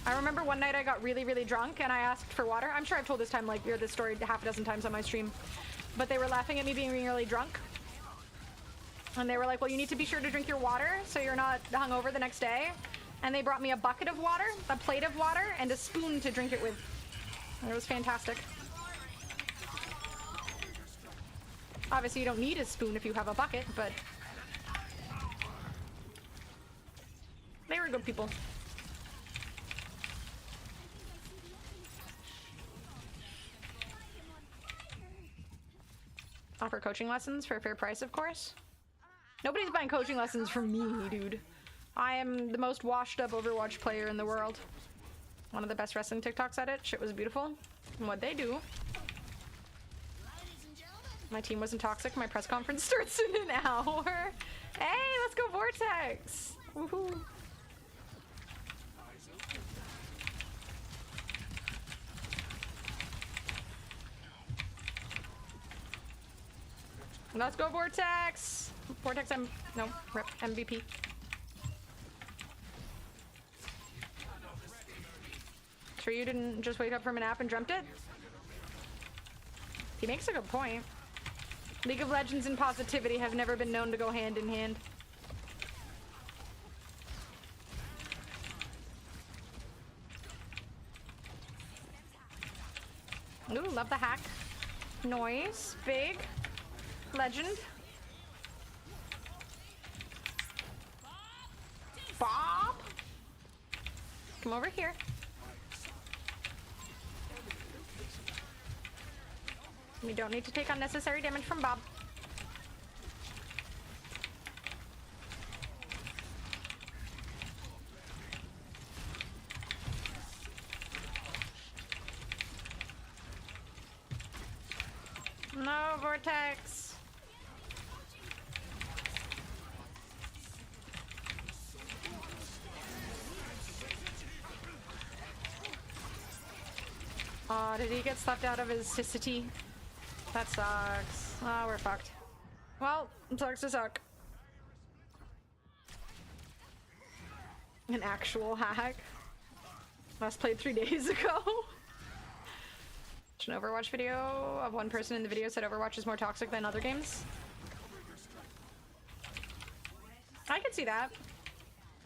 I remember one night I got really, really drunk and I asked for water. I'm sure I've told this time, like, this story half a dozen times on my stream. But they were laughing at me being really drunk. And they were like, well, you need to be sure to drink your water so you're not hungover the next day. And they brought me a bucket of water, a plate of water, and a spoon to drink it with. And it was fantastic. Obviously, you don't need a spoon if you have a bucket, but they were good people. Offer coaching lessons for a fair price, of course. Nobody's buying coaching lessons from me, dude. I am the most washed up Overwatch player in the world. One of the best wrestling TikToks at it. Shit was beautiful. And what'd they do? My team wasn't toxic. My press conference starts in an hour. Hey, let's go Vortex! Woohoo! Let's go Vortex! Vortex no, rep MVP. Sure you didn't just wake up from a nap and dreamt it? He makes a good point. League of Legends and positivity have never been known to go hand in hand. Ooh, love the hack. Noise. Big. Legend. Come over here. We don't need to take unnecessary damage from Bob. No vortex. Oh, did he get stuffed out of his city? That sucks. Oh, we're fucked. Well, it sucks to suck. An actual hack. Last played 3 days ago. An Overwatch video of one person in the video said Overwatch is more toxic than other games. I could see that.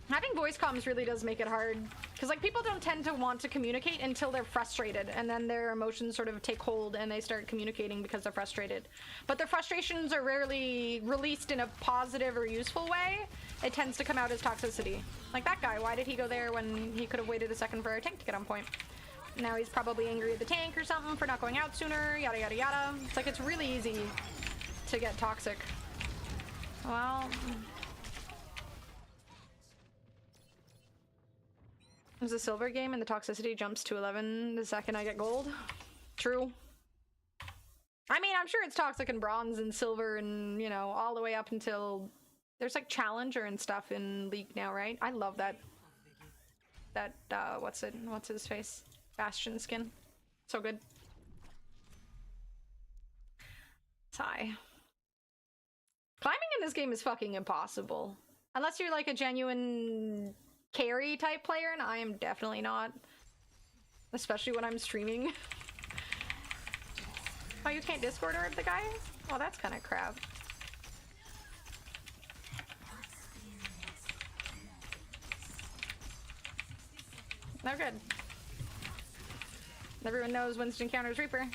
Having voice comms really does make it hard. Because, like, people don't tend to want to communicate until they're frustrated, and then their emotions sort of take hold and they start communicating because they're frustrated. But their frustrations are rarely released in a positive or useful way. It tends to come out as toxicity. Like that guy, why did he go there when he could have waited a second for our tank to get on point? Now he's probably angry at the tank or something for not going out sooner, yada yada yada. It's like, it's really easy to get toxic. Well... It's a silver game and the toxicity jumps to 11 the second I get gold. True. I mean, I'm sure it's toxic in bronze and silver and, you know, all the way up until... There's like Challenger and stuff in League now, right? I love that... what's his face? Bastion skin. So good. Sigh. Climbing in this game is fucking impossible. Unless you're like a genuine... carry type player, and I am definitely not. Especially when I'm streaming. Oh, you can't Discord orb the guy? Oh, that's kind of crap. No good. Everyone knows Winston counters Reaper.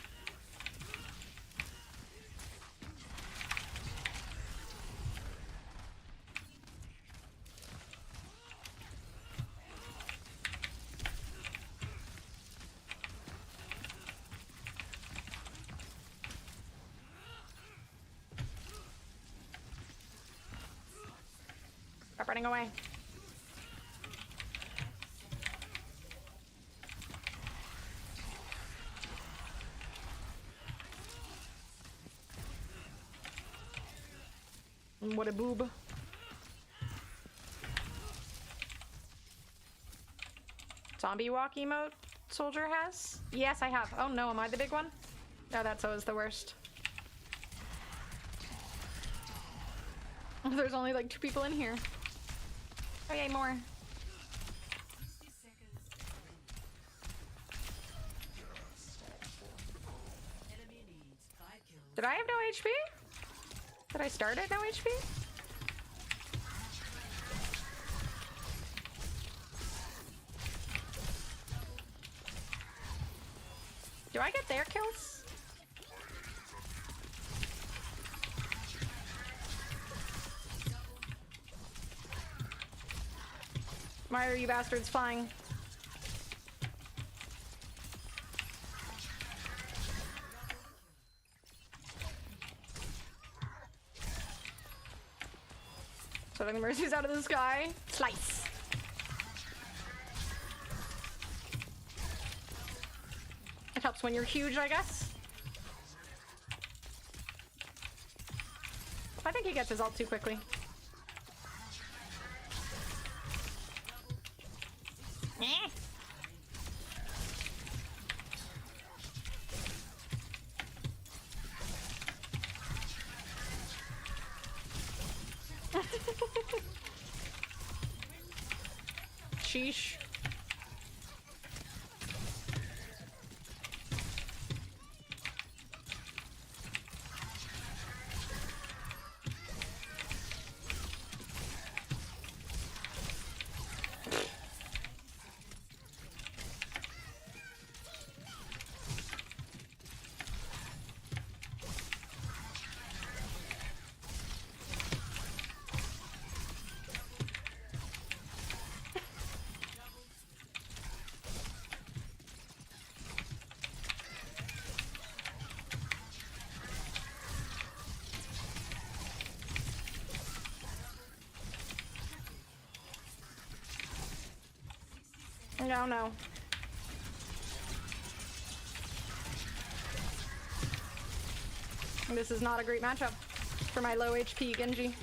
Stop running away. What a boob. Zombie walk emote soldier has? Yes, I have. Oh no, am I the big one? No, that's always the worst. There's only like 2 people in here. Oh yay, more. Did I have no HP? Did I start at no HP? Do I get their kills? Why are you bastards flying? Sending the mercies out of the sky. Slice. It helps when you're huge, I guess. I think he gets his ult too quickly. Sheesh. No, no. This is not a great matchup for my low HP Genji.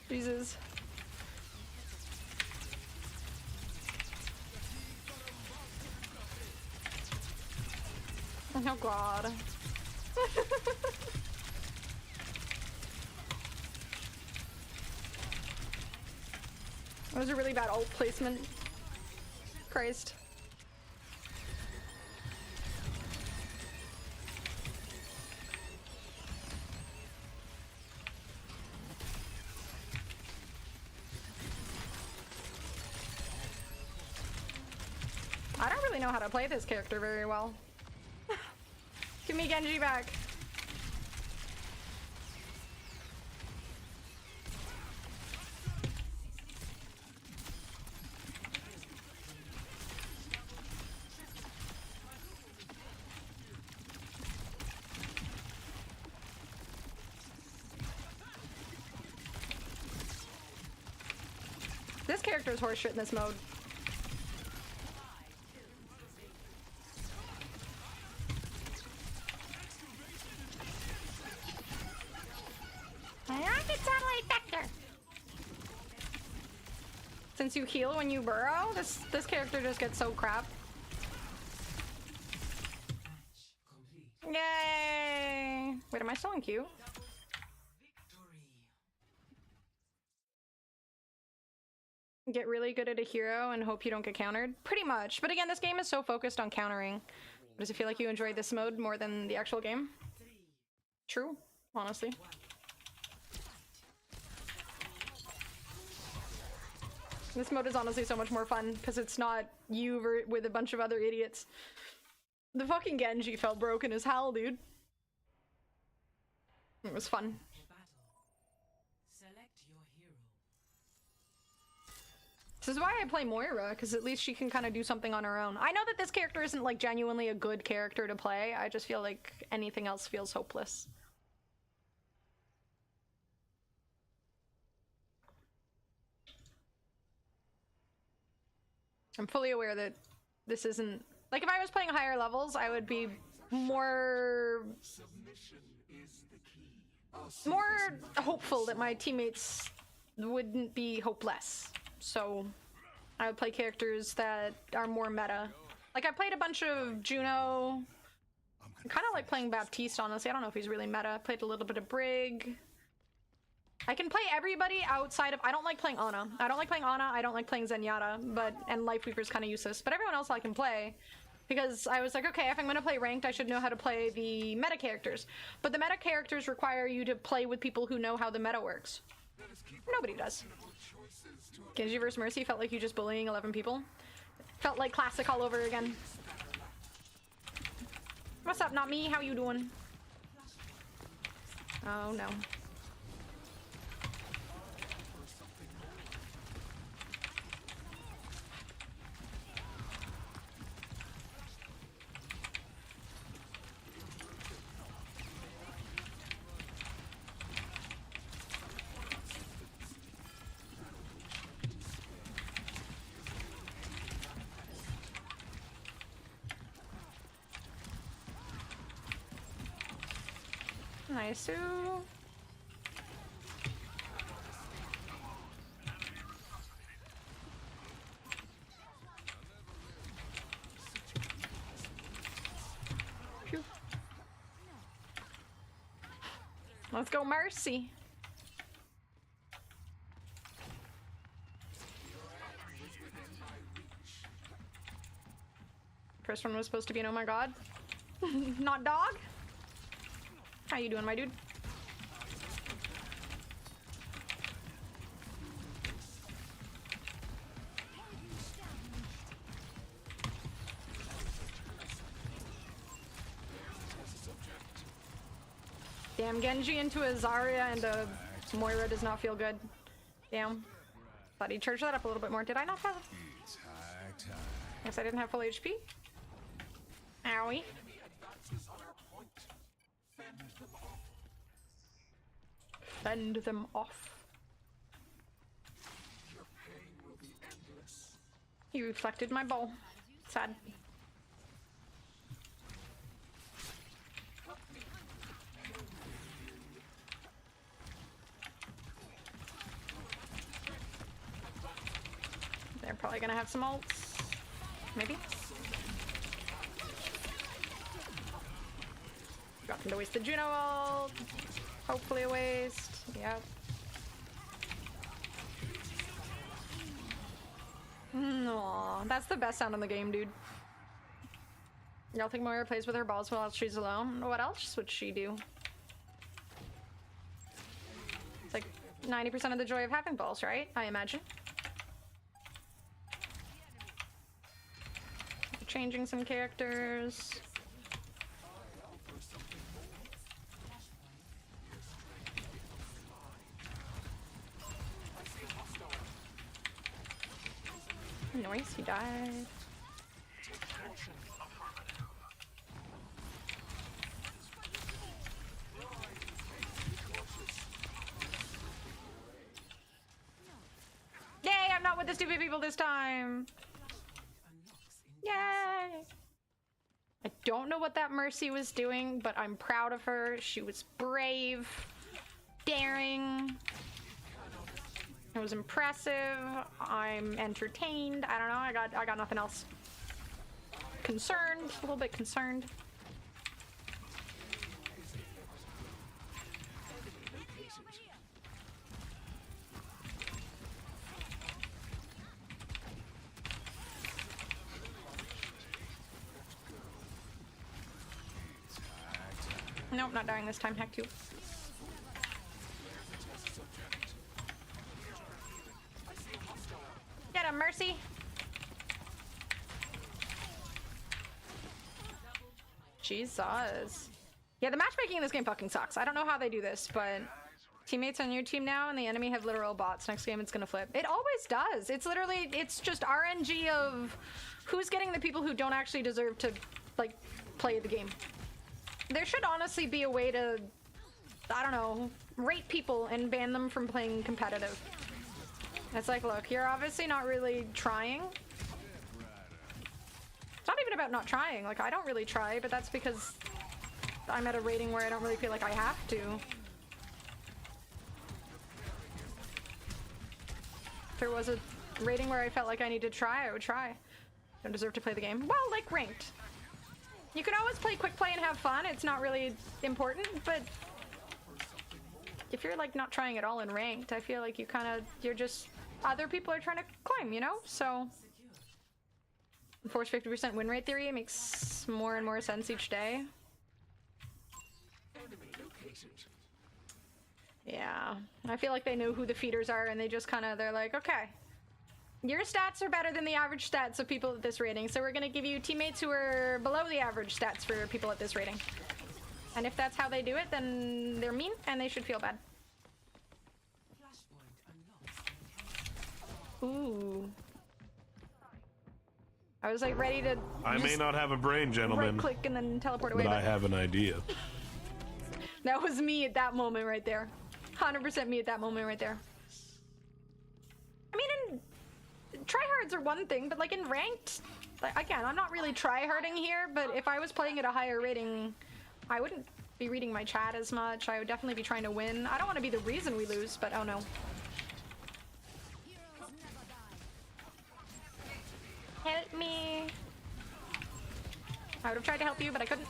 Jesus. Oh god. That was a really bad ult placement. Christ. I don't really know how to play this character very well. Give me Genji back. This character is horseshit in this mode. Since you heal when you burrow, this character just gets so crap. Yay! Wait, am I still in queue? Get really good at a hero and hope you don't get countered? Pretty much. But again, this game is so focused on countering. Does it feel like you enjoy this mode more than the actual game? True, honestly. This mode is honestly so much more fun because it's not you with a bunch of other idiots. The fucking Genji felt broken as hell, dude. It was fun. This is why I play Moira, because at least she can kind of do something on her own. I know that this character isn't like genuinely a good character to play. I just feel like anything else feels hopeless. I'm fully aware that this isn't... Like, if I was playing higher levels, I would be more hopeful that my teammates wouldn't be hopeless. So I would play characters that are more meta. Like, I played a bunch of Juno. I kind of like playing Baptiste, honestly. I don't know if he's really meta. I played a little bit of Brig. I can play everybody outside of... I don't like playing Ana. I don't like playing Ana. I don't like playing Zenyatta. And Lifeweaver's kind of useless. But everyone else I can play. Because I was like, okay, if I'm going to play ranked, I should know how to play the meta characters. But the meta characters require you to play with people who know how the meta works. Nobody does. Genji vs Mercy felt like you just bullying 11 people. Felt like classic all over again. What's up, not me? How you doing? Oh no. Nice. Let's go, Mercy. First one was supposed to be an oh my god. Not dog. How you doing, my dude? Damn, Genji into a Zarya and a Moira does not feel good. Damn. Thought he charged that up a little bit more. Did I not have... Guess I didn't have full HP. Owie. Fend them off. He reflected my bowl. Sad. They're probably gonna have some ults. Maybe. Got them to waste the Juno ult. Hopefully a waste. Yep. Aww, that's the best sound in the game, dude. Y'all think Moira plays with her balls while she's alone? What else would she do? It's like 90% of the joy of having balls, right? I imagine. Changing some characters. Nice, he died. Yay, I'm not with the stupid people this time. Yay! I don't know what that Mercy was doing, but I'm proud of her. She was brave, daring. It was impressive. I'm entertained. I don't know. I got nothing else. Concerned, a little bit concerned. Nope, not dying this time. Hack 2. Get him, Mercy. Jesus. Yeah, the matchmaking in this game fucking sucks. I don't know how they do this, but teammates on your team now and the enemy have literal bots. Next game it's gonna flip. It always does. It's literally, it's just RNG of who's getting the people who don't actually deserve to, like, play the game. There should honestly be a way to, I don't know, rate people and ban them from playing competitive. It's like, look, you're obviously not really trying. It's not even about not trying. Like, I don't really try, but that's because I'm at a rating where I don't really feel like I have to. If there was a rating where I felt like I need to try, I would try. Don't deserve to play the game. Well, like ranked. You can always play quick play and have fun. It's not really important, but if you're like not trying at all in ranked, I feel like you're just, other people are trying to climb, you know? So force 50% win rate theory makes more and more sense each day. Yeah, I feel like they know who the feeders are and they just they're like, okay, your stats are better than the average stats of people at this rating, so we're gonna give you teammates who are below the average stats for people at this rating. And if that's how they do it, then they're mean and they should feel bad. Ooh. I was like ready to I may not have a brain, gentlemen, right click and then teleport away. but I have an idea. That was me at that moment right there. 100% me at that moment right there. I mean, in tryhards are one thing, but like in ranked, like, again, I'm not really tryharding here, but if I was playing at a higher rating, I wouldn't be reading my chat as much. I would definitely be trying to win. I don't want to be the reason we lose, but oh no. Help me. I would have tried to help you, but I couldn't.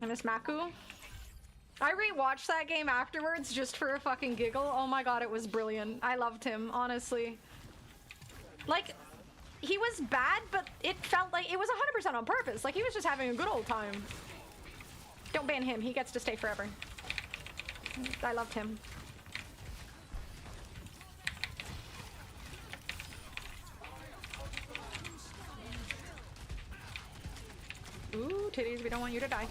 I miss Maku. I rewatched that game afterwards just for a fucking giggle. Oh my god, it was brilliant. I loved him, honestly. Like, he was bad, but it felt like it was 100% on purpose. Like, he was just having a good old time. Don't ban him. He gets to stay forever. I loved him. Ooh, titties, we don't want you to die.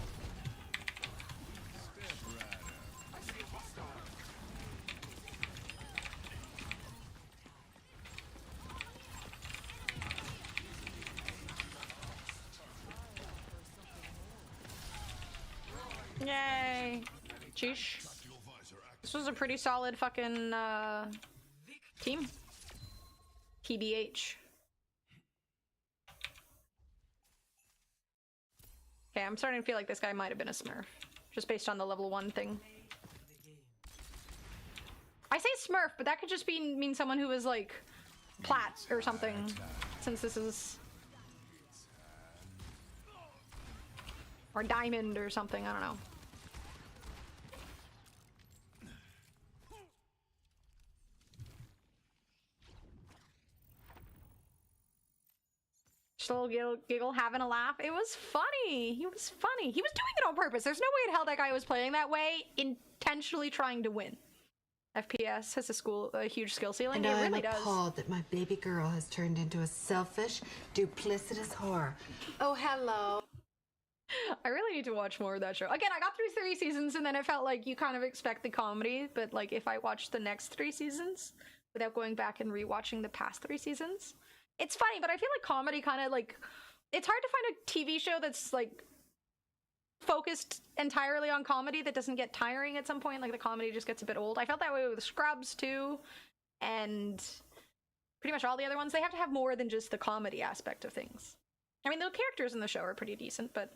Yay. Sheesh. This was a pretty solid fucking team. TBH. Okay, I'm starting to feel like this guy might have been a Smurf. Just based on the level 1 thing. I say Smurf, but that could just mean someone who was like plat or something. Since this is... Or diamond or something, I don't know. Just a little giggle, having a laugh. It was funny. He was funny. He was doing it on purpose. There's no way in hell that guy was playing that way, intentionally trying to win. FPS has a huge skill ceiling. And it I really am does. appalled that my baby girl has turned into a selfish, duplicitous whore. Oh, hello. I really need to watch more of that show. Again, I got through 3 seasons and then it felt like you kind of expect the comedy, but like if I watched the next 3 seasons without going back and rewatching the past 3 seasons, it's funny, but I feel like comedy kind of like, it's hard to find a TV show that's like focused entirely on comedy that doesn't get tiring at some point. Like the comedy just gets a bit old. I felt that way with Scrubs too, and pretty much all the other ones. They have to have more than just the comedy aspect of things. I mean, the characters in the show are pretty decent, but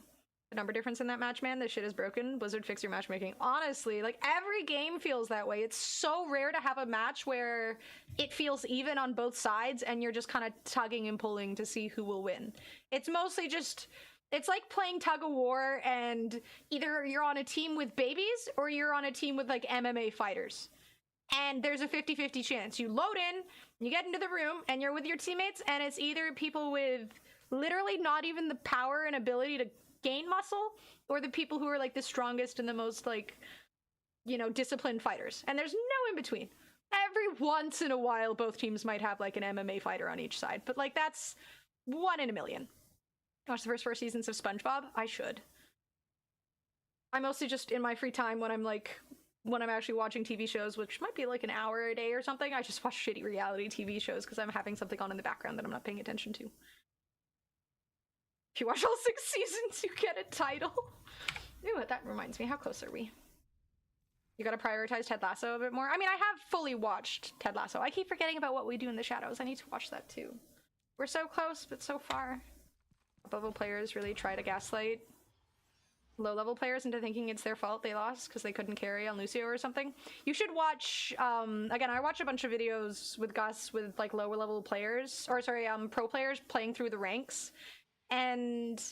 the number difference in that match, man, this shit is broken. Blizzard, fix your matchmaking. Honestly, like every game feels that way. It's so rare to have a match where it feels even on both sides and you're just kind of tugging and pulling to see who will win. It's mostly just, it's like playing tug of war and either you're on a team with babies or you're on a team with like MMA fighters. And there's a 50-50 chance. You load in, you get into the room, and you're with your teammates, and it's either people with literally not even the power and ability to gain muscle, or the people who are like the strongest and the most like, you know, disciplined fighters. And there's no in between. Every once in a while, both teams might have like an MMA fighter on each side, but like that's 1 in a million. Watch the first 4 seasons of SpongeBob? I should. I mostly just in my free time when I'm actually watching TV shows, which might be like an hour a day or something, I just watch shitty reality TV shows because I'm having something on in the background that I'm not paying attention to. If you watch all 6 seasons, you get a title. Ooh, that reminds me, how close are we? You gotta prioritize Ted Lasso a bit more. I mean, I have fully watched Ted Lasso. I keep forgetting about What We Do in the Shadows. I need to watch that too. We're so close, but so far. Top-level players really try to gaslight low-level players into thinking it's their fault they lost because they couldn't carry on Lucio or something. You should watch, again, I watch a bunch of videos with Gus with like lower-level players, or sorry, pro players playing through the ranks. And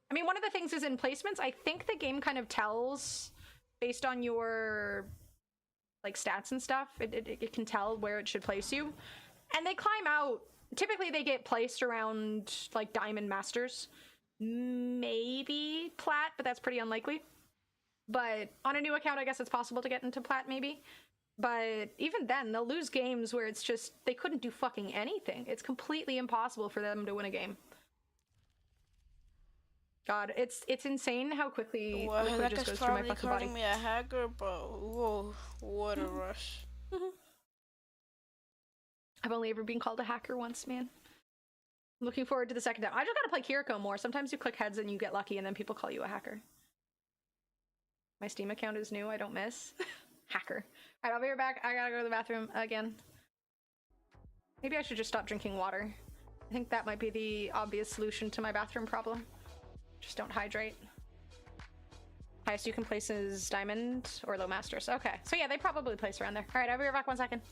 I mean, one of the things is in placements. I think the game kind of tells based on your like stats and stuff. It can tell where it should place you, and they climb out. Typically, they get placed around like Diamond Masters, maybe Plat, but that's pretty unlikely. But on a new account, I guess it's possible to get into Plat, maybe. But even then, they'll lose games where it's just they couldn't do fucking anything. It's completely impossible for them to win a game. God, it's insane how quickly liquid just goes through my fucking body. Calling me a hacker, but whoa, what a rush. I've only ever been called a hacker once, man. I'm looking forward to the second time. I just gotta play Kiriko more. Sometimes you click heads and you get lucky and then people call you a hacker. My Steam account is new, I don't miss. Hacker. Alright, I'll be right back. I gotta go to the bathroom again. Maybe I should just stop drinking water. I think that might be the obvious solution to my bathroom problem. Just don't hydrate. Highest you can place is Diamond or Low Masters. Okay, so yeah, they probably place around there. Alright, I'll be right back 1 second.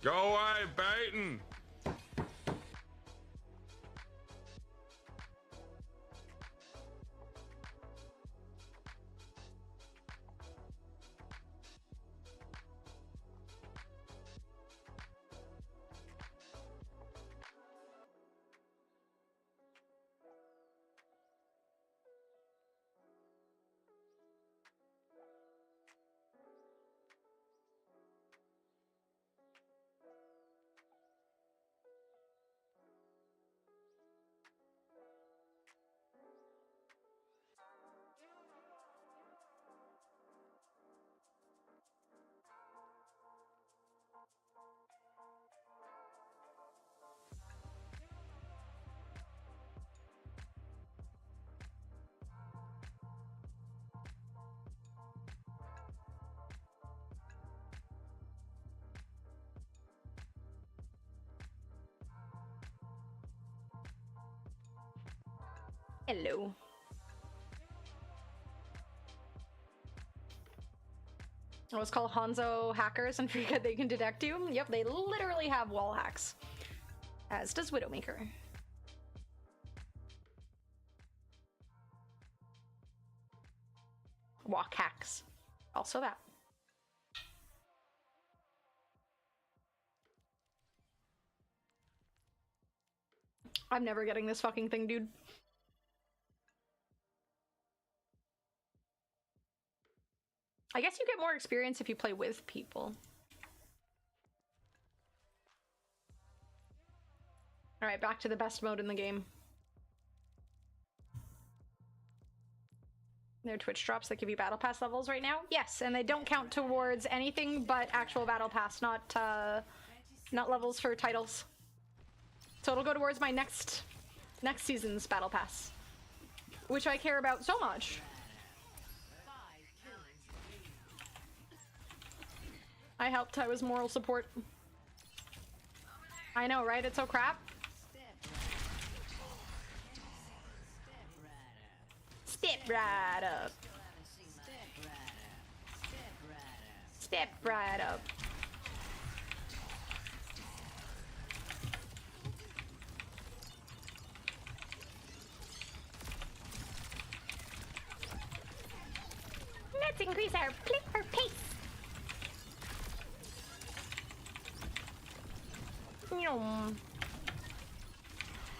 Go away, Baton! Hello. Oh, it's called Hanzo Hackers and forget they can detect you. Yep, they literally have wall hacks. As does Widowmaker. Walk hacks. Also that. I'm never getting this fucking thing, dude. I guess you get more experience if you play with people. Alright, back to the best mode in the game. There are Twitch drops that give you battle pass levels right now? Yes, and they don't count towards anything but actual battle pass, not levels for titles. So it'll go towards my next season's battle pass, which I care about so much. I helped. I was moral support. I know, right? It's so crap. Step right up. Step right up. Let's increase our pace.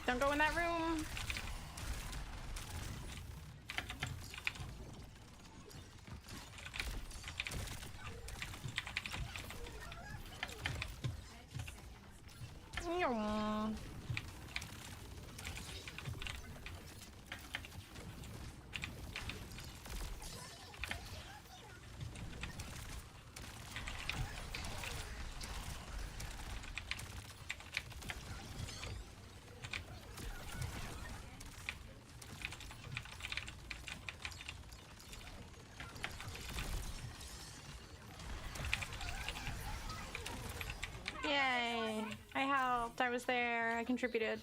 Don't go in that room. Yay! I helped. I was there. I contributed.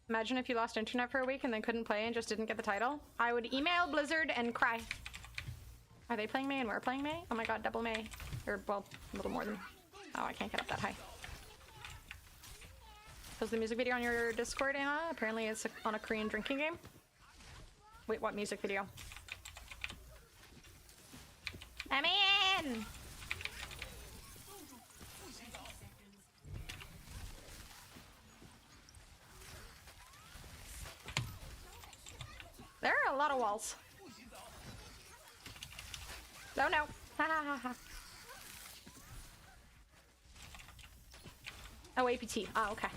Imagine if you lost internet for a week and then couldn't play and just didn't get the title. I would email Blizzard and cry. Are they playing May and we're playing May? Oh my god, double May. Or, well, a little more than... Oh, I can't get up that high. Post the music video on your Discord, Anna? Apparently it's on a Korean drinking game. Wait, what music video? I'm in! There are a lot of walls. Oh no. Ha ha ha ha. Oh, APT. Oh, okay.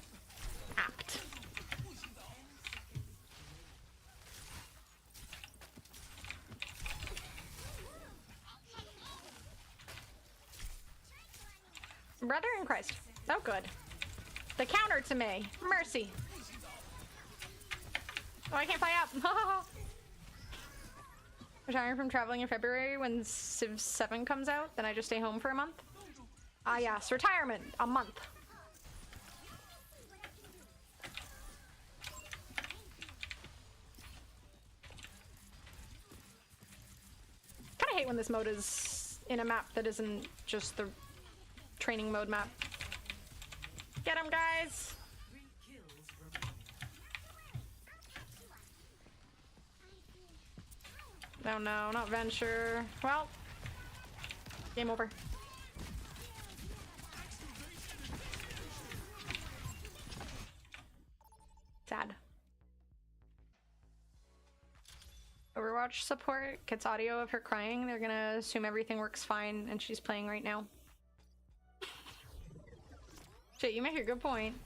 Apt. Brother in Christ. Oh, good. The counter to me. Mercy. Oh, I can't fly up. Retiring from traveling in February when Civ 7 comes out, then I just stay home for a month. Ah, yes, retirement. A month. Kinda hate when this mode is in a map that isn't just the training mode map. Get him, guys! No, no, not venture. Well, game over. Sad. Overwatch support gets audio of her crying. They're gonna assume everything works fine and she's playing right now. Shit, you make a good point.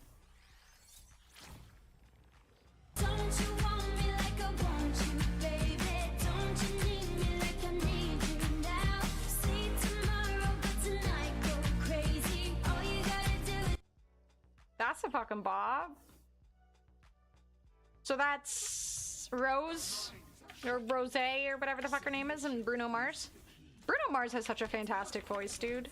Don't you want me like I want you, baby? Don't you need me like I need you now? See tomorrow, but tonight go crazy. All you gotta do is... That's a fucking Bob. So that's Rose, or Rose, or whatever the fuck her name is, and Bruno Mars. Bruno Mars has such a fantastic voice, dude.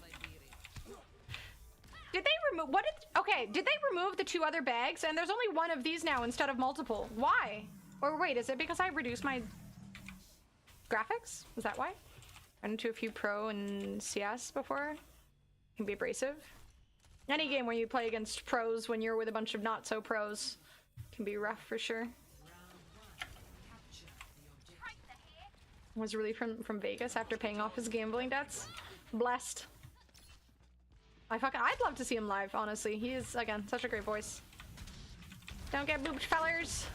Did they remove, what did, okay, did they remove the 2 other bags? And there's only 1 of these now instead of multiple. Why? Or wait, is it because I reduced my graphics? Is that why? Run into a few pro and CS before. Can be abrasive. Any game where you play against pros when you're with a bunch of not so pros can be rough for sure. Was released from Vegas after paying off his gambling debts. Blessed. I'd love to see him live, honestly. He is, again, such a great voice. Don't get booped, fellers.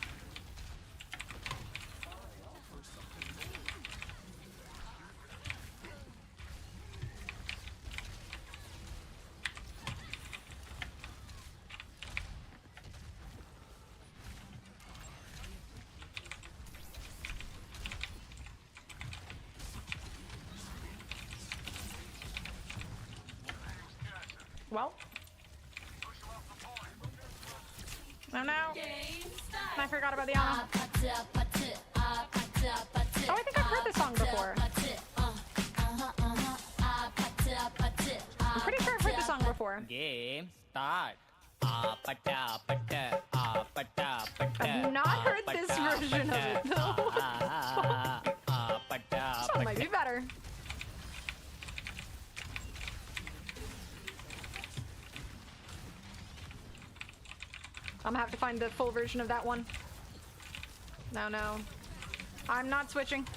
Well. Oh no. I forgot about the Ana. Oh, I think I've heard this song before. I'm pretty sure I've heard this song before. Game start. I've not heard this version of it though. This one might be better. I'm gonna have to find the full version of that one. No, no. I'm not switching.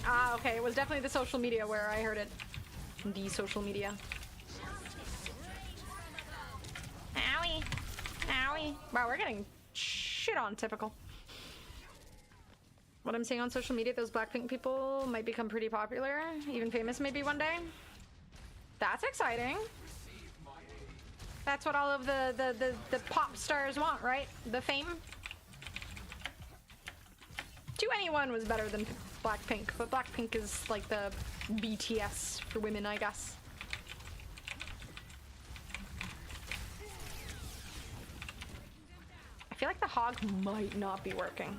Ah, okay, it was definitely the social media where I heard it. The social media. Owie. Owie. Wow, we're getting shit on, typical. What I'm seeing on social media, those Blackpink people might become pretty popular, even famous maybe one day. That's exciting. That's what all of the pop stars want, right? The fame. 2NE1 was better than Blackpink, but Blackpink is like the BTS for women, I guess. I feel like the hog might not be working.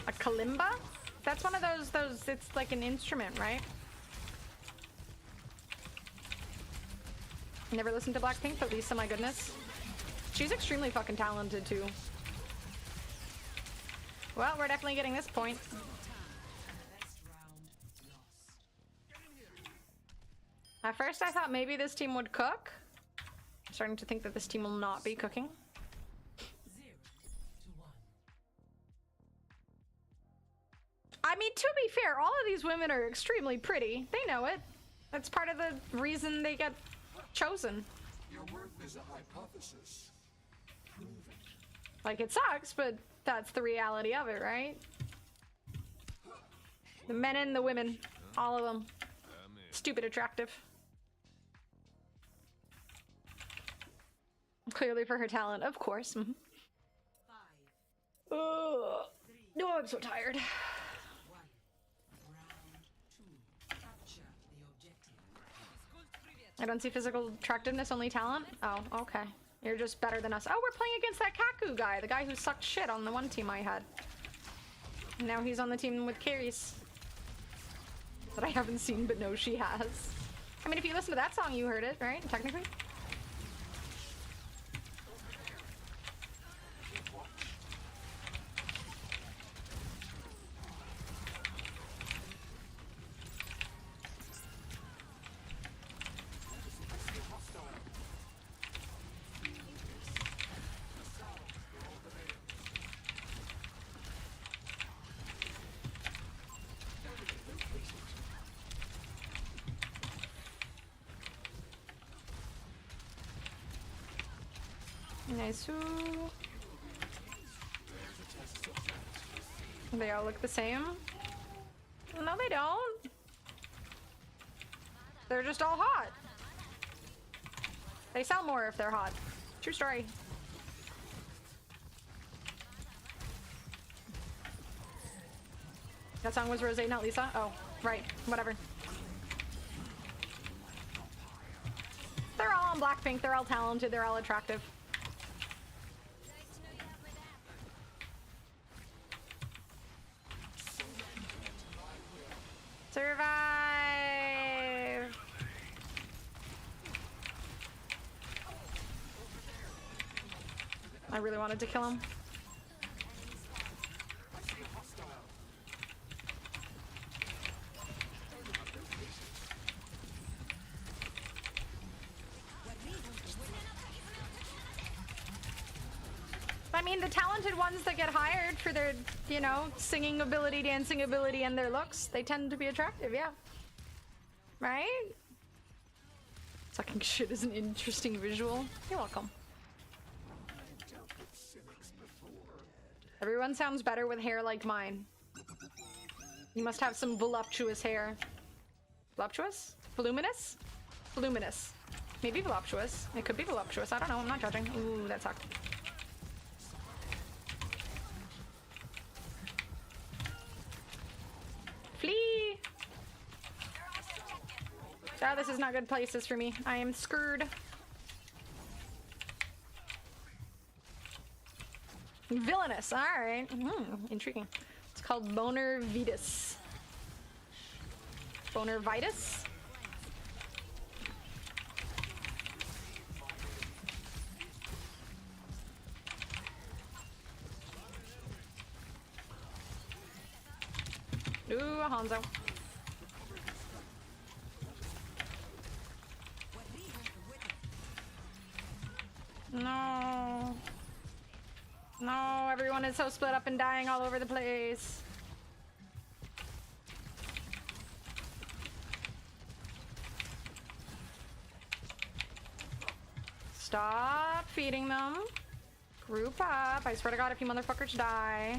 A kalimba? That's one of those, it's like an instrument, right? Never listened to Blackpink, but Lisa, my goodness. She's extremely fucking talented too. Well, we're definitely getting this point. At first I thought maybe this team would cook. I'm starting to think that this team will not be cooking. I mean, to be fair, all of these women are extremely pretty. They know it. That's part of the reason they get chosen. Your worth is a hypothesis. Like, it sucks, but that's the reality of it, right? The men and the women. All of them. Stupid attractive. Clearly for her talent, of course. Mm-hmm. Oh, I'm so tired. I don't see physical attractiveness, only talent. Oh, okay. You're just better than us. Oh, we're playing against that Kaku guy, the guy who sucked shit on the one team I had. Now he's on the team with carries. That I haven't seen, but know she has. I mean, if you listen to that song, you heard it, right? Technically. Nice. They all look the same? No, they don't. They're just all hot. They sell more if they're hot. True story. That song was Rose, not Lisa? Oh, right. Whatever. They're all on Blackpink. They're all talented. They're all attractive. Survive! I really wanted to kill him. I mean, the talented ones that get hired for their, you know, singing ability, dancing ability, and their looks, they tend to be attractive, yeah. Right? Sucking shit is an interesting visual. You're welcome. Everyone sounds better with hair like mine. You must have some voluptuous hair. Voluptuous? Voluminous? Voluminous. Maybe voluptuous. It could be voluptuous. I don't know. I'm not judging. Ooh, that sucked. Flee! Oh, this is not good places for me. I am screwed. Villainous. Alright. Intriguing. It's called Boner Vitus. Boner Vitus? Ooh, a Hanzo. No. No, everyone is so split up and dying all over the place. Stop feeding them. Group up. I swear to God, if you motherfuckers die.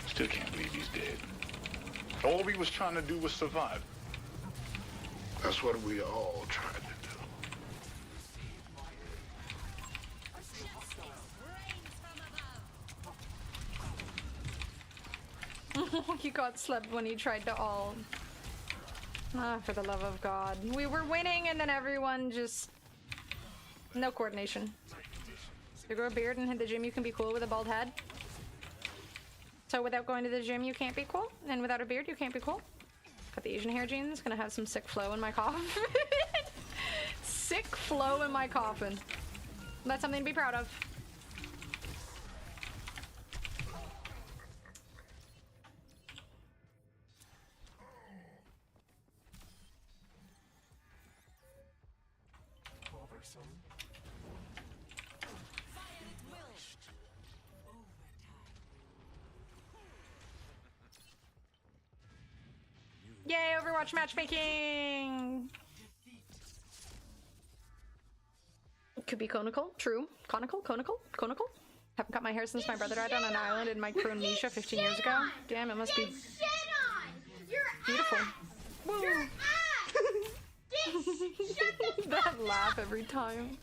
Still can't believe he's dead. All we was trying to do was survive. That's what we all tried to do. He got slept when he tried to ult. Ah, for the love of God. We were winning and then everyone just... No coordination. You grow a beard and hit the gym, you can be cool with a bald head. So without going to the gym, you can't be cool? And without a beard, you can't be cool? Got the Asian hair genes. Gonna have some sick flow in my coffin. Sick flow in my coffin. That's something to be proud of. Yay, Overwatch matchmaking! Could be conical, true. Conical. Haven't cut my hair since my brother died on an island in Micronesia 15 years ago. Damn, it must be beautiful. Woo! That laugh every time.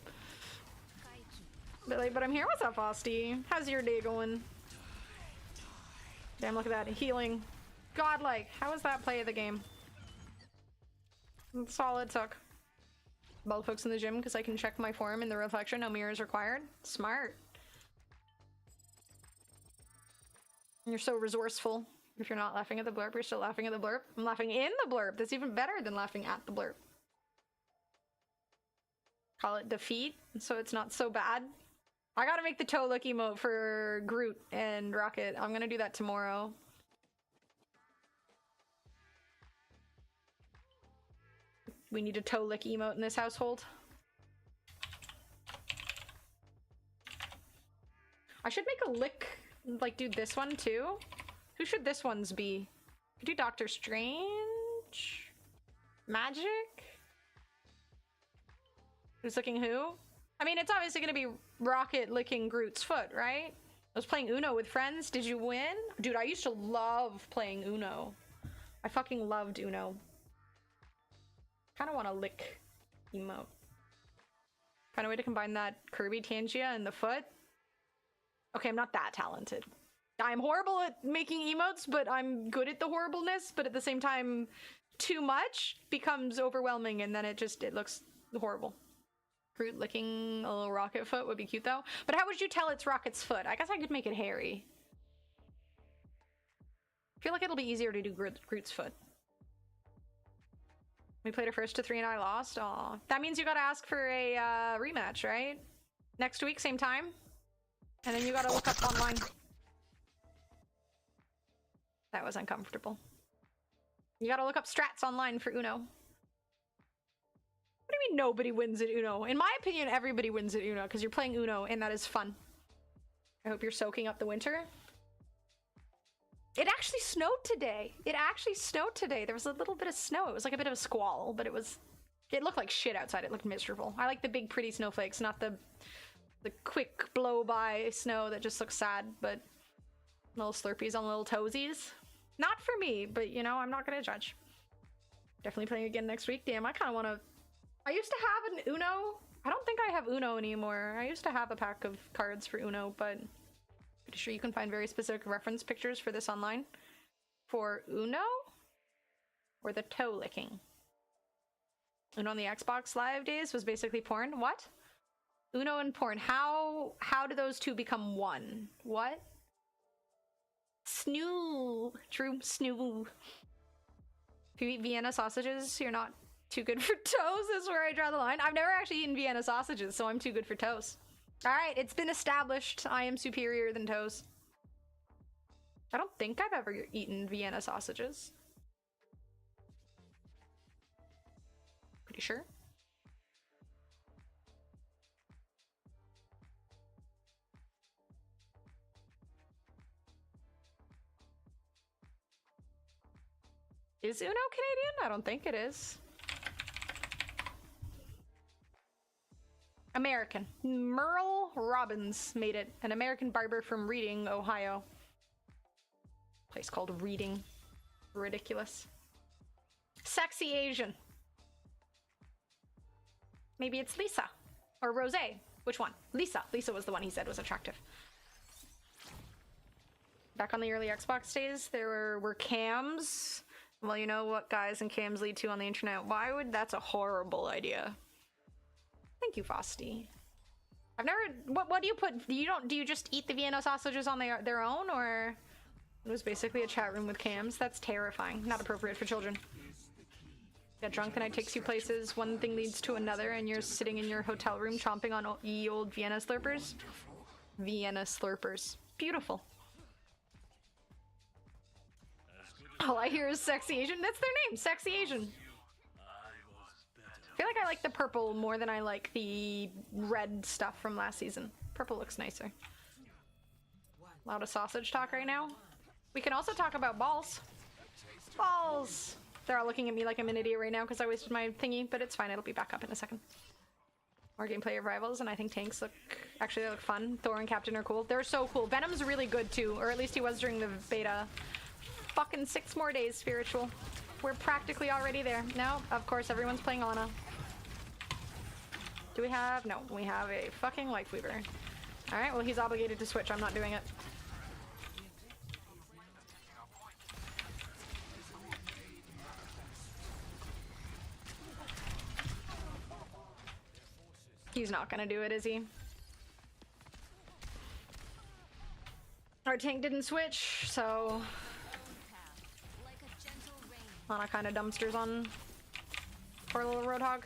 But I'm here. What's up, Frosty? How's your day going? Damn, look at that. Healing. Godlike. How was that play of the game? That's all it took. Bald folks in the gym because I can check my form in the reflection. No mirrors required. Smart. You're so resourceful. If you're not laughing at the blurb, you're still laughing at the blurb. I'm laughing in the blurb. That's even better than laughing at the blurb. Call it defeat, so it's not so bad. I gotta make the toe lick emote for Groot and Rocket. I'm gonna do that tomorrow. We need a toe lick emote in this household. I should make a lick, like do this one too. Who should this one's be? Could do Doctor Strange? Magic? Who's licking who? I mean, it's obviously gonna be Rocket licking Groot's foot, right? I was playing Uno with friends. Did you win? Dude, I used to love playing Uno. I fucking loved Uno. Kind of want to lick emote. Find a way to combine that Kirby Tangia and the foot. Okay, I'm not that talented. I'm horrible at making emotes, but I'm good at the horribleness. But at the same time, too much becomes overwhelming, and then it looks horrible. Groot licking a little Rocket foot would be cute, though. But how would you tell it's Rocket's foot? I guess I could make it hairy. I feel like it'll be easier to do Groot's foot. We played a first to 3 and I lost. Aw. That means you gotta ask for a rematch, right? Next week, same time? And then you gotta look up online. That was uncomfortable. You gotta look up strats online for Uno. What do you mean nobody wins at Uno? In my opinion, everybody wins at Uno because you're playing Uno and that is fun. I hope you're soaking up the winter. It actually snowed today. It actually snowed today. There was a little bit of snow. It was like a bit of a squall, but it looked like shit outside. It looked miserable. I like the big pretty snowflakes, not the quick blow by snow that just looks sad, but little slurpees on little toesies. Not for me, but you know, I'm not gonna judge. Definitely playing again next week. Damn, I kind of want to... I used to have an Uno. I don't think I have Uno anymore. I used to have a pack of cards for Uno, but pretty sure you can find very specific reference pictures for this online. For Uno? Or the toe licking? Uno on the Xbox Live days was basically porn. What? Uno and porn. How do those two become one? What? Snoo. True. Snoo. If you eat Vienna sausages, you're not too good for toes. Is where I draw the line. I've never actually eaten Vienna sausages, so I'm too good for toes. Alright, it's been established. I am superior than toes. I don't think I've ever eaten Vienna sausages. Pretty sure. Is Uno Canadian? I don't think it is. American. Merle Robbins made it. An American barber from Reading, Ohio. Place called Reading. Ridiculous. Sexy Asian. Maybe it's Lisa. Or Rose. Which one? Lisa. Lisa was the one he said was attractive. Back on the early Xbox days, there were cams. Well, you know what guys and cams lead to on the internet. Why would... That's a horrible idea. Thank you, Frosty. I've never... What do you put... Do you just eat the Vienna sausages on their own, or... It was basically a chat room with cams? That's terrifying. Not appropriate for children. Get drunk the night takes you places. One thing leads to another, and you're sitting in your hotel room chomping on ye old Vienna slurpers. Vienna slurpers. Beautiful. All I hear is sexy Asian. That's their name, sexy Asian. I feel like I like the purple more than I like the red stuff from last season. Purple looks nicer. A lot of sausage talk right now. We can also talk about balls. Balls! They're all looking at me like I'm an idiot right now because I wasted my thingy, but it's fine. It'll be back up in a second. More gameplay of Rivals, and I think tanks look... Actually, they look fun. Thor and Captain are cool. They're so cool. Venom's really good, too. Or at least he was during the beta. Fucking 6 more days, Spiritual. We're practically already there. No, of course, everyone's playing Ana. Do we have... No, we have a fucking Life Weaver. Alright, well he's obligated to switch. I'm not doing it. He's not gonna do it, is he? Our tank didn't switch, so... Lana kinda dumpsters on poor little Roadhog.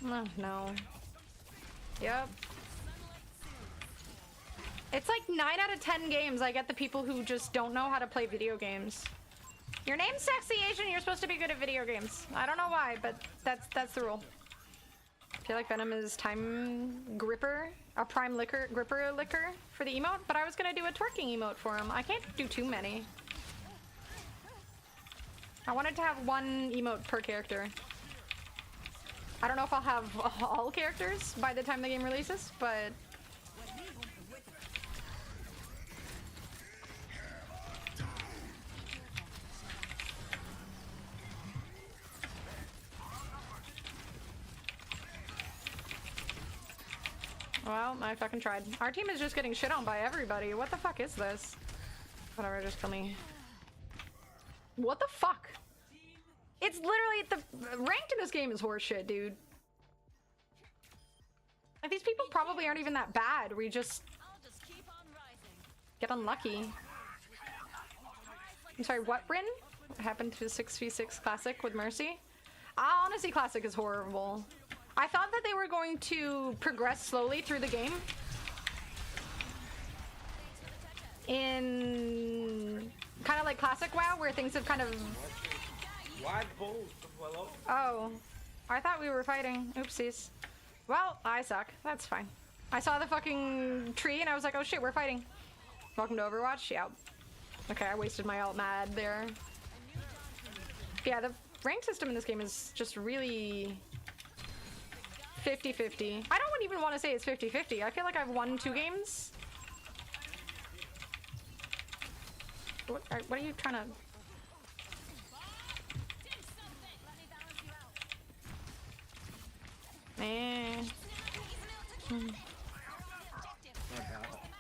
Oh, no. Yep. It's like 9 out of 10 games I get the people who just don't know how to play video games. Your name's Sexy Asian, you're supposed to be good at video games. I don't know why, but that's the rule. I feel like Venom is time gripper, a prime gripper liquor for the emote, but I was gonna do a twerking emote for him. I can't do too many. I wanted to have one emote per character. I don't know if I'll have all characters by the time the game releases, but... Well, I fucking tried. Our team is just getting shit on by everybody. What the fuck is this? Whatever, just kill me. What the fuck? It's literally the ranked in this game is horseshit, dude. Like these people probably aren't even that bad. We just get unlucky. I'm sorry, what, Bryn? What happened to the 6v6 Classic with Mercy? Honestly, Classic is horrible. I thought that they were going to progress slowly through the game. In kind of like Classic WoW, where things have kind of... Why bulls? Hello? Oh, I thought we were fighting. Oopsies. Well, I suck. That's fine. I saw the fucking tree and I was like, oh shit, we're fighting. Welcome to Overwatch. Yeah. Okay, I wasted my alt mad there. Yeah, the rank system in this game is just really 50-50. I don't even want to say it's 50-50. I feel like I've won 2 games. What are you trying to...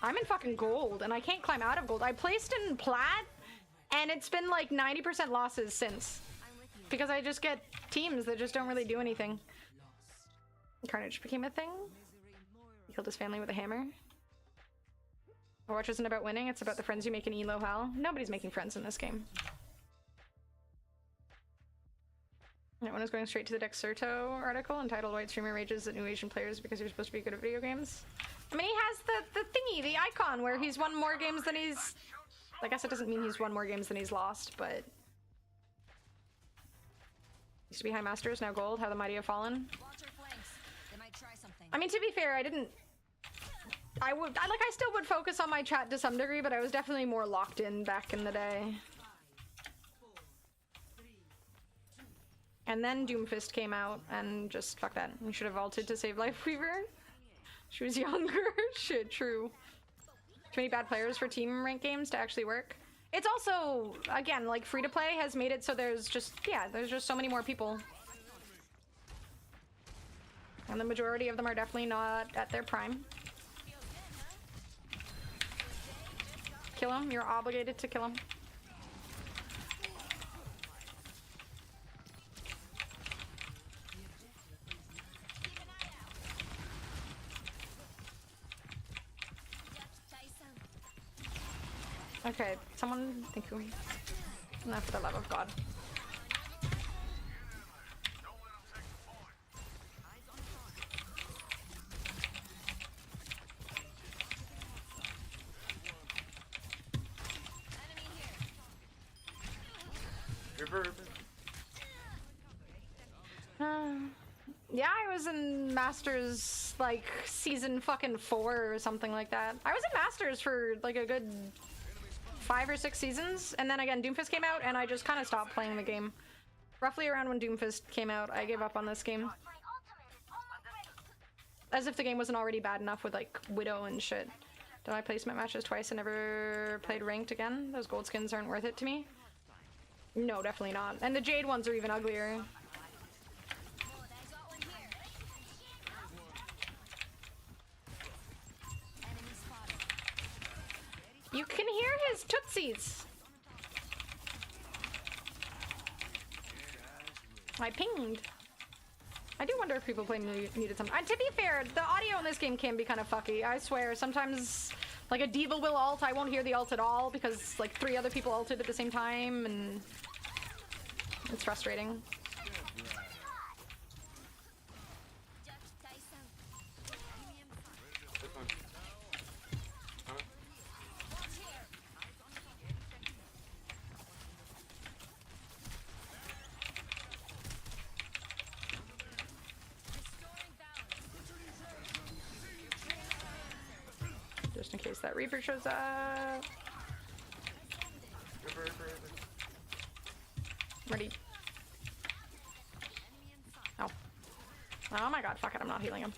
I'm in fucking gold and I can't climb out of gold. I placed in plat and it's been like 90% losses since. Because I just get teams that just don't really do anything. Carnage became a thing. He killed his family with a hammer. Overwatch isn't about winning, it's about the friends you make in Elo Hell. Nobody's making friends in this game. That one is going straight to the Dexerto article entitled White Streamer Rages at New Asian Players because you're supposed to be good at video games. I mean, he has the thingy, the icon, where he's won more games than he's... I guess it doesn't mean he's won more games than he's lost, but... Used to be High Masters, now Gold, How the Mighty Have Fallen. I mean, to be fair, I didn't... I still would focus on my chat to some degree, but I was definitely more locked in back in the day. And then Doomfist came out, and just fuck that. We should have vaulted to save Lifeweaver. She was younger. Shit, true. Too many bad players for team rank games to actually work. It's also, again, like free-to-play has made it so there's just, yeah, there's just so many more people. And the majority of them are definitely not at their prime. Kill him, you're obligated to kill him. Okay, someone think who? No, for the love of God. Yeah, I was in Masters like season fucking 4 or something like that. I was in Masters for like a good 5 or 6 seasons, and then again Doomfist came out and I just kind of stopped playing the game. Roughly around when Doomfist came out, I gave up on this game. As if the game wasn't already bad enough with like Widow and shit. Did I placement matches twice and never played ranked again? Those gold skins aren't worth it to me. No, definitely not. And the jade ones are even uglier. You can hear his tootsies. I pinged. I do wonder if people play muted sometimes. To be fair, the audio in this game can be kind of fucky. I swear, sometimes like a diva will ult, I won't hear the ult at all because like 3 other people ulted at the same time, and it's frustrating. Just in case that Reaper shows up. Ready. Oh. Oh my god, fuck it, I'm not healing him.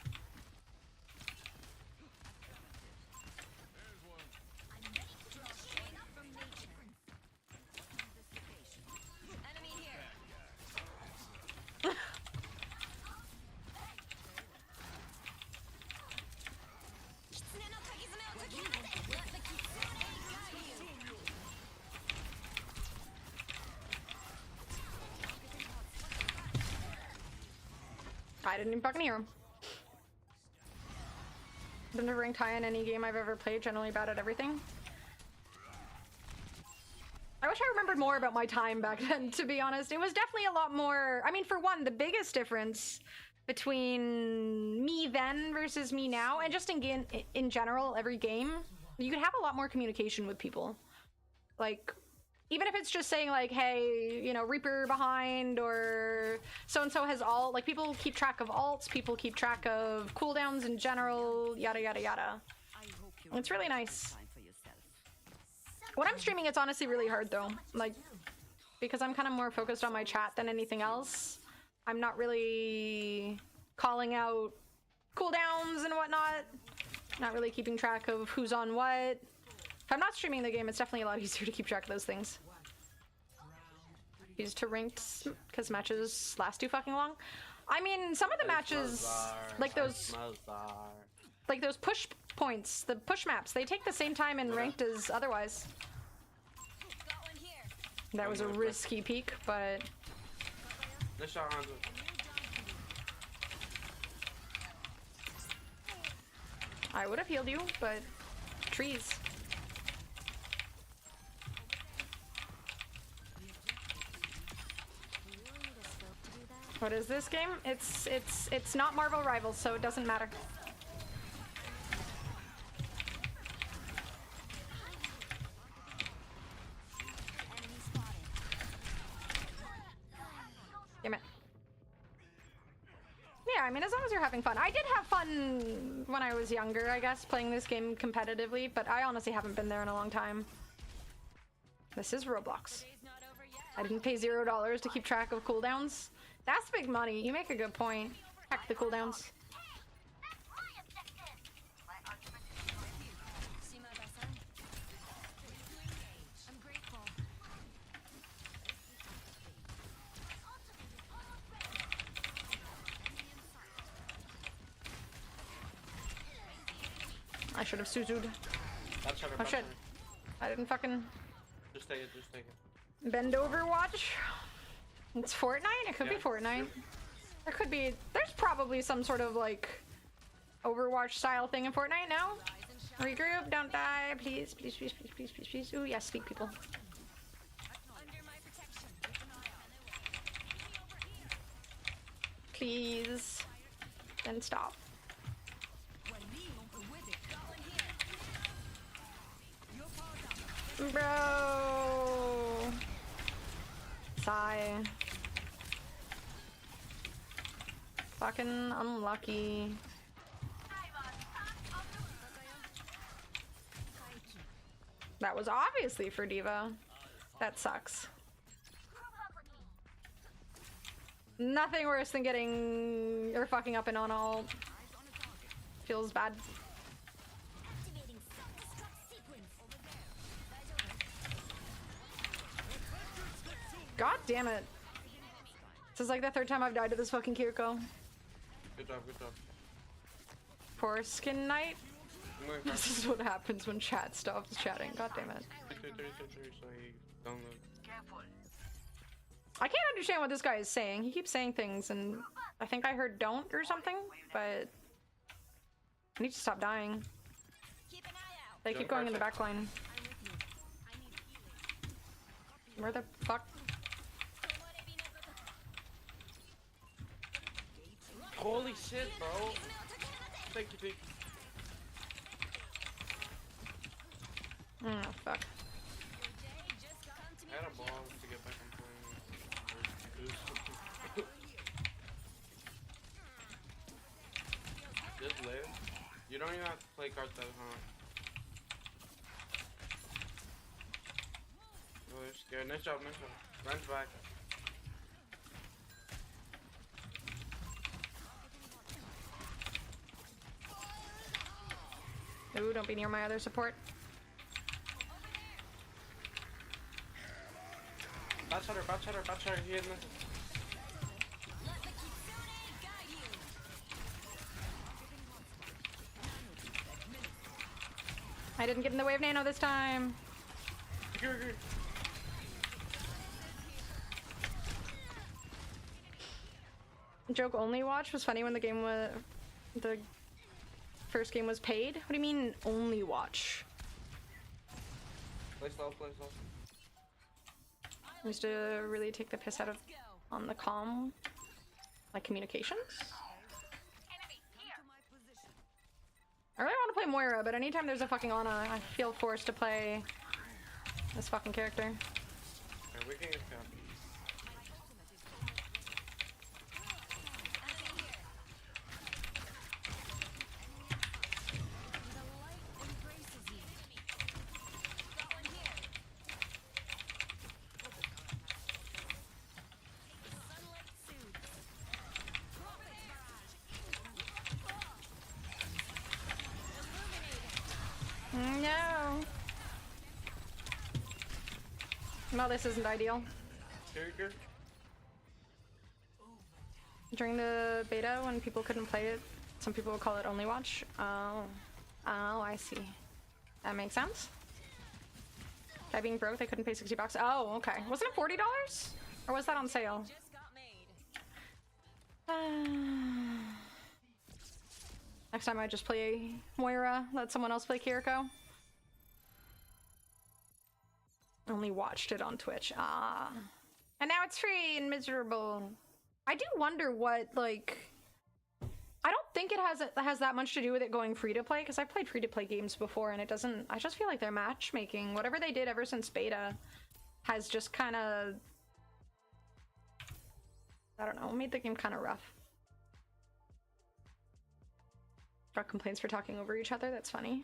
I didn't even fucking hear him. Been to ranked high in any game I've ever played, generally bad at everything. I wish I remembered more about my time back then, to be honest. It was definitely a lot more... I mean, for one, the biggest difference between me then versus me now, and just in general, every game, you could have a lot more communication with people. Like... even if it's just saying like, hey, you know, Reaper behind, or so-and-so has ult, like people keep track of ults, people keep track of cooldowns in general, yada yada yada. It's really nice. When I'm streaming, it's honestly really hard though, like, because I'm kind of more focused on my chat than anything else. I'm not really calling out cooldowns and whatnot, not really keeping track of who's on what. If I'm not streaming the game, it's definitely a lot easier to keep track of those things. Used to ranked because matches last too fucking long. I mean, some of the matches, like those push points, the push maps, they take the same time in ranked as otherwise. That was a risky peek, but... I would have healed you, but trees. What is this game? It's not Marvel Rivals, so it doesn't matter. Damn it. Yeah, I mean, as long as you're having fun. I did have fun when I was younger, I guess, playing this game competitively, but I honestly haven't been there in a long time. This is Roblox. I didn't pay $0 to keep track of cooldowns. That's big money. You make a good point. Hack the cooldowns. I should have Suzu'd. Oh shit. I didn't fucking... Just take it, just take it. Bend over watch. It's Fortnite? It could be Fortnite. There could be... There's probably some sort of, like, Overwatch style thing in Fortnite now. Regroup, don't die, please, please, please, please, please, please, please. Ooh, yes, sleep people. Please. Then stop. Bro. Sigh. Fucking unlucky. That was obviously for Diva. That sucks. Nothing worse than getting or fucking up and on all. Feels bad. God damn it. This is like the third time I've died to this fucking Kiriko. Good job, good job. Foreskin Knight? This is what happens when chat stops chatting. God damn it. I can't understand what this guy is saying. He keeps saying things and I think I heard don't or something, but I need to stop dying. They keep going in the back line. Where the fuck? Holy shit, bro. Thank you, Pete. Oh, fuck. I had a ball to get back on playing. Just live. You don't even have to play cards that, huh? Oh, you're scared. Nice job, nice job. Runs back. Ooh, don't be near my other support. Bat shutter, he had nothing. I didn't get in the way of Nano this time. Joke only watch was funny when the game was the first game was paid. What do you mean only watch? Play slow, play slow. I used to really take the piss out of on the comm, like communications. I really want to play Moira, but anytime there's a fucking Ana, I feel forced to play this fucking character. Okay, we can get copies. No. Well, this isn't ideal. Character? During the beta, when people couldn't play it, some people would call it only watch. Oh, I see. That makes sense. Guy being broke, they couldn't pay $60. Oh, okay. Wasn't it $40? Or was that on sale? Next time I just play Moira, let someone else play Kiriko. Only watched it on Twitch. Ah. And now it's free and miserable. I do wonder what, like... I don't think it has that much to do with it going free to play, because I've played free to play games before and it doesn't... I just feel like their matchmaking, whatever they did ever since beta, has just kind of... I don't know, made the game kind of rough. Truck complaints for talking over each other, that's funny.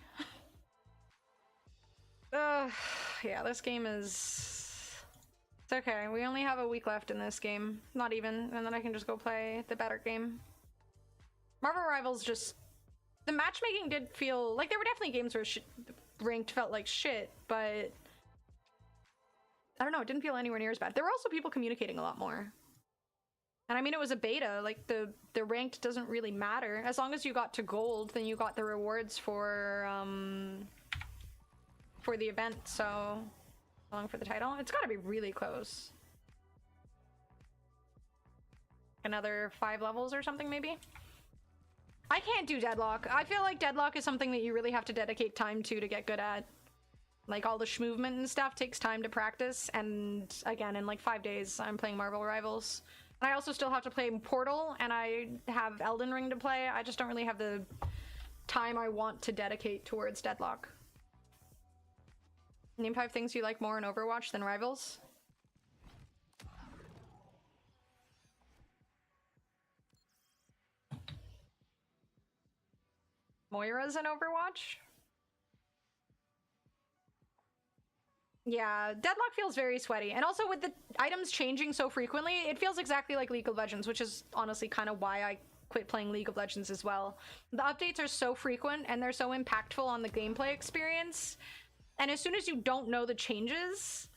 Yeah, this game is... It's okay, we only have a week left in this game. Not even, and then I can just go play the better game. Marvel Rivals just... The matchmaking did feel... Like, there were definitely games where ranked felt like shit, but... I don't know, it didn't feel anywhere near as bad. There were also people communicating a lot more. And I mean, it was a beta, like the ranked doesn't really matter. As long as you got to gold, then you got the rewards for the event, so long for the title. It's gotta be really close. Another 5 levels or something, maybe? I can't do Deadlock. I feel like Deadlock is something that you really have to dedicate time to get good at. Like, all the movement and stuff takes time to practice, and again, in like 5 days, I'm playing Marvel Rivals. And I also still have to play Portal, and I have Elden Ring to play. I just don't really have the time I want to dedicate towards Deadlock. Name 5 things you like more in Overwatch than Rivals. Moira's in Overwatch? Yeah, Deadlock feels very sweaty. And also with the items changing so frequently, it feels exactly like League of Legends, which is honestly kind of why I quit playing League of Legends as well. The updates are so frequent and they're so impactful on the gameplay experience. And as soon as you don't know the changes,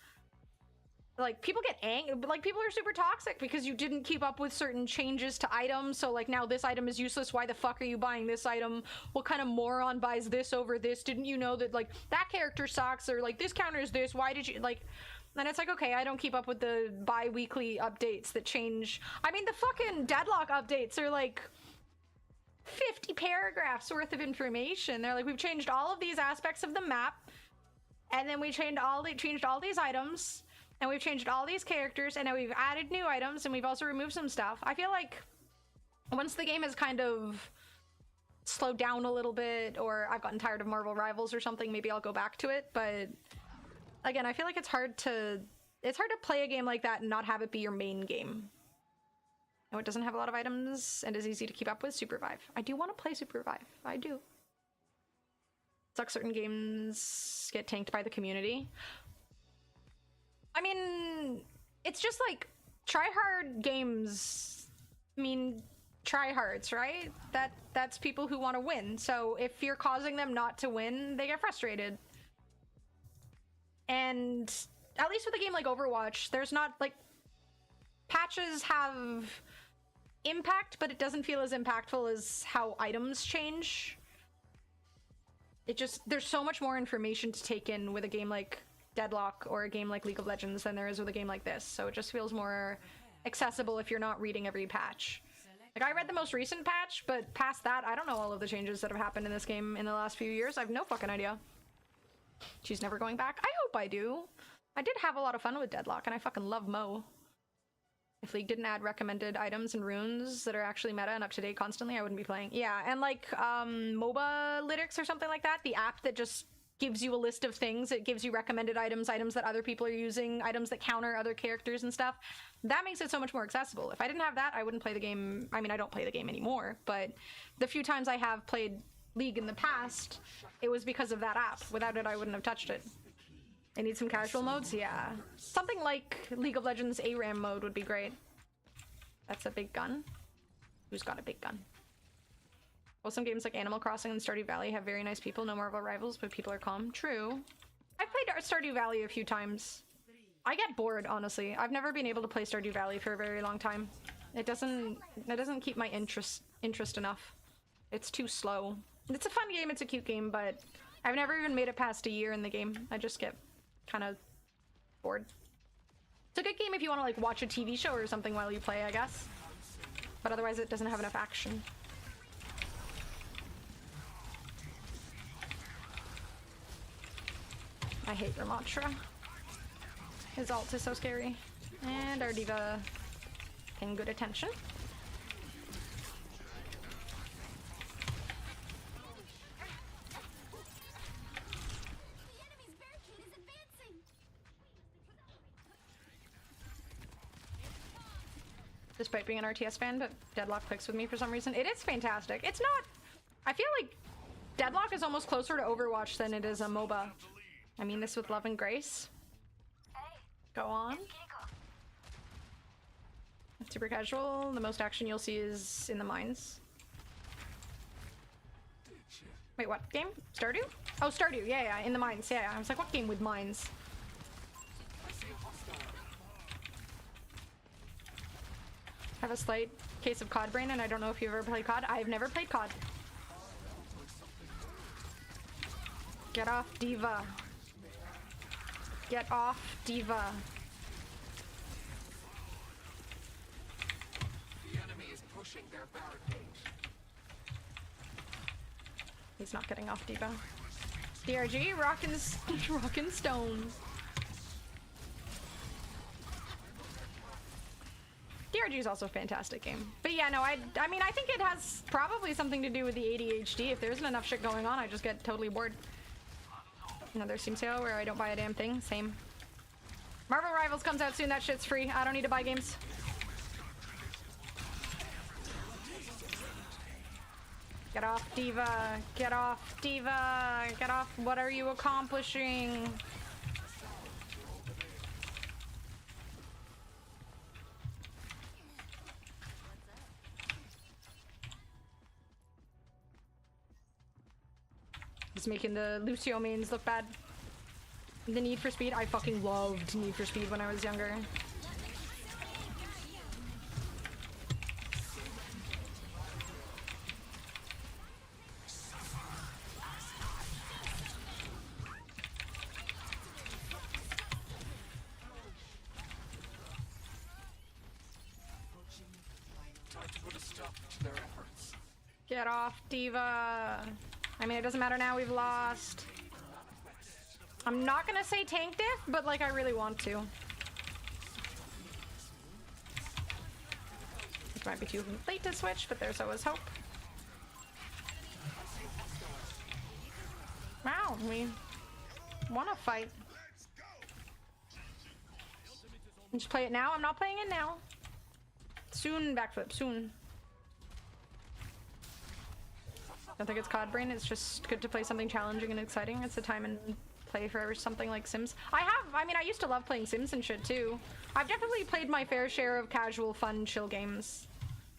like people get angry, like people are super toxic because you didn't keep up with certain changes to items. So like now this item is useless. Why the fuck are you buying this item? What kind of moron buys this over this? Didn't you know that like that character sucks, or like this counter is this? Why did you like? And it's like, okay, I don't keep up with the bi-weekly updates that change. I mean, the fucking Deadlock updates are like 50 paragraphs worth of information. They're like, we've changed all of these aspects of the map, and then we changed all these items, and we've changed all these characters, and now we've added new items, and we've also removed some stuff. I feel like once the game has kind of slowed down a little bit, or I've gotten tired of Marvel Rivals or something, maybe I'll go back to it. But again, I feel like it's hard to play a game like that and not have it be your main game. No, it doesn't have a lot of items and is easy to keep up with. Supervive. I do want to play Supervive. I do. Sucks certain games get tanked by the community. I mean, it's just like try-hard games mean try-hards, right? That's people who want to win. So if you're causing them not to win, they get frustrated. And at least with a game like Overwatch, there's not like patches have impact, but it doesn't feel as impactful as how items change. It just, there's so much more information to take in with a game like Deadlock or a game like League of Legends than there is with a game like this. So it just feels more accessible if you're not reading every patch. Like, I read the most recent patch, but past that, I don't know all of the changes that have happened in this game in the last few years. I have no fucking idea. She's never going back. I hope I do. I did have a lot of fun with Deadlock, and I fucking love Mo. If League didn't add recommended items and runes that are actually meta and up to date constantly, I wouldn't be playing. Yeah, and like MOBA Lytics or something like that, the app that just gives you a list of things. It gives you recommended items, items that other people are using, items that counter other characters and stuff. That makes it so much more accessible. If I didn't have that, I wouldn't play the game. I mean, I don't play the game anymore, but the few times I have played League in the past, it was because of that app. Without it, I wouldn't have touched it. I need some casual modes? Yeah. Something like League of Legends ARAM mode would be great. That's a big gun. Who's got a big gun? Well, some games like Animal Crossing and Stardew Valley have very nice people, no Marvel Rivals, but people are calm. True. I've played Stardew Valley a few times. I get bored, honestly. I've never been able to play Stardew Valley for a very long time. It doesn't keep my interest enough. It's too slow. It's a fun game, it's a cute game, but I've never even made it past a year in the game. I just get kind of bored. It's a good game if you want to like watch a TV show or something while you play, I guess. But otherwise it doesn't have enough action. I hate Ramatra. His ult is so scary. And our diva paying good attention. Despite being an RTS fan, but Deadlock clicks with me for some reason. It is fantastic. It's not... I feel like Deadlock is almost closer to Overwatch than it is a MOBA. I mean this with love and grace. Go on. Super casual. The most action you'll see is in the mines. Wait, what game? Stardew? Oh, Stardew. Yeah, in the mines. Yeah, I was like, what game with mines? I have a slight case of COD brain, and I don't know if you've ever played COD. I've never played COD. Get off, diva. Get off, diva. The enemy is pushing their barricade. He's not getting off, diva. DRG, rockin' stones. DRG is also a fantastic game. But yeah, no, I mean, I think it has probably something to do with the ADHD. If there isn't enough shit going on, I just get totally bored. Another Steam sale where I don't buy a damn thing. Same. Marvel Rivals comes out soon. That shit's free. I don't need to buy games. Get off, diva. Get off, diva. Get off. What are you accomplishing? Just making the Lucio mains look bad. The Need for Speed. I fucking loved Need for Speed when I was younger. Time to put a stop to their efforts. Get off, Diva. I mean, it doesn't matter now, we've lost. I'm not gonna say tank diff, but like I really want to. It might be too late to switch, but there's always hope. Wow, we wanna fight. Just play it now? I'm not playing it now. Soon, backflip, soon. Don't think it's COD brain, it's just good to play something challenging and exciting. It's a time and play for something like Sims. I mean, I used to love playing Sims and shit too. I've definitely played my fair share of casual, fun, chill games.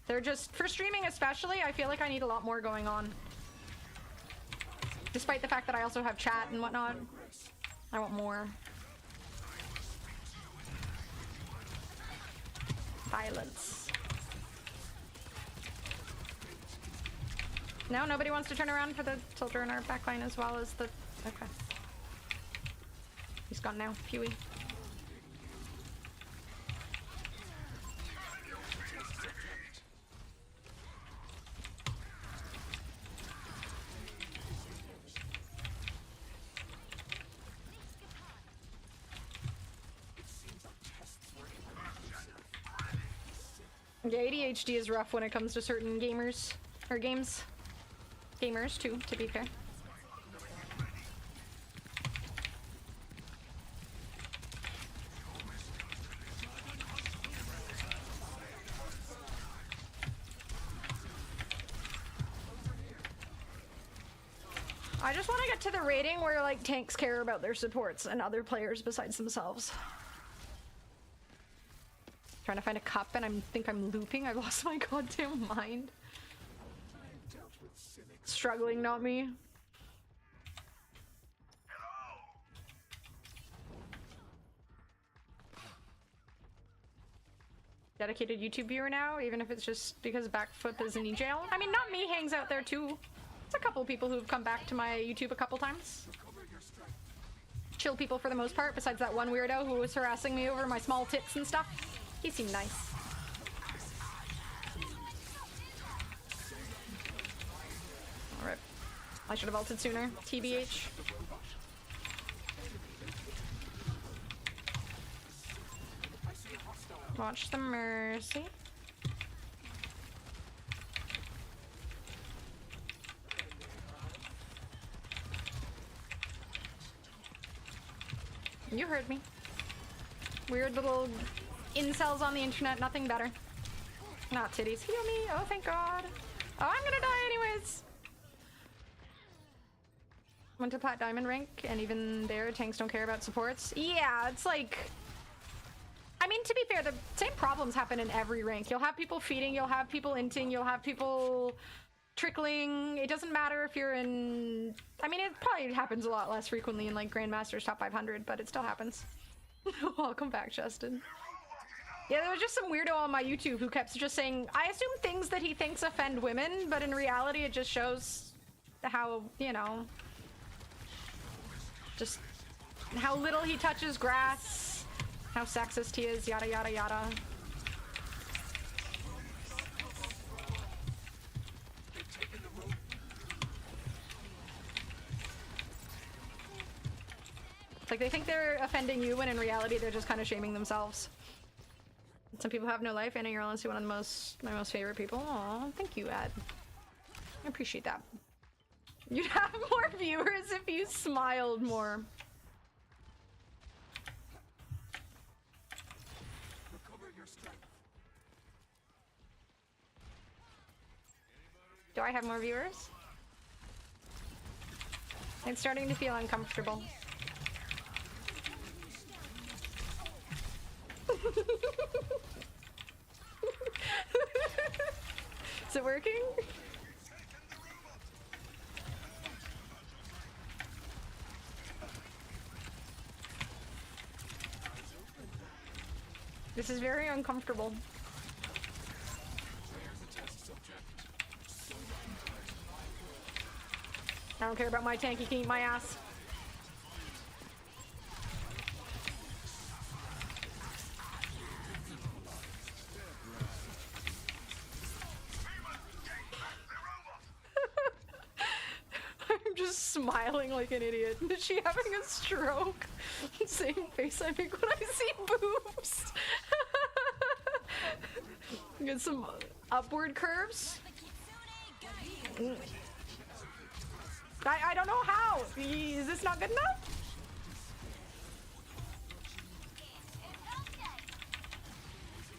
They're just, for streaming especially, I feel like I need a lot more going on. Despite the fact that I also have chat and whatnot. I want more. Violence. No, nobody wants to turn around for the soldier in our backline as well as the... Okay. He's gone now. Pewy. Yeah, ADHD is rough when it comes to certain gamers. Or games. Gamers too, to be fair. I just want to get to the rating where like tanks care about their supports and other players besides themselves. Trying to find a cup and I think I'm looping. I've lost my goddamn mind. Struggling, not me. Dedicated YouTube viewer now, even if it's just because Backflip is in jail. I mean, not me hangs out there too. It's a couple people who've come back to my YouTube a couple times. Chill people for the most part, besides that one weirdo who was harassing me over my small tits and stuff. He seemed nice. Alright. I should have ulted sooner. TBH. Watch the Mercy. You heard me. Weird little incels on the internet, nothing better. Not titties. Heal me. Oh, thank God. Oh, I'm gonna die anyways. Went to Plat Diamond rank, and even there, tanks don't care about supports. Yeah, it's like... I mean, to be fair, the same problems happen in every rank. You'll have people feeding, you'll have people inting, you'll have people trickling. It doesn't matter if you're in... I mean, it probably happens a lot less frequently in, like, Grandmaster's Top 500, but it still happens. Welcome back, Justin. Yeah, there was just some weirdo on my YouTube who kept just saying, I assume things that he thinks offend women, but in reality it just shows how, you know, just how little he touches grass, how sexist he is, yada yada yada. It's like they think they're offending you when in reality they're just kind of shaming themselves. Some people have no life. Anna, you're honestly one of my most favorite people. Aw, thank you, Ed. I appreciate that. You'd have more viewers if you smiled more. Do I have more viewers? It's starting to feel uncomfortable. Is it working? This is very uncomfortable. I don't care about my tank, you can eat my ass. I'm just smiling like an idiot. Is she having a stroke? Same face I make when I see boobs. Get some upward curves. I don't know how. Is this not good enough?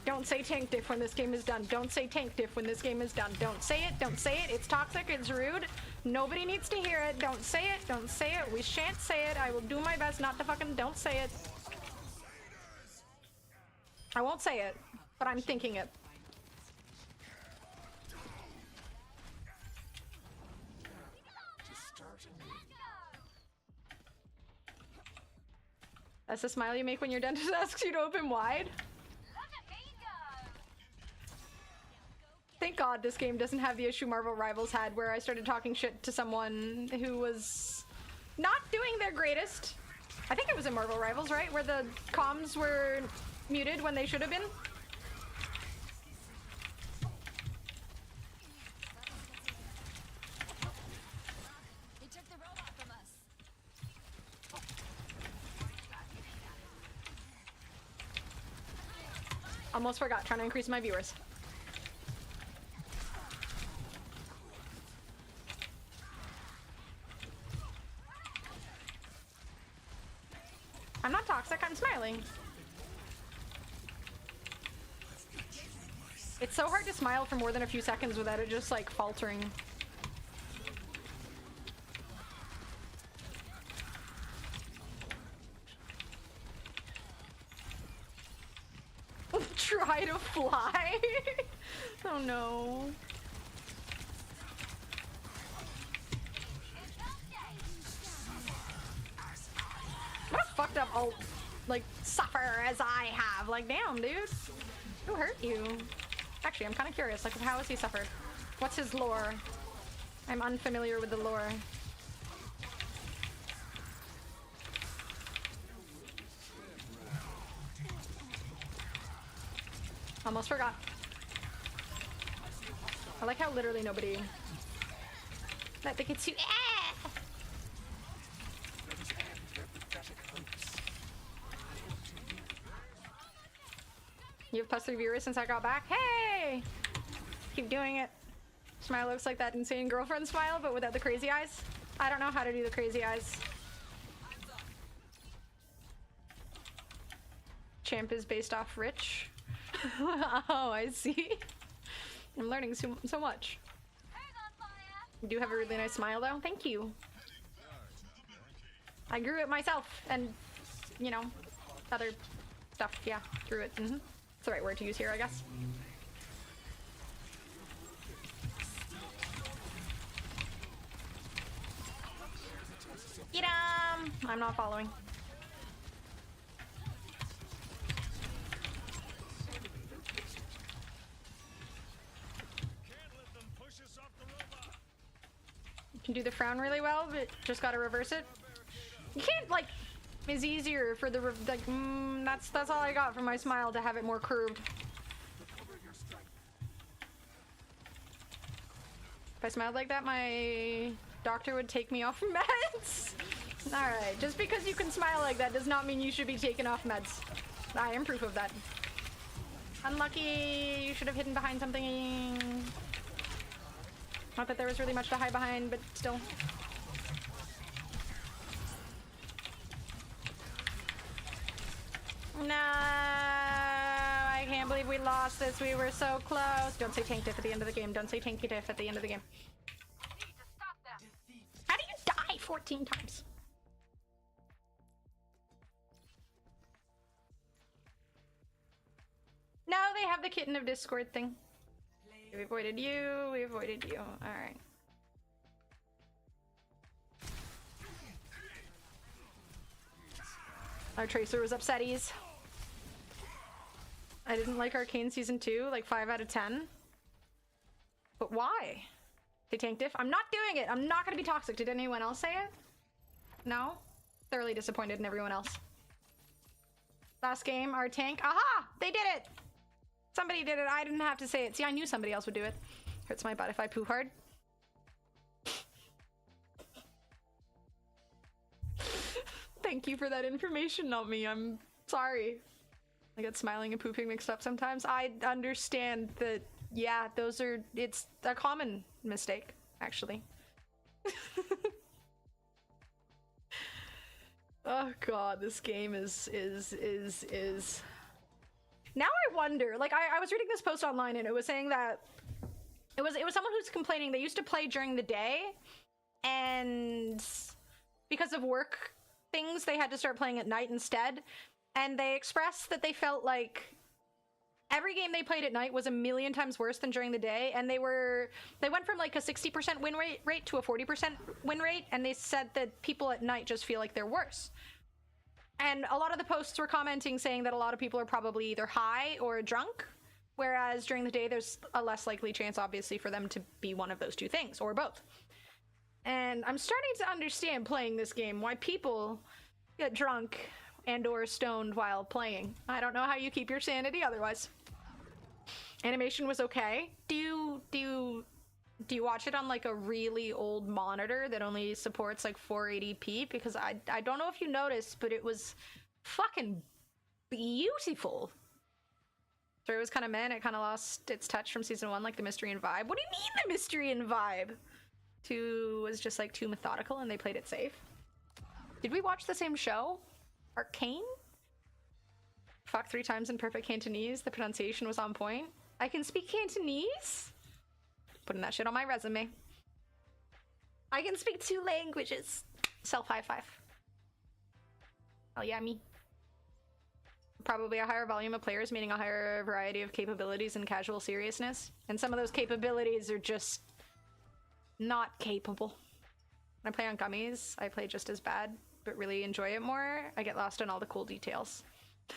Don't say tank diff when this game is done. Don't say tank diff when this game is done. Don't say it. Don't say it. It's toxic. It's rude. Nobody needs to hear it. Don't say it. Don't say it. We shan't say it. I will do my best not to fucking don't say it. I won't say it, but I'm thinking it. That's the smile you make when your dentist asks you to open wide. Thank God this game doesn't have the issue Marvel Rivals had where I started talking shit to someone who was not doing their greatest. I think it was in Marvel Rivals, right? Where the comms were muted when they should have been. They took the robot from us. Almost forgot, trying to increase my viewers. I'm not toxic, I'm smiling. It's so hard to smile for more than a few seconds without it just like faltering. Try to fly? Oh no. What a fucked up alt, like, suffer as I have. Like, damn, dude. Who hurt you? Actually, I'm kind of curious. Like, how has he suffered? What's his lore? I'm unfamiliar with the lore. Almost forgot. I like how literally nobody... That they could see... Ah! You have +3 viewers since I got back. Hey! Keep doing it. Smile looks like that insane girlfriend smile, but without the crazy eyes. I don't know how to do the crazy eyes. Champ is based off Rich. Oh, I see. I'm learning so much. You do have a really nice smile, though. Thank you. I grew it myself, and, you know, other stuff. Yeah, grew it. It's the right word to use here, I guess. Eat 'em! I'm not following. You can do the frown really well, but just gotta reverse it. You can't, like, it's easier for the, like, that's all I got from my smile, to have it more curved. If I smiled like that, my doctor would take me off meds. Alright, just because you can smile like that does not mean you should be taken off meds. I am proof of that. Unlucky, you should have hidden behind something. Not that there was really much to hide behind, but still. No, I can't believe we lost this. We were so close. Don't say tank diff at the end of the game. Don't say tanky diff at the end of the game. How do you die 14 times? No, they have the Kitten of Discord thing. We avoided you. We avoided you. All right. Our Tracer was upsetties. I didn't like Arcane Season 2, like 5 out of 10. But why? They tanked diff? I'm not doing it! I'm not gonna be toxic. Did anyone else say it? No? Thoroughly disappointed in everyone else. Last game, our tank. Aha! They did it! Somebody did it. I didn't have to say it. See, I knew somebody else would do it. Hurts my butt if I poo hard. Thank you for that information, not me. I'm sorry. I get smiling and pooping mixed up sometimes. I understand that, yeah, it's a common mistake, actually. Oh god, this game is. Now I wonder, like, I was reading this post online and it was saying that it was someone who's complaining they used to play during the day, and because of work things they had to start playing at night instead, and they expressed that they felt like every game they played at night was a million times worse than during the day, and they went from like a 60% win rate to a 40% win rate, and they said that people at night just feel like they're worse. And a lot of the posts were commenting saying that a lot of people are probably either high or drunk, whereas during the day there's a less likely chance, obviously, for them to be one of those two things, or both. And I'm starting to understand playing this game why people get drunk and or stoned while playing. I don't know how you keep your sanity otherwise. Animation was okay. Do you watch it on like a really old monitor that only supports like 480p? Because I don't know if you noticed, but it was fucking beautiful. So it was kind of meh, and it kind of lost its touch from season 1, like the mystery and vibe. What do you mean the mystery and vibe? 2 was just like too methodical and they played it safe. Did we watch the same show? Arcane? Fuck 3 times in perfect Cantonese. The pronunciation was on point. I can speak Cantonese? Putting that shit on my resume. I can speak 2 languages. Self high five. Oh yeah, me. Probably a higher volume of players, meaning a higher variety of capabilities and casual seriousness. And some of those capabilities are just not capable. When I play on gummies, I play just as bad, but really enjoy it more. I get lost in all the cool details.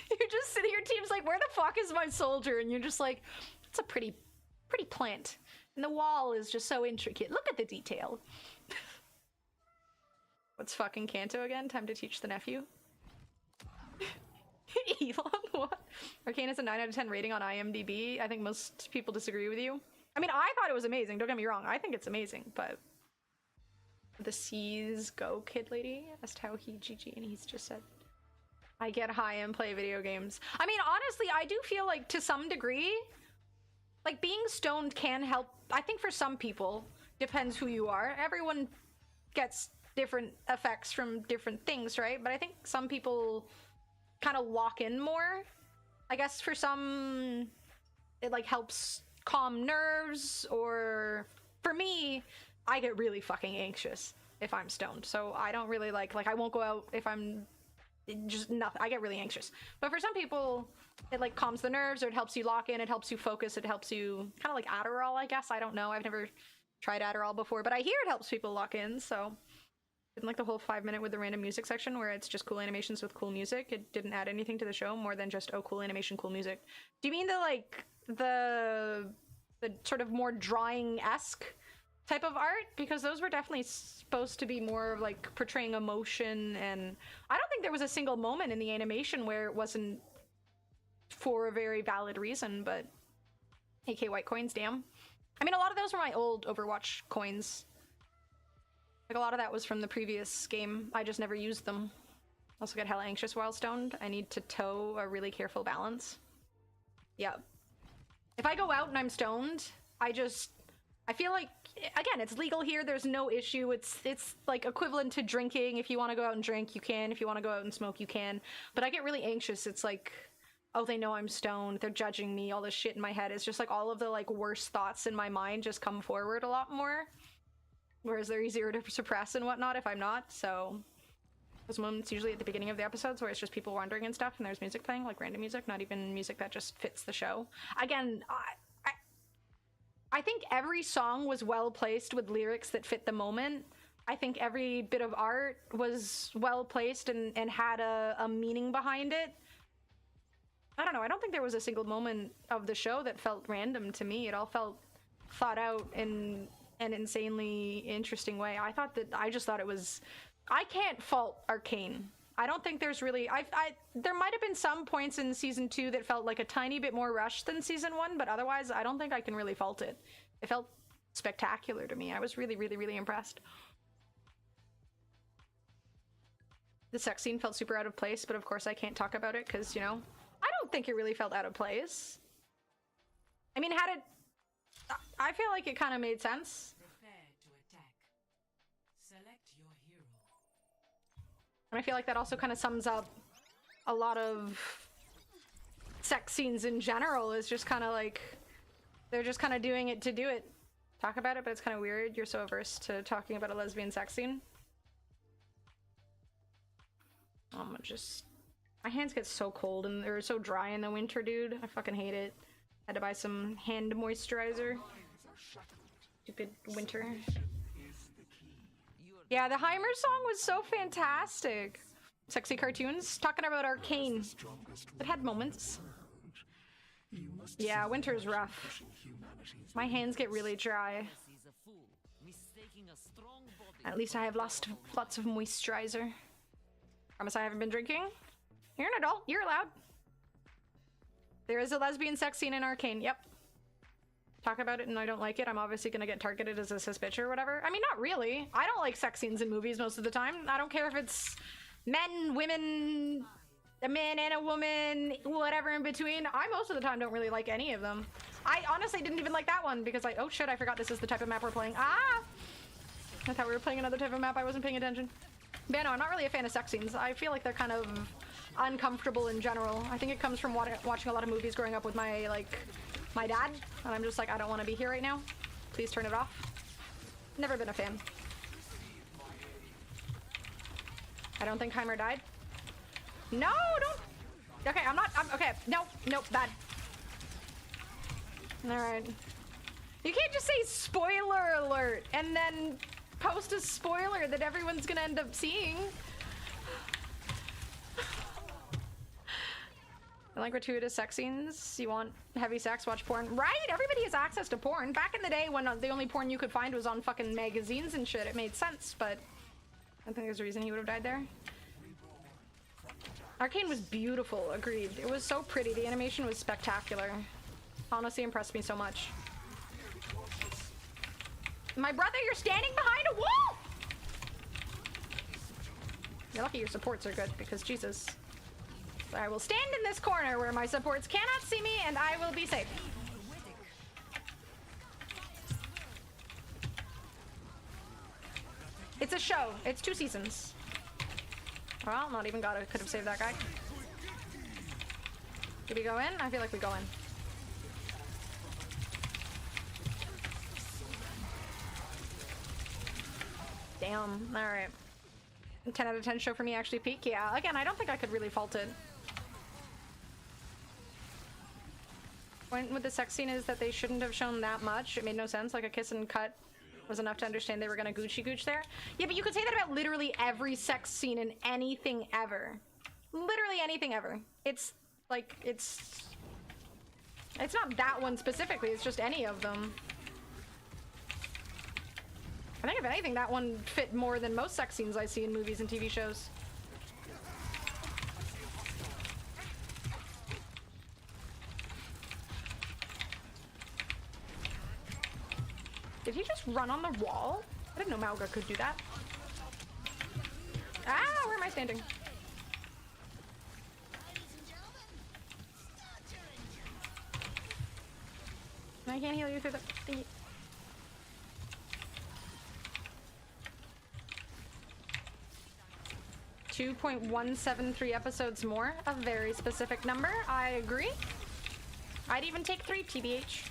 You're just sitting, your team's like, where the fuck is my soldier? And you're just like, it's a pretty plant. And the wall is just so intricate. Look at the detail. What's fucking Kanto again? Time to teach the nephew. Elon, what? Arcane is a 9 out of 10 rating on IMDb. I think most people disagree with you. I mean, I thought it was amazing. Don't get me wrong. I think it's amazing, but the C's go kid lady asked how he GG, and he's just said, I get high and play video games. I mean, honestly, I do feel like to some degree, like being stoned can help. I think for some people, depends who you are. Everyone gets different effects from different things, right? But I think some people kind of lock in more. I guess for some, it like helps calm nerves, or for me, I get really fucking anxious if I'm stoned. So I don't really like I won't go out if I'm just nothing. I get really anxious. But for some people, it like calms the nerves, or it helps you lock in, it helps you focus, it helps you kind of like Adderall, I guess. I don't know. I've never tried Adderall before, but I hear it helps people lock in. So didn't like the whole 5-minute with the random music section where it's just cool animations with cool music. It didn't add anything to the show more than just, oh, cool animation, cool music. Do you mean the sort of more drawing-esque type of art? Because those were definitely supposed to be more of like portraying emotion, and I don't think there was a single moment in the animation where it wasn't for a very valid reason. But AK white coins, damn. I mean, a lot of those were my old Overwatch coins. Like a lot of that was from the previous game. I just never used them. Also get hella anxious while stoned. I need to toe a really careful balance. Yeah. If I go out and I'm stoned, I feel like, again, it's legal here. There's no issue. It's like equivalent to drinking. If you want to go out and drink, you can. If you want to go out and smoke, you can. But I get really anxious. It's like, oh, they know I'm stoned. They're judging me. All this shit in my head. It's just like all of the like worst thoughts in my mind just come forward a lot more. Whereas they're easier to suppress and whatnot if I'm not. So those moments usually at the beginning of the episodes where it's just people wandering and stuff, and there's music playing, like random music, not even music that just fits the show. Again, I think every song was well placed with lyrics that fit the moment. I think every bit of art was well placed and had a meaning behind it. I don't know, I don't think there was a single moment of the show that felt random to me. It all felt thought out in an insanely interesting way. I just thought it was... I can't fault Arcane. I don't think there's really... there might have been some points in season 2 that felt like a tiny bit more rushed than season 1, but otherwise I don't think I can really fault it. It felt spectacular to me. I was really, really, really impressed. The sex scene felt super out of place, but of course I can't talk about it because, you know, I don't think it really felt out of place. I mean, I feel like it kind of made sense. And I feel like that also kind of sums up a lot of sex scenes in general, is just kind of like, they're just kind of doing it to do it. Talk about it, but it's kind of weird. You're so averse to talking about a lesbian sex scene. I'm gonna just... My hands get so cold and they're so dry in the winter, dude. I fucking hate it. Had to buy some hand moisturizer. Stupid winter. Yeah, the Heimer song was so fantastic. Sexy cartoons. Talking about Arcane. It had moments. Yeah, winter's rough. My hands get really dry. At least I have lost lots of moisturizer. Promise I haven't been drinking. You're an adult. You're allowed. There is a lesbian sex scene in Arcane. Yep. Talk about it and I don't like it. I'm obviously gonna get targeted as a sus bitch or whatever. I mean, not really. I don't like sex scenes in movies most of the time. I don't care if it's men, women, a man and a woman, whatever in between. I most of the time don't really like any of them. I honestly didn't even like that one because oh shit, I forgot this is the type of map we're playing. Ah! I thought we were playing another type of map. I wasn't paying attention. But yeah, no, I'm not really a fan of sex scenes. I feel like they're kind of uncomfortable in general. I think it comes from watching a lot of movies growing up with my dad, and I'm just like, I don't want to be here right now. Please turn it off. Never been a fan. I don't think Heimer died. No, don't. Okay, okay. No, bad. All right. You can't just say spoiler alert and then post a spoiler that everyone's gonna end up seeing. I like gratuitous sex scenes. You want heavy sex, watch porn. Right? Everybody has access to porn. Back in the day when the only porn you could find was on fucking magazines and shit, it made sense, but I don't think there's a reason he would have died there. Arcane was beautiful, agreed. It was so pretty. The animation was spectacular. Honestly impressed me so much. My brother, you're standing behind a wall! You're lucky your supports are good, because Jesus. I will stand in this corner where my supports cannot see me, and I will be safe. It's a show. It's 2 seasons. Well, not even God could have saved that guy. Did we go in? I feel like we go in. Damn. Alright. 10 out of 10 show for me actually peak. Yeah, again, I don't think I could really fault it. Point with the sex scene is that they shouldn't have shown that much. It made no sense. Like a kiss and cut was enough to understand they were gonna Gucci gooch there. Yeah, but you could say that about literally every sex scene in anything ever. Literally anything ever. It's like, it's not that one specifically, it's just any of them. I think if anything, that one fit more than most sex scenes I see in movies and TV shows. Did he just run on the wall? I didn't know Malga could do that. Ah, where am I standing? I can't heal you through the thingy. .173 episodes more. A very specific number. I agree. I'd even take 3, TBH.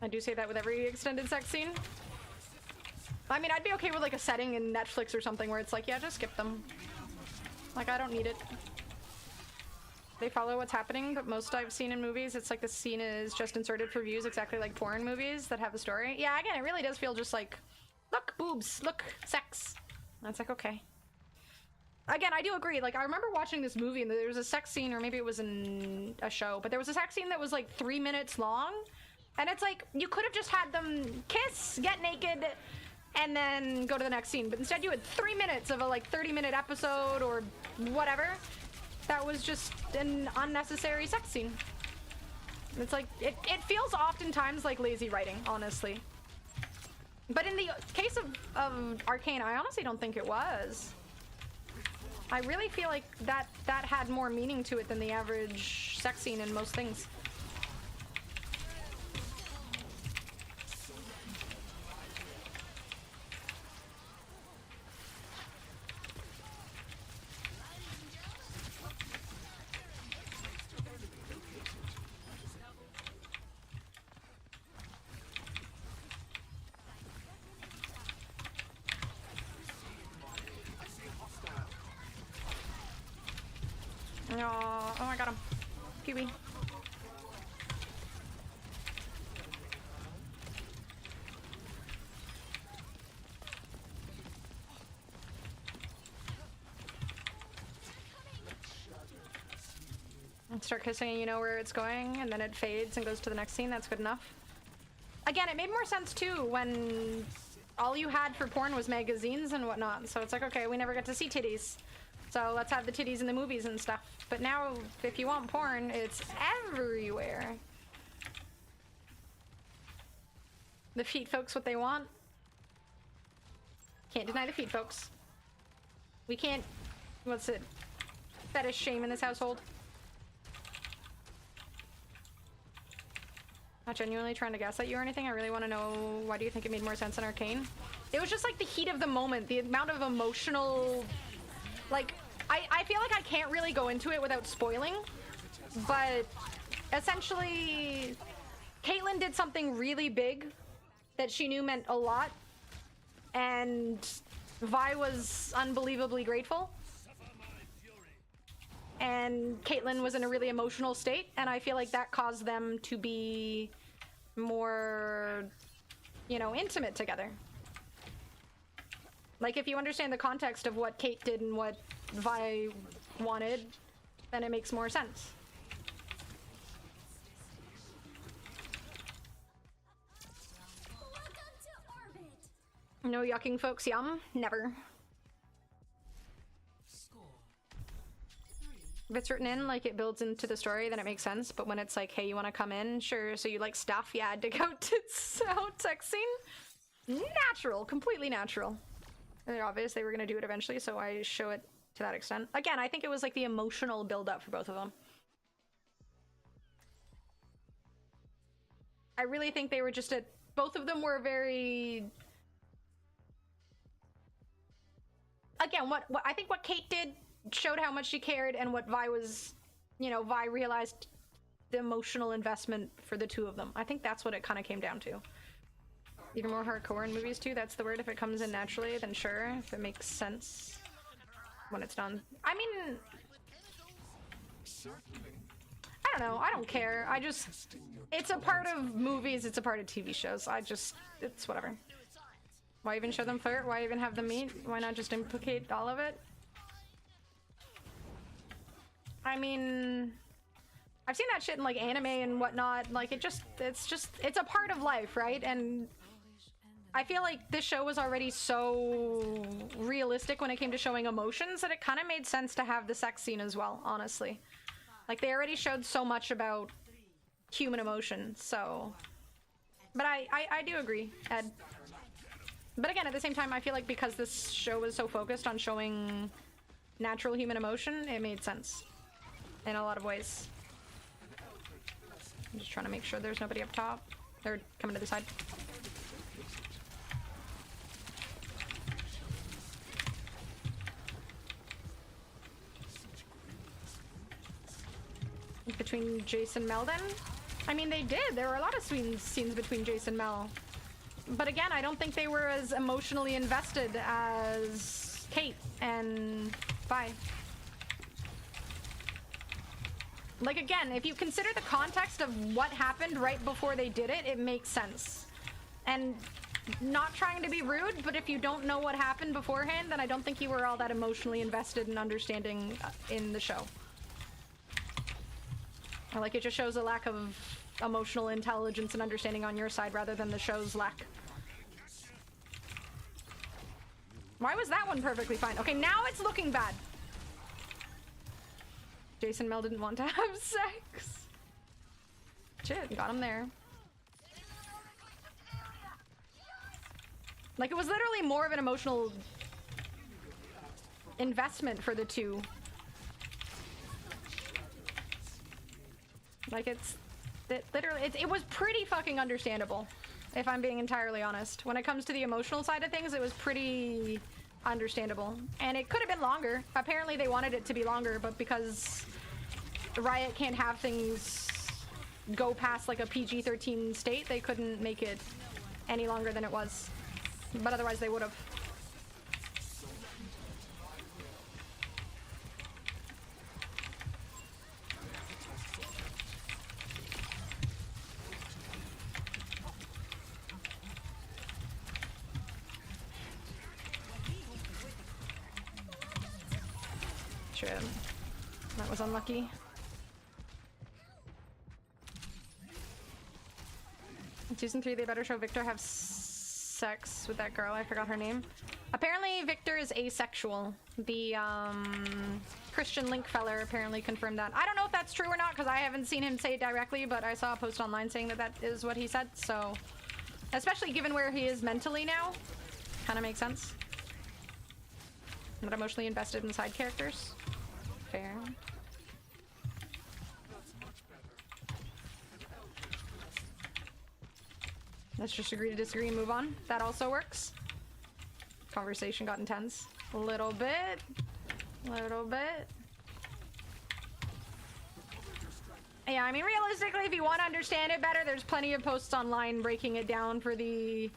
I do say that with every extended sex scene. I mean, I'd be okay with like a setting in Netflix or something where it's like, yeah, just skip them. Like, I don't need it. They follow what's happening, but most I've seen in movies, it's like the scene is just inserted for views, exactly like porn movies that have a story. Yeah, again, it really does feel just like, look, boobs, look, sex. That's like, okay. again, I do agree. Like, I remember watching this movie and there was a sex scene, or maybe it was in a show, but there was a sex scene that was like 3 minutes long. And it's like, you could have just had them kiss, get naked, and then go to the next scene. But instead you had 3 minutes of a like 30-minute episode or whatever. That was just an unnecessary sex scene. It's like, it feels oftentimes like lazy writing, honestly. But in the case of Arcane, I honestly don't think it was. I really feel like that had more meaning to it than the average sex scene in most things. Oh, I got him. Peewee. Start kissing and you know where it's going, and then it fades and goes to the next scene. That's good enough. Again, it made more sense too when all you had for porn was magazines and whatnot. So it's like, okay, we never get to see titties. So let's have the titties in the movies and stuff. But now, if you want porn, it's everywhere. The feet folks what they want. Can't deny the feet folks. We can't, what's it, fetish shame in this household. Not genuinely trying to gaslight you or anything. I really want to know, why do you think it made more sense in Arcane? It was just like the heat of the moment, the amount of emotional, like, I feel like I can't really go into it without spoiling, but essentially, Caitlyn did something really big that she knew meant a lot, and Vi was unbelievably grateful. And Caitlyn was in a really emotional state, and I feel like that caused them to be more, you know, intimate together. Like, if you understand the context of what Kate did and what Vi wanted, then it makes more sense. No yucking folks, yum? Never. If it's written in, like, it builds into the story, then it makes sense. But when it's like, hey, you want to come in? Sure. So you like stuff? Yeah, dig out sex scene? Natural. Completely natural. And they're obvious they were going to do it eventually, so I show it to that extent. Again, I think it was like the emotional build-up for both of them. I really think they were just both of them were very... Again, I think what Kate did showed how much she cared, and what Vi was, you know, Vi realized the emotional investment for the two of them. I think that's what it kind of came down to. Even more hardcore in movies too, that's the word. If it comes in naturally, then sure. If it makes sense when it's done. I mean, I don't know, I don't care. I just, it's a part of movies, it's a part of TV shows. It's whatever. Why even show them flirt? Why even have them meet? Why not just implicate all of it? I mean, I've seen that shit in like anime and whatnot. Like it's a part of life, right? And I feel like this show was already so realistic when it came to showing emotions that it kind of made sense to have the sex scene as well, honestly. Like they already showed so much about human emotion, so. But I do agree, Ed. But again, at the same time, I feel like because this show was so focused on showing natural human emotion, it made sense in a lot of ways. I'm just trying to make sure there's nobody up top. They're coming to the side. Between Jace and Mel then? I mean, they did. There were a lot of scenes between Jace and Mel. But again, I don't think they were as emotionally invested as Kate and Vi. Like again, if you consider the context of what happened right before they did it, it makes sense. And not trying to be rude, but if you don't know what happened beforehand, then I don't think you were all that emotionally invested in understanding in the show. Or like it just shows a lack of emotional intelligence and understanding on your side rather than the show's lack. Why was that one perfectly fine? Okay, now it's looking bad. Jason Mel didn't want to have sex. Shit, got him there. Like, it was literally more of an emotional investment for the two. Like, it was pretty fucking understandable, if I'm being entirely honest. When it comes to the emotional side of things, it was pretty understandable. And it could have been longer. Apparently they wanted it to be longer, but because Riot can't have things go past like a PG-13 state, they couldn't make it any longer than it was. But otherwise they would have. Shit. That was unlucky. In season 3, they better show Victor have sex with that girl. I forgot her name. Apparently, Victor is asexual. The Christian Link feller apparently confirmed that. I don't know if that's true or not because I haven't seen him say it directly, but I saw a post online saying that that is what he said. So, especially given where he is mentally now, kind of makes sense. Not emotionally invested in side characters. Fair. Let's just agree to disagree and move on. That also works. Conversation got intense. A little bit. Little bit. Yeah, I mean, realistically, if you want to understand it better, there's plenty of posts online breaking it down for the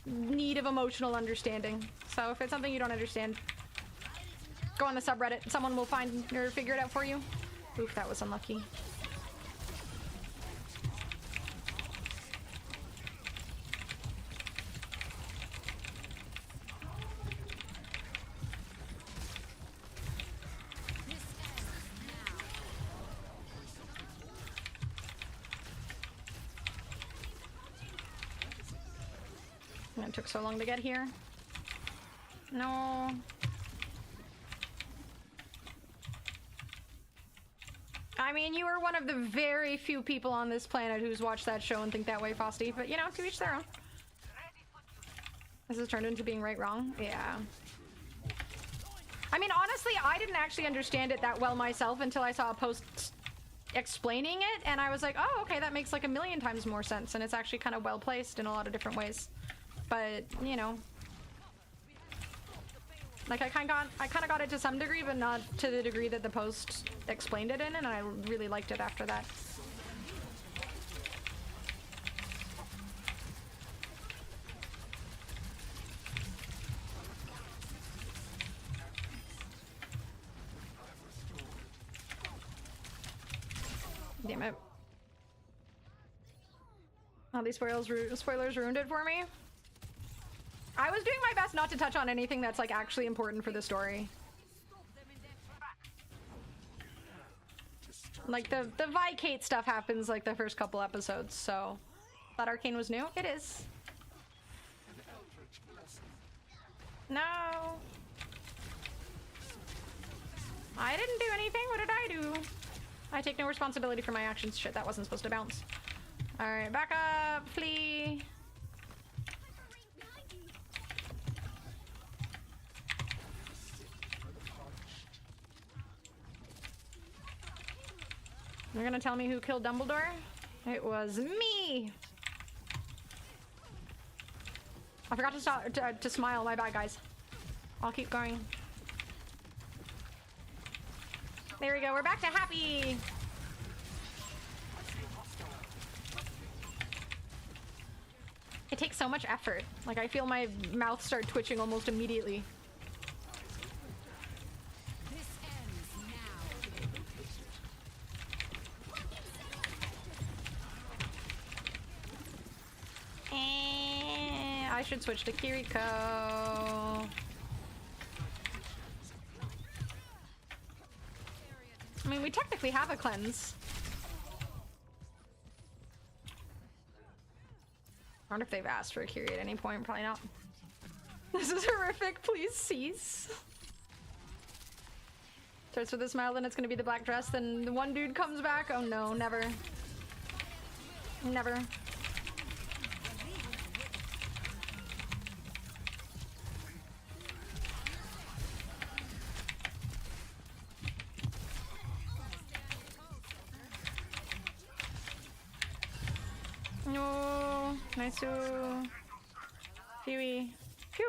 need of emotional understanding. So if it's something you don't understand, go on the subreddit. Someone will find or figure it out for you. Oof, that was unlucky. It took so long to get here. No. I mean, you were one of the very few people on this planet who's watched that show and think that way, Fosty. But, you know, to each their own. This has turned into being right wrong. Yeah. I mean, honestly, I didn't actually understand it that well myself until I saw a post explaining it. And I was like, oh, okay, that makes like a million times more sense. And it's actually kind of well placed in a lot of different ways. But, you know, like I kind of got it to some degree, but not to the degree that the post explained it in, and I really liked it after that. Damn it. Oh, these spoilers ruined it for me. I was doing my best not to touch on anything that's like actually important for the story. Like the Vicate stuff happens like the first couple episodes, so thought Arcane was new. It is. No. I didn't do anything. What did I do? I take no responsibility for my actions. Shit, that wasn't supposed to bounce. Alright, back up, flee. You're gonna tell me who killed Dumbledore? It was me! I forgot to stop to smile. My bad, guys. I'll keep going. There we go. We're back to happy. It takes so much effort. Like, I feel my mouth start twitching almost immediately. I should switch to Kiriko. I mean, we technically have a cleanse. I wonder if they've asked for a Kiri at any point. Probably not. This is horrific. Please cease. Starts with a smile, then it's gonna be the black dress. Then the one dude comes back. Oh no, never. Never. No, nice to Pee-wee. Phew.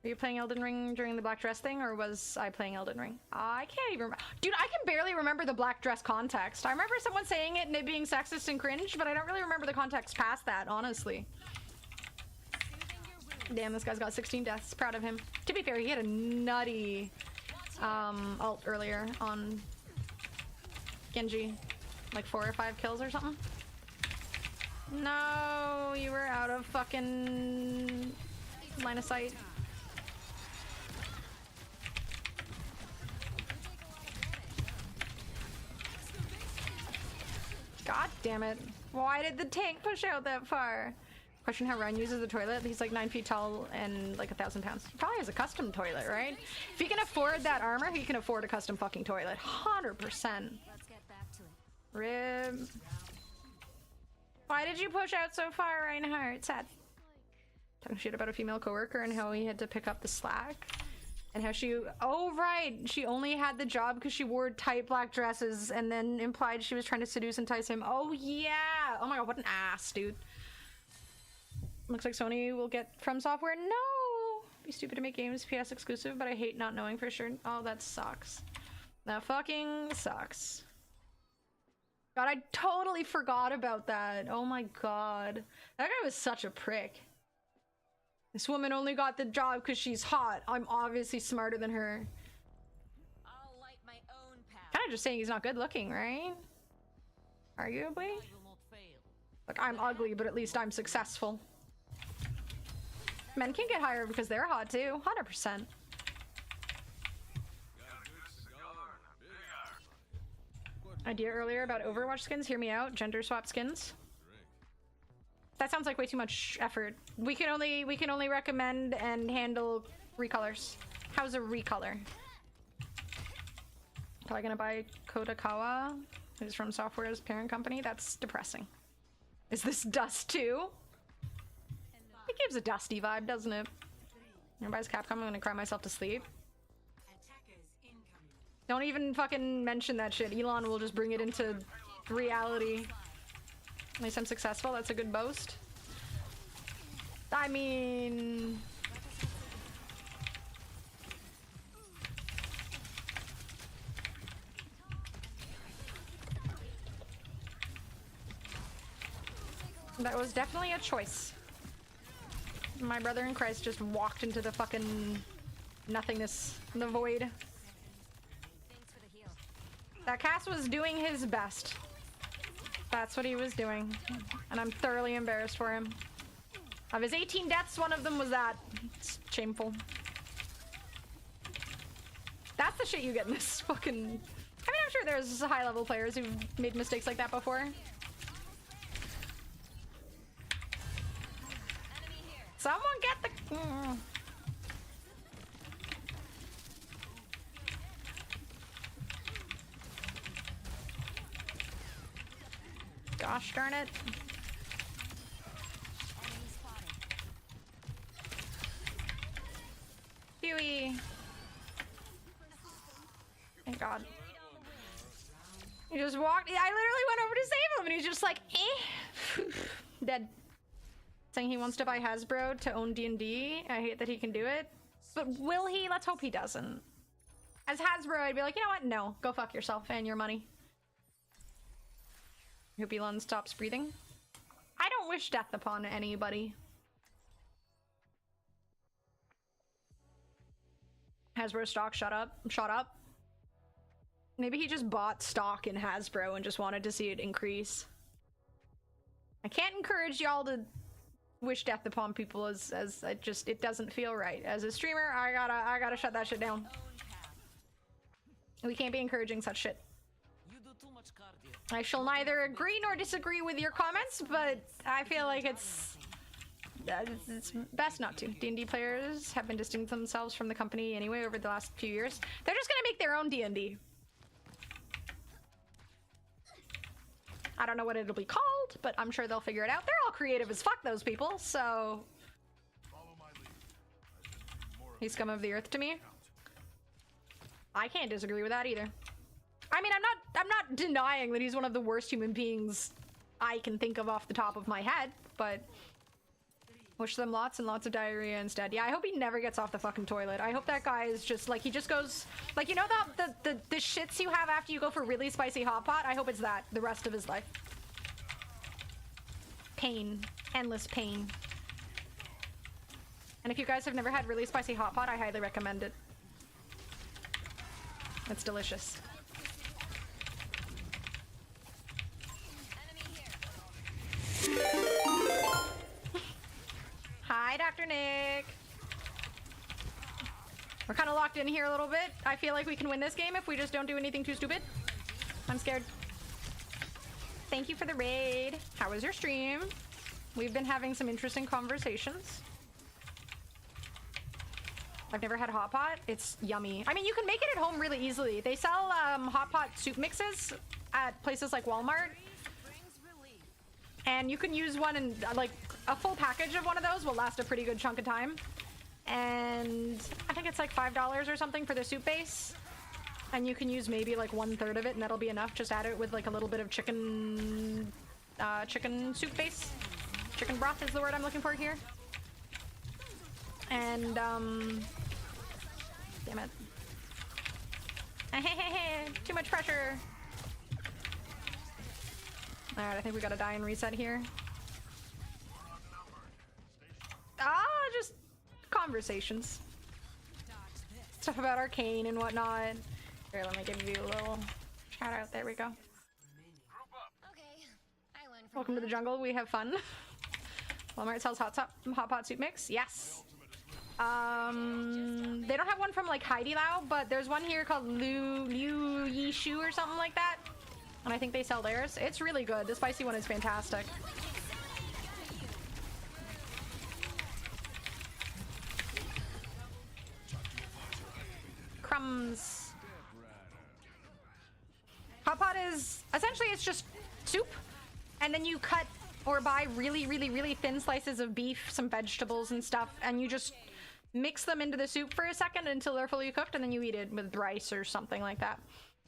Were you playing Elden Ring during the black dress thing, or was I playing Elden Ring? I can't even remember. Dude, I can barely remember the black dress context. I remember someone saying it and it being sexist and cringe, but I don't really remember the context past that, honestly. Damn, this guy's got 16 deaths. Proud of him. To be fair, he had a nutty ult earlier on Genji. Like 4 or 5 kills or something. No, you were out of fucking line of sight. God damn it. Why did the tank push out that far? Question how Ryan uses the toilet. He's like 9 feet tall and like 1,000 pounds. He probably has a custom toilet, right? If he can afford that armor, he can afford a custom fucking toilet. 100%. Let's get back to it. Rib. Why did you push out so far, Reinhardt? Sad. Talking shit about a female coworker and how he had to pick up the slack. And how she... Oh, right! She only had the job because she wore tight black dresses and then implied she was trying to seduce and entice him. Oh, yeah! Oh my god, what an ass, dude. Looks like Sony will get From Software. No! Be stupid to make games PS exclusive, but I hate not knowing for sure. Oh, that sucks. That fucking sucks. God, I totally forgot about that. Oh my god. That guy was such a prick. This woman only got the job because she's hot. I'm obviously smarter than her. I'll light my own path. Kind of just saying he's not good looking, right? Arguably. Like, I'm ugly, but at least I'm successful. Men can get hired because they're hot too. 100%. Idea earlier about Overwatch skins. Hear me out. Gender swap skins. That sounds like way too much effort. We can only recommend and handle recolors. How's a recolor? Probably gonna buy Kodakawa, who's from Software's parent company. That's depressing. Is this Dust too? It gives a Dusty vibe, doesn't it? Everybody's Capcom. I'm gonna cry myself to sleep. Don't even fucking mention that shit. Elon will just bring it into reality. At least I'm successful. That's a good boast. I mean... That was definitely a choice. My brother in Christ just walked into the fucking nothingness, the void. That Cass was doing his best. That's what he was doing. And I'm thoroughly embarrassed for him. Of his 18 deaths, one of them was that. It's shameful. That's the shit you get in this fucking... I mean, I'm sure there's high-level players who've made mistakes like that before. Someone get the... Gosh darn it. Huey. Thank God. He just walked. I literally went over to save him and he's just like, eh. Dead. Saying he wants to buy Hasbro to own D&D. I hate that he can do it. But will he? Let's hope he doesn't. As Hasbro, I'd be like, you know what? No. Go fuck yourself and your money. Hope Elon stops breathing. I don't wish death upon anybody. Hasbro stock shot up. Maybe he just bought stock in Hasbro and just wanted to see it increase. I can't encourage y'all to wish death upon people as it doesn't feel right. As a streamer, I gotta shut that shit down. We can't be encouraging such shit. I shall neither agree nor disagree with your comments, but I feel like it's best not to. D&D players have been distancing themselves from the company anyway over the last few years. They're just gonna make their own D&D. I don't know what it'll be called, but I'm sure they'll figure it out. They're all creative as fuck, those people, so... He's scum of the earth to me. I can't disagree with that either. I mean, I'm not denying that he's one of the worst human beings I can think of off the top of my head, but... Wish them lots and lots of diarrhea instead. Yeah, I hope he never gets off the fucking toilet. I hope that guy is just, like, he just goes... Like, you know the shits you have after you go for really spicy hot pot? I hope it's that the rest of his life. Pain. Endless pain. And if you guys have never had really spicy hot pot, I highly recommend it. It's delicious. Hi, Dr. Nick. We're kind of locked in here a little bit. I feel like we can win this game if we just don't do anything too stupid. I'm scared. Thank you for the raid. How was your stream? We've been having some interesting conversations. I've never had hot pot. It's yummy. I mean, you can make it at home really easily. They sell hot pot soup mixes at places like Walmart. And you can use one, and like a full package of one of those will last a pretty good chunk of time. And I think it's like $5 or something for the soup base. And you can use maybe like 1/3 of it, and that'll be enough. Just add it with like a little bit of chicken soup base. Chicken broth is the word I'm looking for here. And damn it. Too much pressure. Alright, I think we gotta die and reset here. Just conversations. Stuff about Arcane and whatnot. Here, let me give you a little shout out. There we go. Welcome to the jungle. We have fun. Walmart sells hot pot soup mix. Yes. They don't have one from like Heidi Lau, but there's one here called Liu Yishu or something like that. And I think they sell theirs. It's really good. The spicy one is fantastic. Crumbs. Hot pot is essentially, it's just soup, and then you cut or buy really, really, really thin slices of beef, some vegetables and stuff, and you just mix them into the soup for a second until they're fully cooked, and then you eat it with rice or something like that.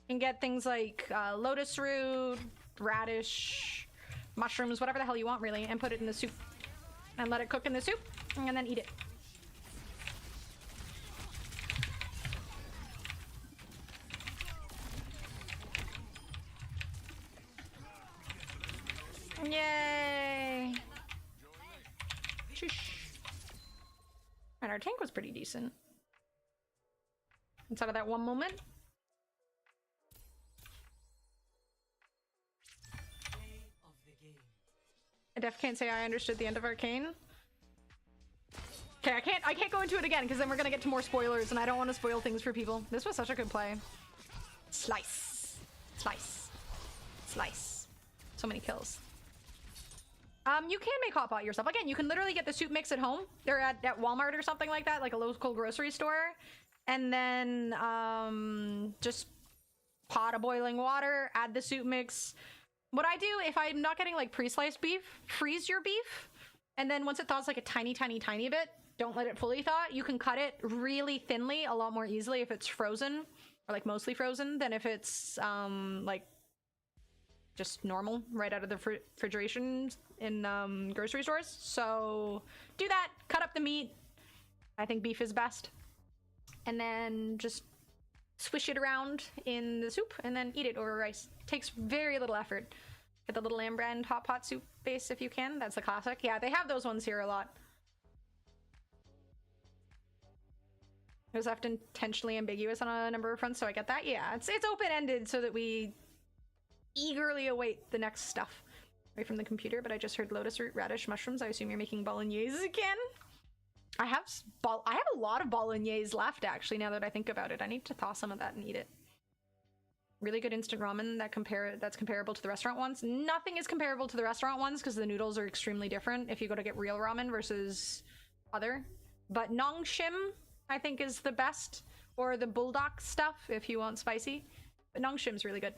You can get things like lotus root, radish, mushrooms, whatever the hell you want really, and put it in the soup and let it cook in the soup and then eat it. Yay! Shush. And our tank was pretty decent. Inside of that one moment. I def can't say I understood the end of Arcane. Okay, I can't go into it again because then we're gonna get to more spoilers, and I don't want to spoil things for people. This was such a good play. Slice, slice, slice. So many kills. You can make hot pot yourself. Again, you can literally get the soup mix at home. They're at Walmart or something like that, like a local grocery store. And then just pot of boiling water, add the soup mix. What I do, if I'm not getting like pre-sliced beef, freeze your beef. And then once it thaws like a tiny, tiny, tiny bit, don't let it fully thaw. You can cut it really thinly a lot more easily if it's frozen, or like mostly frozen, than if it's like just normal right out of the refrigeration in grocery stores. So do that, cut up the meat. I think beef is best. And then just swish it around in the soup and then eat it over rice. Takes very little effort. Get the little Lamb brand hot pot soup base if you can. That's the classic. Yeah, they have those ones here a lot. It was left intentionally ambiguous on a number of fronts, so I get that. Yeah, it's open-ended so that we eagerly await the next stuff. away from the computer, but I just heard lotus root, radish, mushrooms. I assume you're making bolognese again. I have a lot of bolognese left, actually, now that I think about it. I need to thaw some of that and eat it. Really good instant ramen that's comparable to the restaurant ones. Nothing is comparable to the restaurant ones because the noodles are extremely different if you go to get real ramen versus other. But Nongshim, I think, is the best. Or the bulldog stuff if you want spicy. But Nongshim's really good.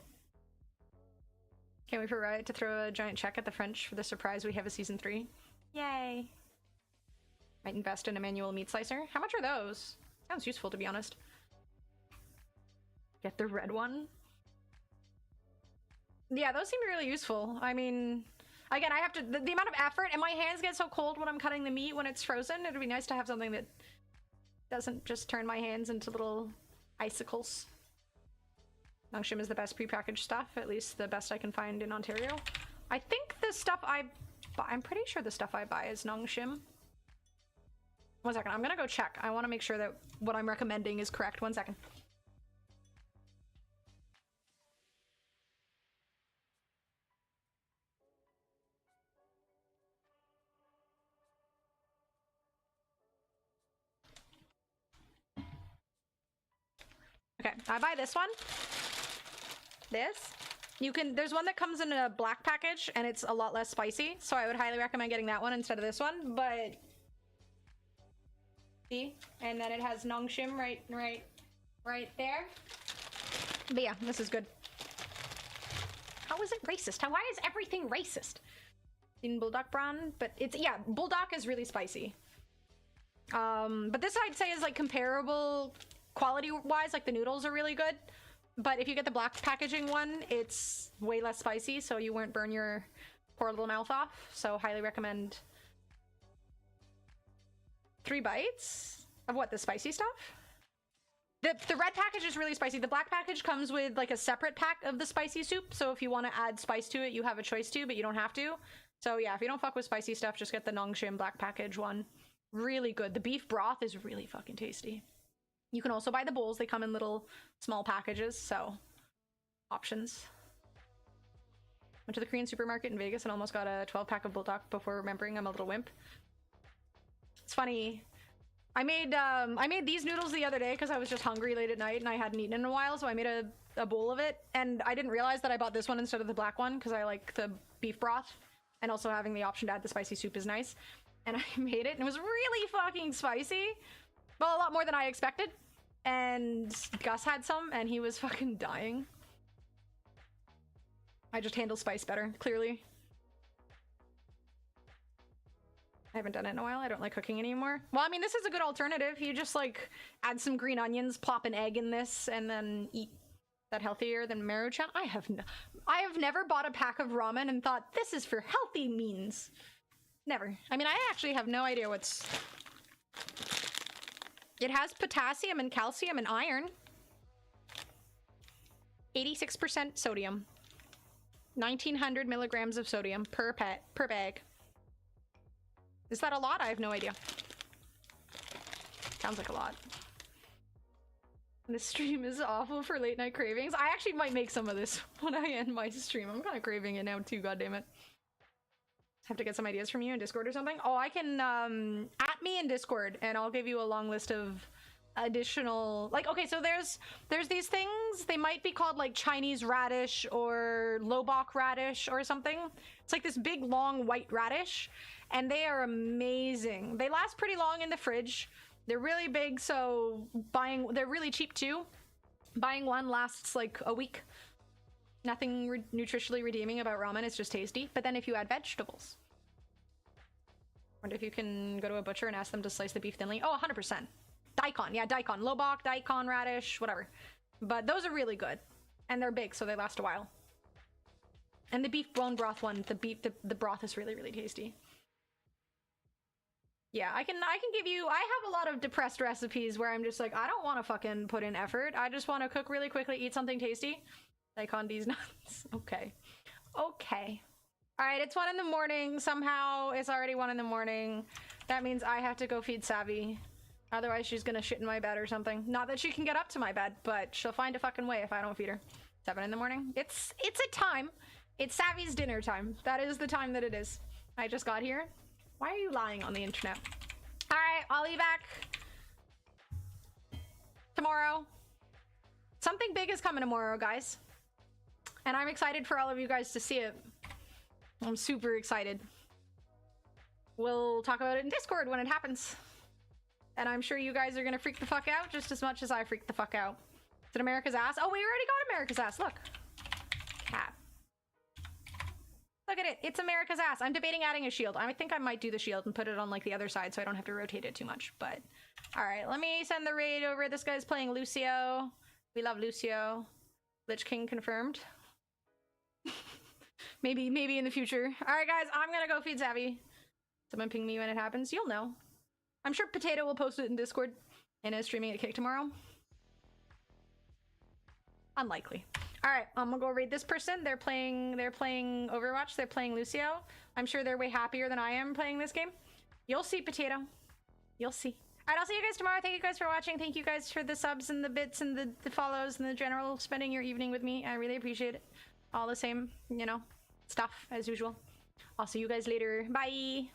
Can't wait for Riot to throw a giant check at the French for the surprise we have a season 3. Yay! Might invest in a manual meat slicer. How much are those? Sounds useful, to be honest. Get the red one. Yeah, those seem really useful. I mean, again, I have to... The amount of effort, and my hands get so cold when I'm cutting the meat when it's frozen. It'd be nice to have something that doesn't just turn my hands into little icicles. Nongshim is the best prepackaged stuff, at least the best I can find in Ontario. I think the stuff I'm pretty sure the stuff I buy is Nongshim. 1 second, I'm gonna go check. I want to make sure that what I'm recommending is correct. 1 second. Okay, I buy this one. This. There's one that comes in a black package and it's a lot less spicy, so I would highly recommend getting that one instead of this one, but... See? And then it has Nongshim right there. But yeah, this is good. How is it racist? Why is everything racist? In Bulldog brand, but it's, yeah, Bulldog is really spicy. But this I'd say is like comparable quality-wise, like the noodles are really good. But if you get the black packaging one, it's way less spicy, so you won't burn your poor little mouth off. So highly recommend 3 bites of what, the spicy stuff? The red package is really spicy. The black package comes with like a separate pack of the spicy soup, so if you want to add spice to it, you have a choice to, but you don't have to. So yeah, if you don't fuck with spicy stuff, just get the Nongshim black package one. Really good. The beef broth is really fucking tasty. You can also buy the bowls. They come in little small packages, so options. Went to the Korean supermarket in Vegas and almost got a 12-pack of Bulldog before remembering I'm a little wimp. It's funny. I made these noodles the other day because I was just hungry late at night and I hadn't eaten in a while, so I made a bowl of it, and I didn't realize that I bought this one instead of the black one because I like the beef broth, and also having the option to add the spicy soup is nice. And I made it and it was really fucking spicy. Well, a lot more than I expected. And Gus had some and he was fucking dying. I just handle spice better, clearly. I haven't done it in a while. I don't like cooking anymore. Well, I mean, this is a good alternative. You just like add some green onions, plop an egg in this, and then eat. That healthier than Maruchan? I have never bought a pack of ramen and thought this is for healthy means. Never. I mean, I actually have no idea what's... It has potassium and calcium and iron. 86% sodium. 1900 milligrams of sodium per bag. Is that a lot? I have no idea. Sounds like a lot. This stream is awful for late night cravings. I actually might make some of this when I end my stream. I'm kind of craving it now too, goddammit. Have to get some ideas from you in Discord or something. Oh, I can at me in Discord and I'll give you a long list of additional, like, okay, so there's these things. They might be called like Chinese radish or Lobok radish or something. It's like this big long white radish and they are amazing. They last pretty long in the fridge. They're really big, so they're really cheap too. Buying one lasts like a week. Nothing nutritionally redeeming about ramen, it's just tasty. But then if you add vegetables. Wonder if you can go to a butcher and ask them to slice the beef thinly. Oh, 100%. Daikon, yeah, daikon. Lobok, daikon, radish, whatever. But those are really good. And they're big, so they last a while. And the beef bone broth one, the broth is really, really tasty. Yeah, I can give you, I have a lot of depressed recipes where I'm just like, I don't want to fucking put in effort. I just want to cook really quickly, eat something tasty. Daikon these nuts. Okay. Okay. Alright, it's 1 in the morning. Somehow it's already 1 in the morning. That means I have to go feed Savvy. Otherwise she's gonna shit in my bed or something. Not that she can get up to my bed, but she'll find a fucking way if I don't feed her. 7 in the morning. It's a time. It's Savvy's dinner time. That is the time that it is. I just got here. Why are you lying on the internet? Alright, I'll be back tomorrow. Something big is coming tomorrow, guys. And I'm excited for all of you guys to see it. I'm super excited. We'll talk about it in Discord when it happens. And I'm sure you guys are gonna freak the fuck out just as much as I freak the fuck out. Is it America's ass? Oh, we already got America's ass. Look. Cat. Look at it. It's America's ass. I'm debating adding a shield. I think I might do the shield and put it on like the other side so I don't have to rotate it too much. But all right, let me send the raid over. This guy's playing Lucio. We love Lucio. Lich King confirmed. maybe in the future. All right, guys, I'm gonna go feed Savvy. Someone ping me when it happens. You'll know. I'm sure Potato will post it in Discord and is streaming at Kick tomorrow. Unlikely. All right, I'm gonna go raid this person. They're playing Overwatch. They're playing Lucio. I'm sure they're way happier than I am playing this game. You'll see, Potato. You'll see. All right, I'll see you guys tomorrow. Thank you guys for watching. Thank you guys for the subs and the bits and the follows and the general spending your evening with me. I really appreciate it. All the same, you know, stuff as usual. I'll see you guys later. Bye.